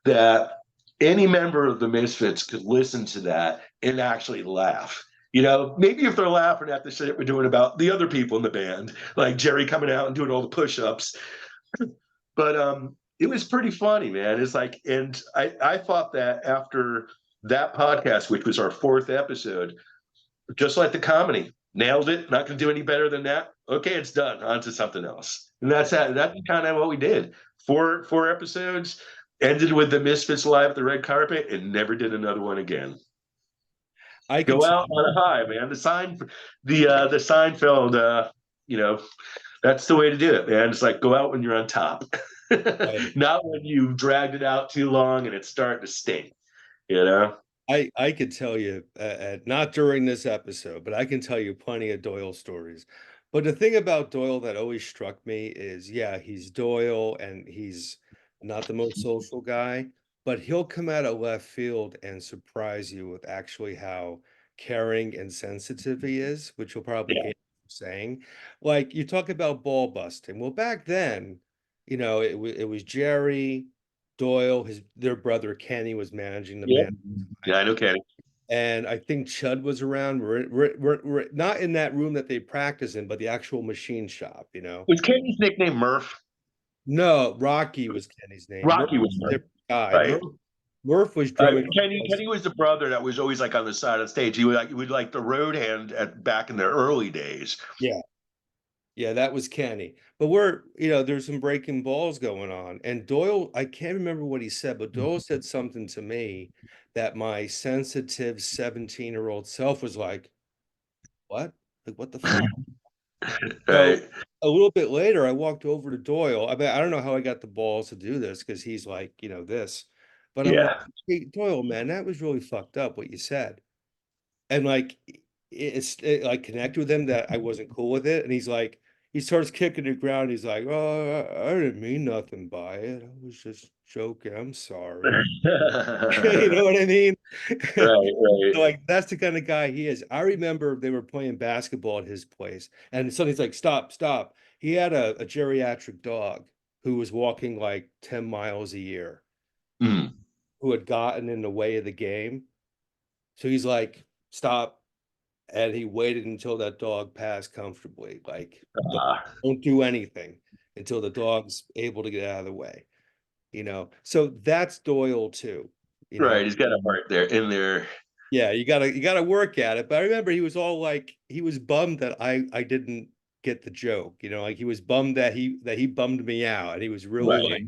that any member of the Misfits could listen to that and actually laugh. Maybe if they're laughing at the shit we're doing about the other people in the band, like Jerry coming out and doing all the push-ups. But it was pretty funny, man. It's like, and I thought that after that podcast, which was our fourth episode, just like the comedy, nailed it. Not going to do any better than that. Okay, it's done. On to something else. And that's kind of what we did. Four episodes, ended with the Misfits live at the red carpet, and never did another one again. I could Go tell out on a high, man. The Seinfeld, that's the way to do it, man. It's like go out when you're on top, I not when you've dragged it out too long and it's starting to stink. You know? I could tell you, not during this episode, but I can tell you plenty of Doyle stories. But the thing about Doyle that always struck me is, yeah, he's Doyle and he's not the most social guy, but he'll come out of left field and surprise you with actually how caring and sensitive he is, which you'll probably Yeah. hate saying. Like you talk about ball busting. Well, back then, it was Jerry, Doyle, their brother Kenny was managing the Yeah. band, Yeah, I know, Kenny. and I think Chud was around. We're not in that room that they practice in, but the actual machine shop, Was Kenny's nickname Murph? No, Rocky was Kenny's name. Murph Rocky was was a Murph, different guy. right? Murph was drumming for Kenny was the brother that was always like on the side of the stage. He would like the road hand back in the early days. yeah, yeah, that was Kenny. But there's some breaking balls going on. And Doyle, I can't remember what he said, but Doyle said something to me that my sensitive 17-year-old self was like, what? Like, what the fuck? So Right? a little bit later, I walked over to Doyle. I mean, I don't know how I got the balls to do this because he's like, this. But I'm like, Yeah. hey, Doyle, man, that was really fucked up what you said. And like, like connected with him that I wasn't cool with it. And he's like, he starts kicking the ground. He's like, oh, I didn't mean nothing by it. I was just joking. I'm sorry. You know Right, what I mean? right. So, like that's the kind of guy he is. I remember they were playing basketball at his place, and somebody's like, "Stop, stop!" He had a geriatric dog who was walking like 10 miles a year, Mm. who had gotten in the way of the game. So he's like, "Stop!" And he waited until that dog passed comfortably. Like, don't, Ah, don't do anything until the dog's able to get out of the way. So that's Doyle too, you know. Right, he's got a heart there in there. Yeah, you gotta work at it. But I remember he was all like he was bummed that I didn't get the joke, like he was bummed that he bummed me out. And he was really Right. like,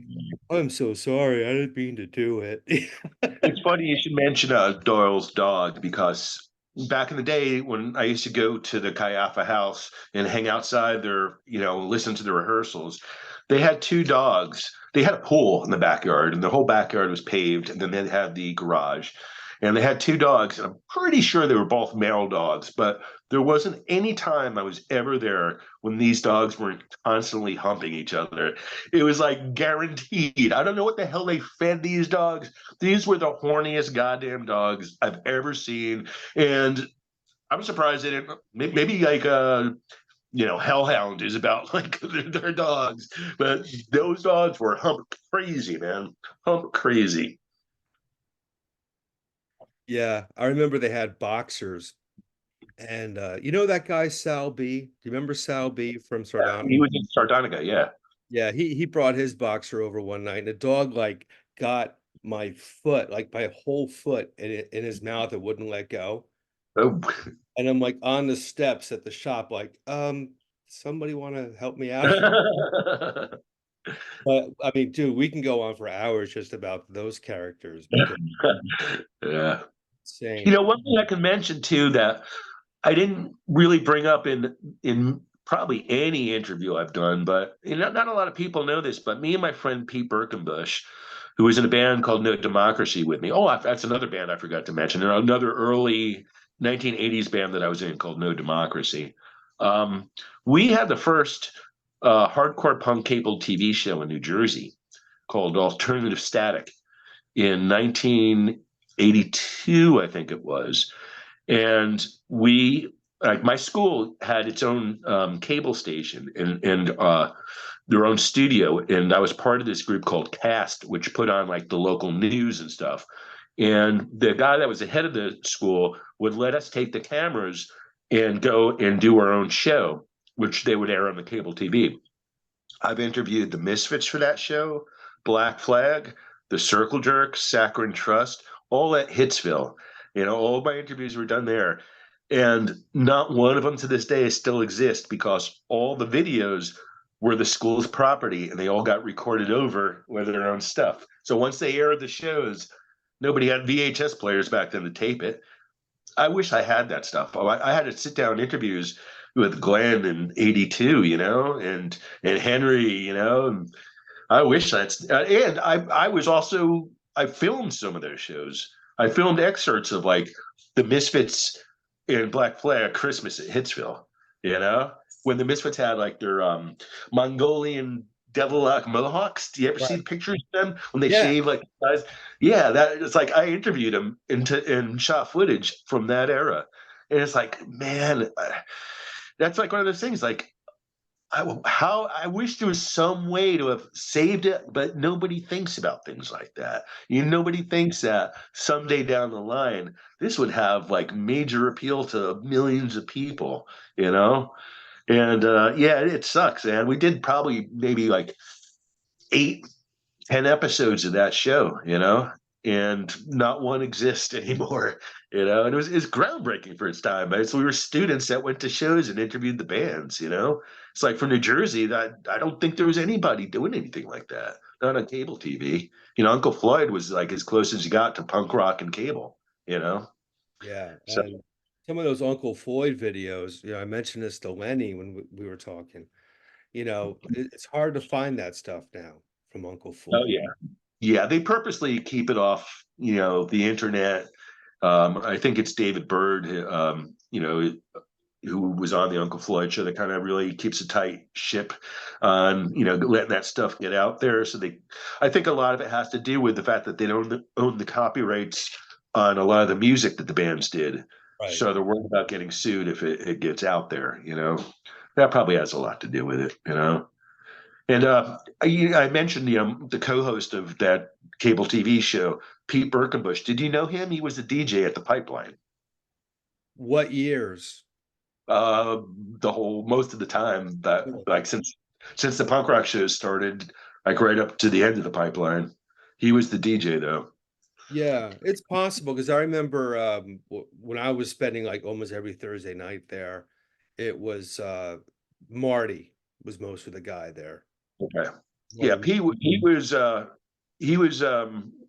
I'm so sorry, I didn't mean to do it. It's funny you should mention Doyle's dog because back in the day when I used to go to the Caiafa house and hang outside their, listen to the rehearsals, they had two dogs. They had a pool in the backyard, and the whole backyard was paved, and then they had the garage. And they had two dogs, and I'm pretty sure they were both male dogs, but there wasn't any time I was ever there when these dogs weren't constantly humping each other. It was like guaranteed. I don't know what the hell they fed these dogs. These were the horniest goddamn dogs I've ever seen, and I'm surprised they didn't. Maybe like Hellhound is about like their dogs, but those dogs were hump crazy, man, hump crazy. Yeah, I remember they had boxers. And that guy Sal B? Do you remember Sal B from Yeah, he Sardonica? was in Sardonica, yeah. Yeah, he brought his boxer over one night, and the dog like got my foot, like my whole foot in his mouth. It wouldn't let go. Oh. And I'm like on the steps at the shop, like, somebody want to help me out? But I mean, dude, we can go on for hours just about those characters because Yeah. insane. One thing I can mention too that I didn't really bring up in probably any interview I've done, but not a lot of people know this, but me and my friend Pete Birkenbush, who was in a band called No Democracy with me. Oh, that's another band I forgot to mention. Another early 1980s band that I was in called No Democracy. Um, we had the first hardcore punk cable TV show in New Jersey called Alternative Static in 1982, I think it was. And we, like, my school had its own cable station and their own studio, and I was part of this group called Cast, which put on like the local news and stuff. And the guy that was the head of the school would let us take the cameras and go and do our own show, which they would air on the cable TV. I've interviewed the Misfits for that show, Black Flag, the Circle Jerks, Saccharine Trust, all at Hitsville. All my interviews were done there. And not one of them to this day still exist because all the videos were the school's property and they all got recorded over with their own stuff. So once they aired the shows, nobody had VHS players back then to tape it. I wish I had that stuff. I had to sit down interviews with Glenn in '82, and Henry, and I wish that's and I was also I filmed some of those shows. I filmed excerpts of like the Misfits in Black Flag Christmas at Hitsville, when the Misfits had like their Mongolian devil-like mohawks. Do you ever see Right. the pictures of them when they Yeah. shave like guys? Yeah, that it's like I interviewed them and shot footage from that era, and it's like, man, that's like one of those things. Like how I wish there was some way to have saved it, but nobody thinks about things like that. Nobody thinks that someday down the line, this would have like major appeal to millions of people, you know? And yeah, it sucks, man. We did probably maybe like 8, 10 episodes of that show, and not one exists anymore, and it was groundbreaking for its time. So we were students that went to shows and interviewed the bands. It's like from New Jersey that I don't think there was anybody doing anything like that, not on cable TV. Uncle Floyd was like as close as you got to punk rock and cable, you know. Yeah. So And some of those Uncle Floyd videos, I mentioned this to Lenny when we were talking. It's hard to find that stuff now from Uncle oh Floyd. yeah. Yeah, they purposely keep it off, the internet. I think it's David Byrd, who was on the Uncle Floyd show that kind of really keeps a tight ship on, letting that stuff get out there. I think a lot of it has to do with the fact that they don't own the copyrights on a lot of the music that the bands did. Right. So they're worried about getting sued if it gets out there. That probably has a lot to do with it. And I mentioned the co-host of that cable TV show, Pete Birkenbush. Did you know him? He was the DJ at the Pipeline. What years? The whole most of the time that like since the punk rock shows started, like right up to the end of the pipeline. He was the DJ though. Yeah, it's possible because I remember when I was spending like almost every Thursday night there, it was Marty was most of the guy there. Okay. Yeah, Marty. he was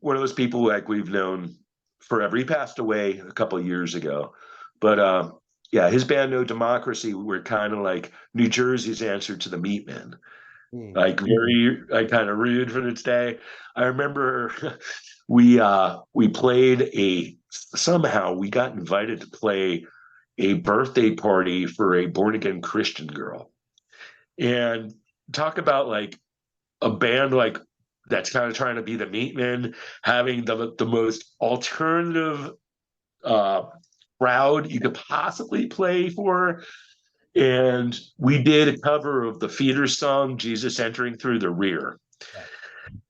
one of those people like we've known forever. He passed away a couple of years ago, but yeah, his band No Democracy were kind of like New Jersey's answer to the Meatmen, Hmm. like very like kind of rude for its day. I remember we played a somehow we got invited to play a birthday party for a born again Christian girl, and talk about like a band like that's kind of trying to be the Meatmen, having the most alternative uh, crowd you could possibly play for. And we did a cover of the Feeder song "Jesus Entering Through the Rear." Yeah.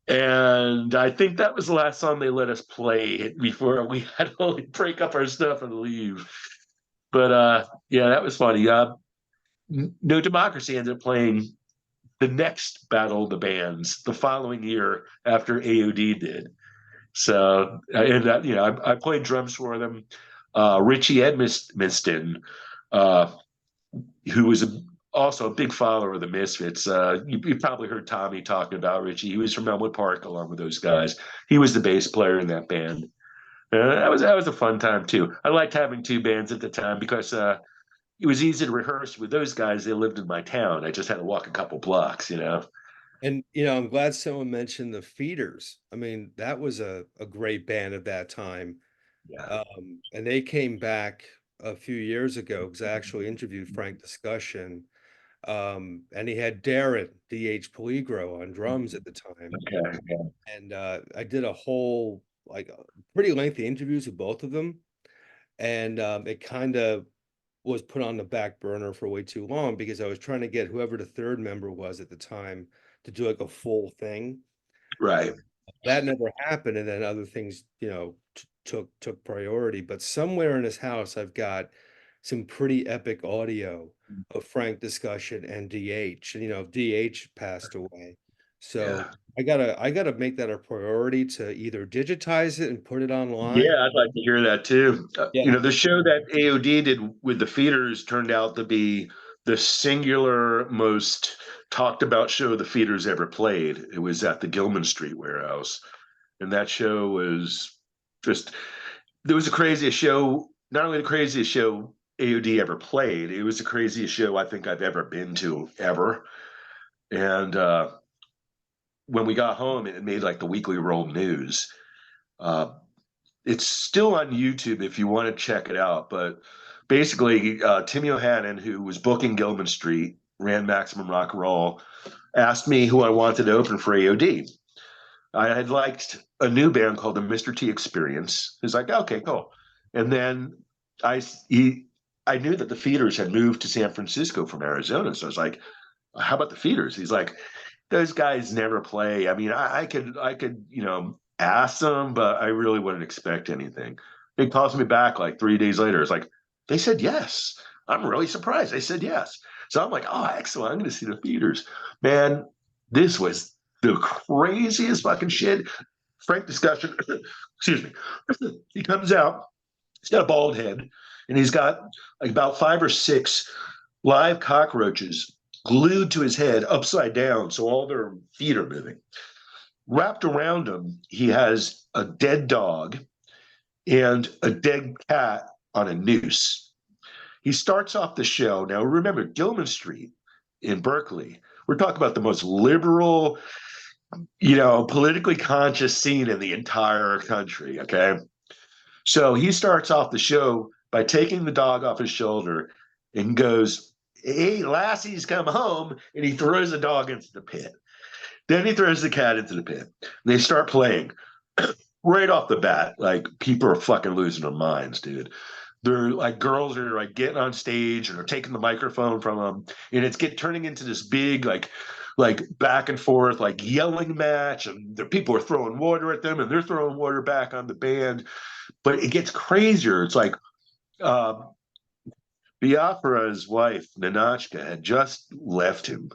And I think that was the last song they let us play before we had to break up our stuff and leave. But yeah, that was funny. No Democracy ended up playing the next Battle of the Bands the following year after AOD did. So, and I played drums for them. Richie Edmiston, uh, who was also a big follower of the Misfits. You probably heard Tommy talking about Richie. He was from Elmwood Park along with those guys. He was the bass player in that band. That was a fun time too. I liked having two bands at the time because it was easy to rehearse with those guys. They lived in my town. I just had to walk a couple blocks. And I'm glad someone mentioned the Feeders. I mean, that was a great band at that time. Yeah. And they came back a few years ago because I actually interviewed Frank Discussion. And he had Darren, DH Peligro, on drums at the time. Okay. Yeah. And I did a whole, like, pretty lengthy interviews with both of them. And it kind of was put on the back burner for way too long because I was trying to get whoever the third member was at the time to do like a full thing. Right. That never happened, and then other things, took priority. But somewhere in his house, I've got some pretty epic audio of Frank Discussion and DH. And DH passed away. So Yeah. I gotta make that a priority to either digitize it and put it online. Yeah, I'd like to hear that too. Yeah. The show that AOD did with the Feeders turned out to be the singular most talked about show the Feeders ever played. It was at the Gilman Street Warehouse. And that show was just, it was the craziest show, not only the craziest show AOD ever played, it was the craziest show I think I've ever been to, ever. And when we got home, it made like the Weekly World News. Uh, it's still on YouTube if you want to check it out. But basically, Tim Yohannan, who was booking Gilman Street, ran Maximum Rock and Roll, asked me who I wanted to open for AOD. I had liked a new band called the Mr. T Experience. He's like, okay, cool. And then I he I knew that the Feeders had moved to San Francisco from Arizona, so I was like, how about the Feeders? He's like, those guys never play. I mean, I could ask them, but I really wouldn't expect anything. He calls me back like 3 days later. It's like they said yes. I'm really surprised. They said yes. So I'm like, oh, excellent. I'm going to see the Feeders. Man, this was the craziest fucking shit. Frank Discussion, excuse me. He comes out. He's got a bald head, and he's got like about 5 or 6 live cockroaches glued to his head upside down, so all their feet are moving. Wrapped around him, he has a dead dog and a dead cat on a noose. He starts off the show. Now, remember, Gilman Street in Berkeley, we're talking about the most liberal, politically conscious scene in the entire country. Okay. So he starts off the show by taking the dog off his shoulder and goes, "Hey, lassies, come home." And he throws the dog into the pit. Then he throws the cat into the pit. They start playing right off the bat. Like people are fucking losing their minds, dude. They're like girls are like getting on stage and they're taking the microphone from them, and it's turning into this big like back and forth like yelling match, and the people are throwing water at them, and they're throwing water back on the band. But it gets crazier. It's like uh, Biafra's wife Ninachka had just left him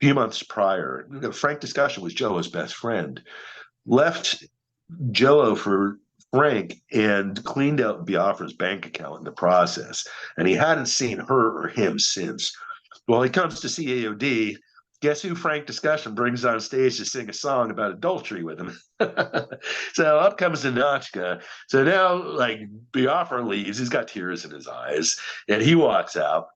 few months prior, Frank Discussion was Joe's best friend, left Joe for Frank and cleaned out Biafra's bank account in the process. And he hadn't seen her or him since. Well, he comes to see AOD. Guess who Frank Discussion brings on stage to sing a song about adultery with him? So up comes Notchka. So now, like, Biafra leaves. He's got tears in his eyes, and he walks out.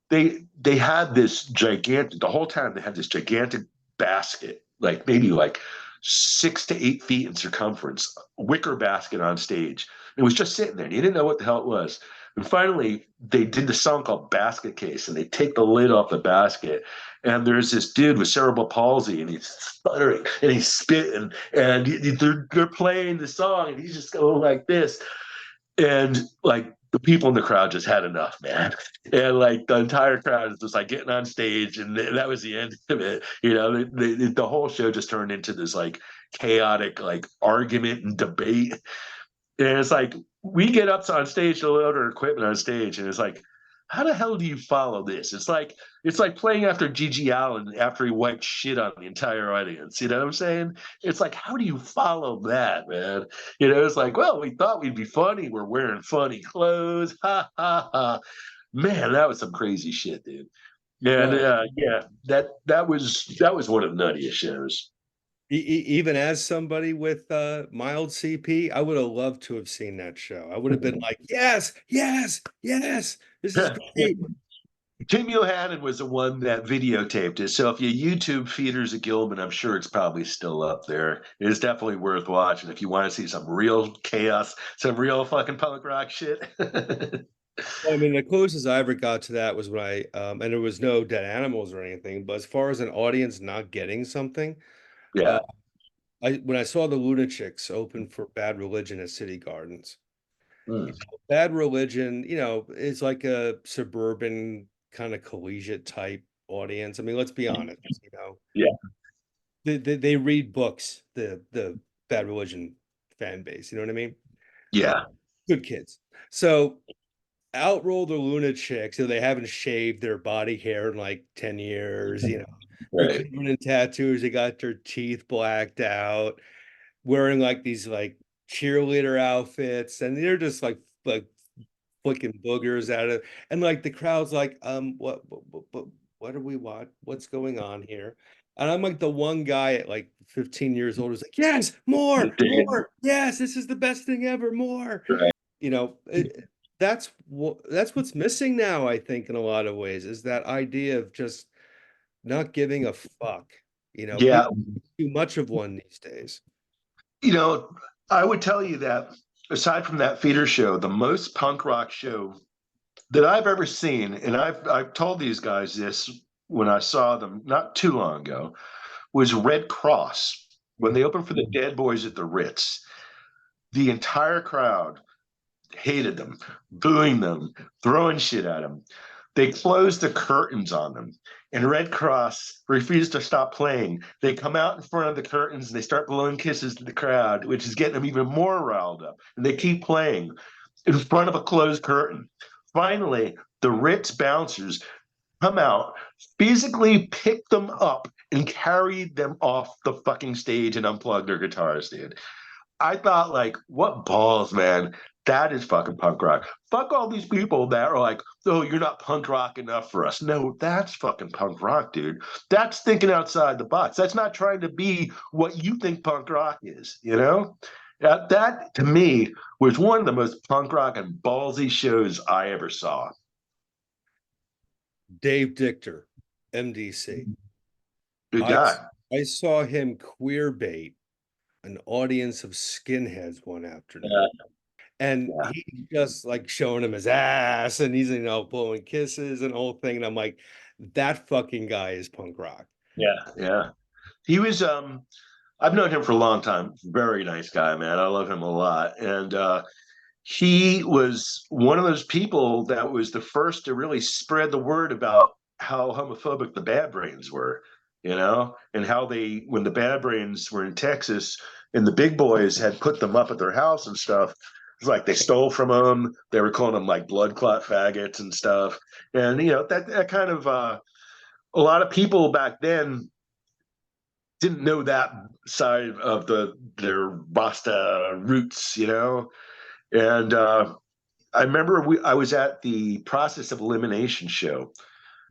They had this gigantic, the whole time they had this gigantic basket, like maybe like 6 to 8 feet in circumference, wicker basket on stage. It was just sitting there, and you didn't know what the hell it was. And finally, they did the song called Basket Case, and they take the lid off the basket. And there's this dude with cerebral palsy, and he's stuttering, and he's spitting, and they're playing the song, and he's just going like this. And like the people in the crowd just had enough, man. And like the entire crowd is just like getting on stage, and that was the end of it. You know, the whole show just turned into this like chaotic like argument and debate. And it's like we get up on stage to load our equipment on stage, and it's like, how the hell do you follow this? It's like playing after Gigi Allen after he wiped shit on the entire audience. You know what I'm saying? It's like, how do you follow that, man? You know, it's like, well, we thought we'd be funny. We're wearing funny clothes. Ha ha ha. Man, that was some crazy shit, dude. And Well, yeah, that was one of the nuttiest shows. even as somebody with mild CP, I would have loved to have seen that show. I would have been like, yes, yes, yes, this is great. Tim Yohannan was the one that videotaped it. So if you YouTube Feeders of Gilman, I'm sure it's probably still up there. It is definitely worth watching if you want to see some real chaos, some real fucking punk rock shit. Well, I mean, the closest I ever got to that was when and there was no dead animals or anything, but as far as an audience not getting something, uh, Yeah. when I saw the Lunatics open for Bad Religion at City Gardens, Mm. Bad Religion, is like a suburban kind of collegiate type audience. I mean, let's be honest, Yeah. they read books, the Bad Religion fan base, you know what I mean? Yeah. Good kids. So out roll the lunatics, so they haven't shaved their body hair in like 10 years, they're Right. covered in tattoos, they got their teeth blacked out, wearing like these like cheerleader outfits, and they're just like flicking boogers at it. And like the crowd's like, what are we what's going on here? And I'm like the one guy at like 15 years old who's like, yes, more, yes, this is the best thing ever, more. Right. You know, that's what's missing now, I think, in a lot of ways, is that idea of just not giving a fuck. Yeah. People do too much of one these days. You know, I would tell you that aside from that feeder show, the most punk rock show that I've ever seen, and I've told these guys this when I saw them not too long ago, was Red Cross when they opened for the Dead Boys at the Ritz. The entire crowd hated them, booing them, throwing shit at them. They closed the curtains on them, and Red Cross refused to stop playing. They come out in front of the curtains and they start blowing kisses to the crowd, which is getting them even more riled up. And they keep playing in front of a closed curtain. Finally, the Ritz bouncers come out, physically pick them up, and carry them off the fucking stage and unplug their guitars, dude. I thought, like, what balls, man. That is fucking punk rock. Fuck all these people that are like, oh, you're not punk rock enough for us. No, that's fucking punk rock, dude. That's thinking outside the box. That's not trying to be what you think punk rock is, you know? That to me was one of the most punk rock and ballsy shows I ever saw. Dave Dichter, MDC. Good I God. I saw him queer bait an audience of skinheads one afternoon. Yeah, And yeah, he just like showing him his ass and he's blowing kisses and the whole thing. And I'm like, that fucking guy is punk rock. yeah, yeah. He was I've known him for a long time. Very nice guy, man. I love him a lot. And he was one of those people that was the first to really spread the word about how homophobic the Bad Brains were, and how they, when the Bad Brains were in Texas and the big boys had put them up at their house and stuff, it's like they stole from them. They were calling them like blood clot faggots and stuff. And, that kind of a lot of people back then didn't know that side of their Rasta roots, you know. And I remember I was at the Process of Elimination show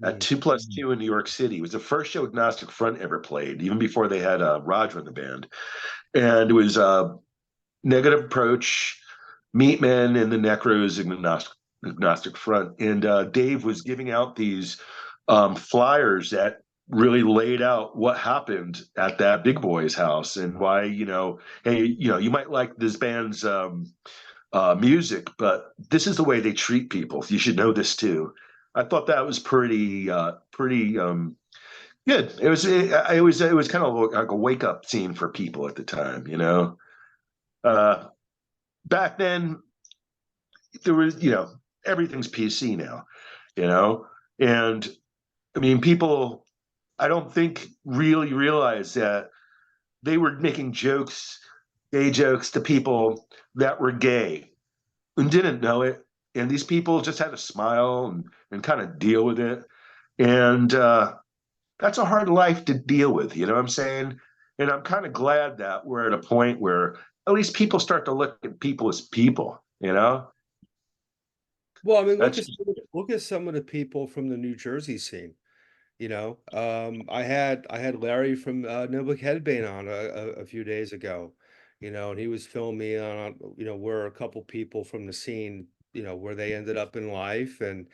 at Mm. 2+2 in New York City. It was the first show Agnostic Front ever played, even before they had Roger in the band. And it was Negative Approach, Meatmen, and the Necros Agnostic Front. And Dave was giving out these flyers that really laid out what happened at that big boy's house and why, hey, you might like this band's music, but this is the way they treat people. You should know this too. I thought that was pretty good. It was kind of like a wake up scene for people at the time, you know. Uh, Back then, there was, everything's PC now, you know, and I mean, people, I don't think really realize that they were making jokes, gay jokes to people that were gay and didn't know it. And these people just had to smile and kind of deal with it. And that's a hard life to deal with, you know what I'm saying? And I'm kind of glad that we're at a point where at least people start to look at people as people, you know? Well, I mean, That's look at some of the people from the New Jersey scene. I had Larry from Niblik Headbane on a few days ago, and he was filming me on, where a couple people from the scene, where they ended up in life. And,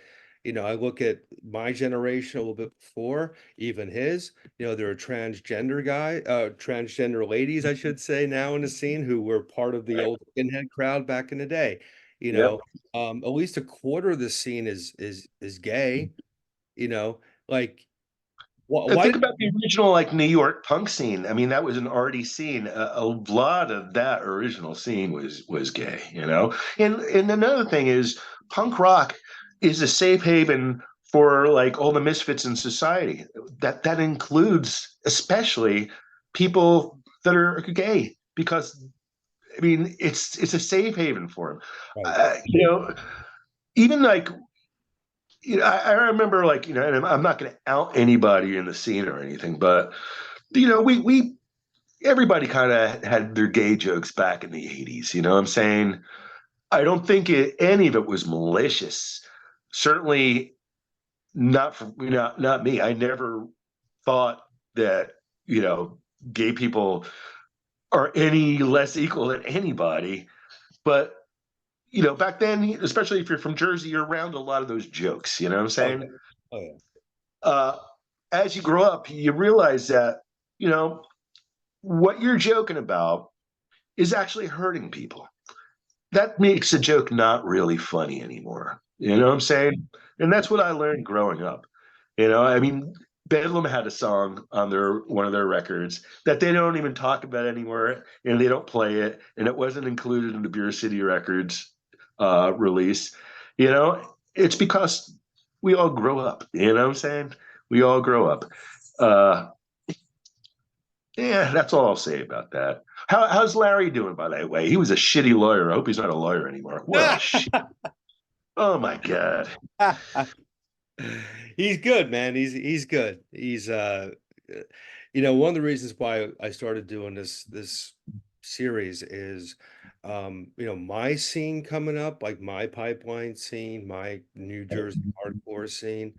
I look at my generation a little bit before, even his, there are transgender ladies, I should say, now in the scene who were part of the right. old skinhead crowd back in the day. You Yep. know, at least a quarter of the scene is gay, you know, like And why think about the original like New York punk scene. I mean, that was an arty scene. A lot of that original scene was gay, you know. And another thing is, punk rock is a safe haven for like all the misfits in society. That includes especially people that are gay, because I mean, it's a safe haven for them. right. Even like I remember like and I'm not going to out anybody in the scene or anything, but we everybody kind of had their gay jokes back in the 80s, you know what I'm saying? I don't think any of it was malicious. Certainly not for not me. I never thought that, you know, gay people are any less equal than anybody. But, back then, especially if you're from Jersey, you're around a lot of those jokes, you know what I'm Oh yeah. saying? Oh yeah. Uh, as you grow up, you realize that, you know, what you're joking about is actually hurting people. That makes a joke not really funny anymore. You know what I'm saying? And that's what I learned growing up. I mean, Bedlam had a song on their one of their records that they don't even talk about anymore, and they don't play it, and it wasn't included in the Beer City Records release. It's because we all grow up. You know what I'm saying? We all grow up. Uh, yeah, that's all I'll say about that. How's Larry doing, by the way? He was a shitty lawyer. I hope he's not a lawyer anymore. What a shit. Oh my God. He's good, man. He's good. He's one of the reasons why I started doing this series is my scene coming up, like my pipeline scene, my New Jersey hardcore scene.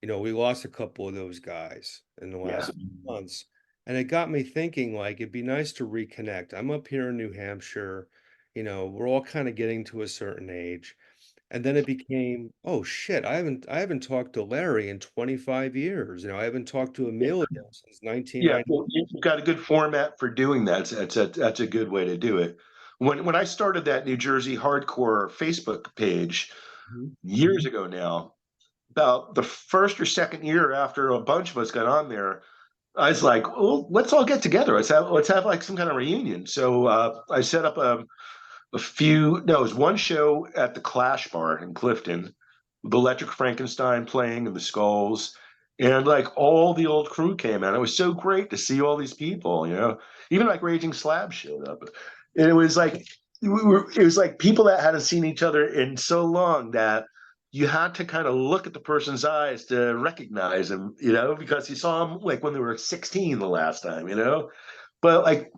We lost a couple of those guys in the Yeah. last few months. And it got me thinking, like, it'd be nice to reconnect. I'm up here in New Hampshire, we're all kind of getting to a certain age. And then it became, oh shit, I haven't talked to Larry in 25 years. I haven't talked to Amelia since Yeah. 1990. Well, you've got a good format for doing that. That's a good way to do it. When I started that New Jersey hardcore Facebook page Mhm. years ago now, about the first or second year after a bunch of us got on there, I was like, "Well, let's all get together. Let's have like some kind of reunion." So I set up a few. No, it was one show at the Clash Bar in Clifton, the Electric Frankenstein playing and the Skulls, and like all the old crew came out. It was so great to see all these people. Even like Raging Slab showed up, and it was like it was like people that hadn't seen each other in so long that you had to kind of look at the person's eyes to recognize him, because you saw him like when they were 16 the last time, But like,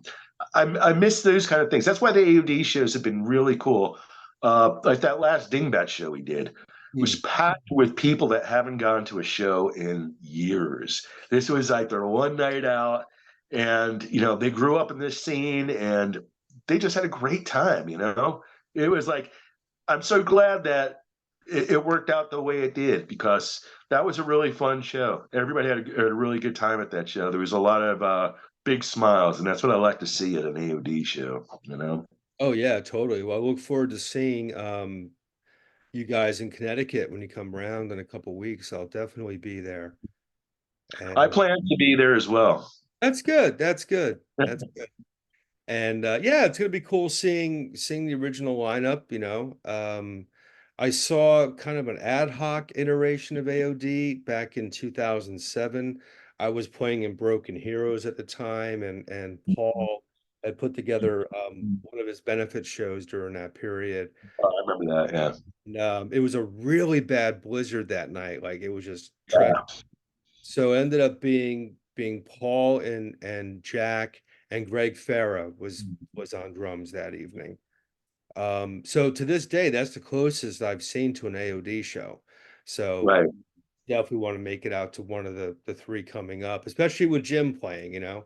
I miss those kind of things. That's why the AOD shows have been really cool. Like that last Dingbat show we did was Hmm. packed with people that haven't gone to a show in years. This was like their one night out, and they grew up in this scene, and they just had a great time. It was like, I'm so glad that it worked out the way it did, because that was a really fun show. Everybody had a really good time at that show. There was a lot of big smiles, and that's what I like to see at an AOD show. Oh yeah, totally. Well, I look forward to seeing you guys in Connecticut when you come around in a couple weeks. I'll definitely be there. I And plan to be there as well. that's good. That's good. That's good. And yeah, it's gonna be cool seeing the original lineup, you know. I saw kind of an ad hoc iteration of AOD back in 2007. I was playing in Broken Heroes at the time, and Paul had put together one of his benefit shows during that period. Oh, I remember that. Yeah. And, it was a really bad blizzard that night. Like it was just treacherous. Yeah. So it ended up being Paul and Jack and Greg Farah was on drums that evening. So to this day, that's the closest I've seen to an AOD show. So Right. definitely want to make it out to one of the three coming up, especially with Jim playing, you know.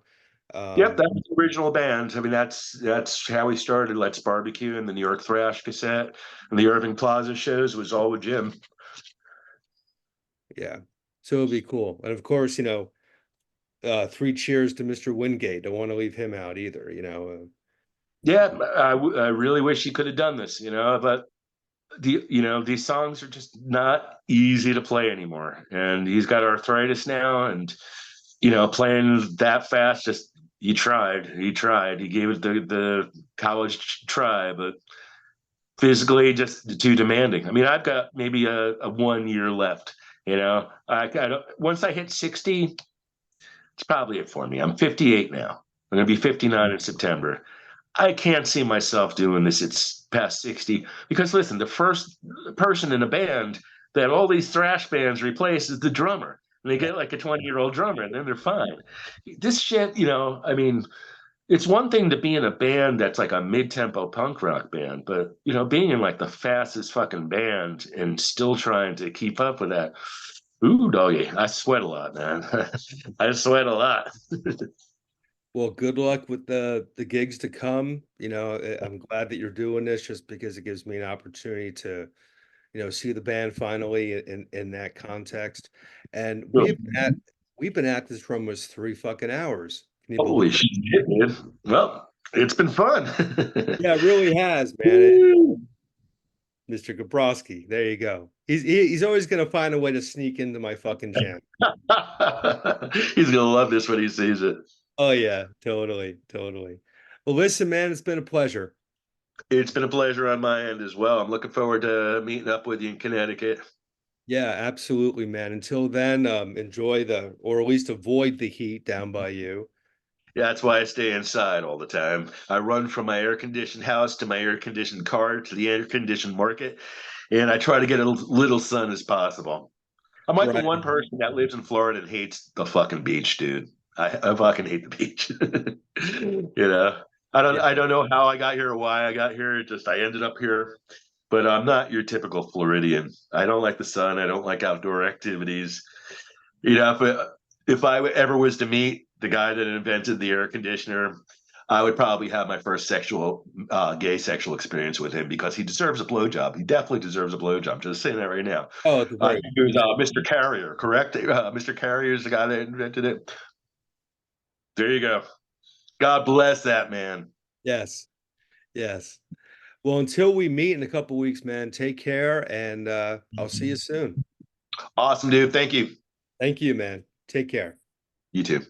Yep, Um, that was the original band. I mean, that's how we started. Let's Barbecue and the New York Thrash cassette and the Irving Plaza shows was all with Jim. yeah. So it'll be cool. And of course, you know, three cheers to Mr. Wingate. Don't want to leave him out either, you know. Yeah, I really wish he could have done this, but these songs are just not easy to play anymore, and he's got arthritis now, and playing that fast, just he gave it the college try, but physically just too demanding. I mean, I've got maybe a 1 year left. Once I hit 60, it's probably it for me. I'm 58 now. I'm gonna be 59 in September. I can't see myself doing this. It's past 60, because listen, the first person in a band that all these thrash bands replace is the drummer. And they get like a 20-year-old drummer, and then they're fine. This shit, I mean, it's one thing to be in a band that's like a mid-tempo punk rock band, but being in like the fastest fucking band and still trying to keep up with that. Ooh, doggy, I sweat a lot, man. I sweat a lot. Well, good luck with the gigs to come. You know, I'm glad that you're doing this just because it gives me an opportunity to, you know, see the band finally in that context. And we've been at this for almost 3 fucking hours. Can you believe Holy it? shit, dude. Well, it's been fun. Yeah, it really has, man. Mr. Gabrowski, there you go. He's always gonna find a way to sneak into my fucking jam. He's gonna love this when he sees it. Oh yeah, totally, totally. Well, listen, man, it's been a pleasure. It's been a pleasure on my end as well. I'm looking forward to meeting up with you in Connecticut. Yeah, absolutely, man. Until then, enjoy or at least avoid the heat down by you. Yeah, that's why I stay inside all the time. I run from my air conditioned house to my air conditioned car to the air conditioned market, and I try to get a little sun as possible. I'm like the Right. one person that lives in Florida and hates the fucking beach, dude. I fucking hate the beach. you know, Yeah. I don't know how I got here or why I got here. It just I ended up here. But I'm not your typical Floridian. I don't like the sun. I don't like outdoor activities. If I ever was to meet the guy that invented the air conditioner, I would probably have my first gay sexual experience with him, because he deserves a blowjob. He definitely deserves a blowjob. Just saying that right now. Oh, at the I very think it was Mr. Carrier, correct? Mr. Carrier is the guy that invented it. There you go. God bless that man. yes, yes. Well, until we meet in a couple weeks, man, take care, and I'll see you soon. Awesome, dude. Thank you. Thank you, man. Take care. You too.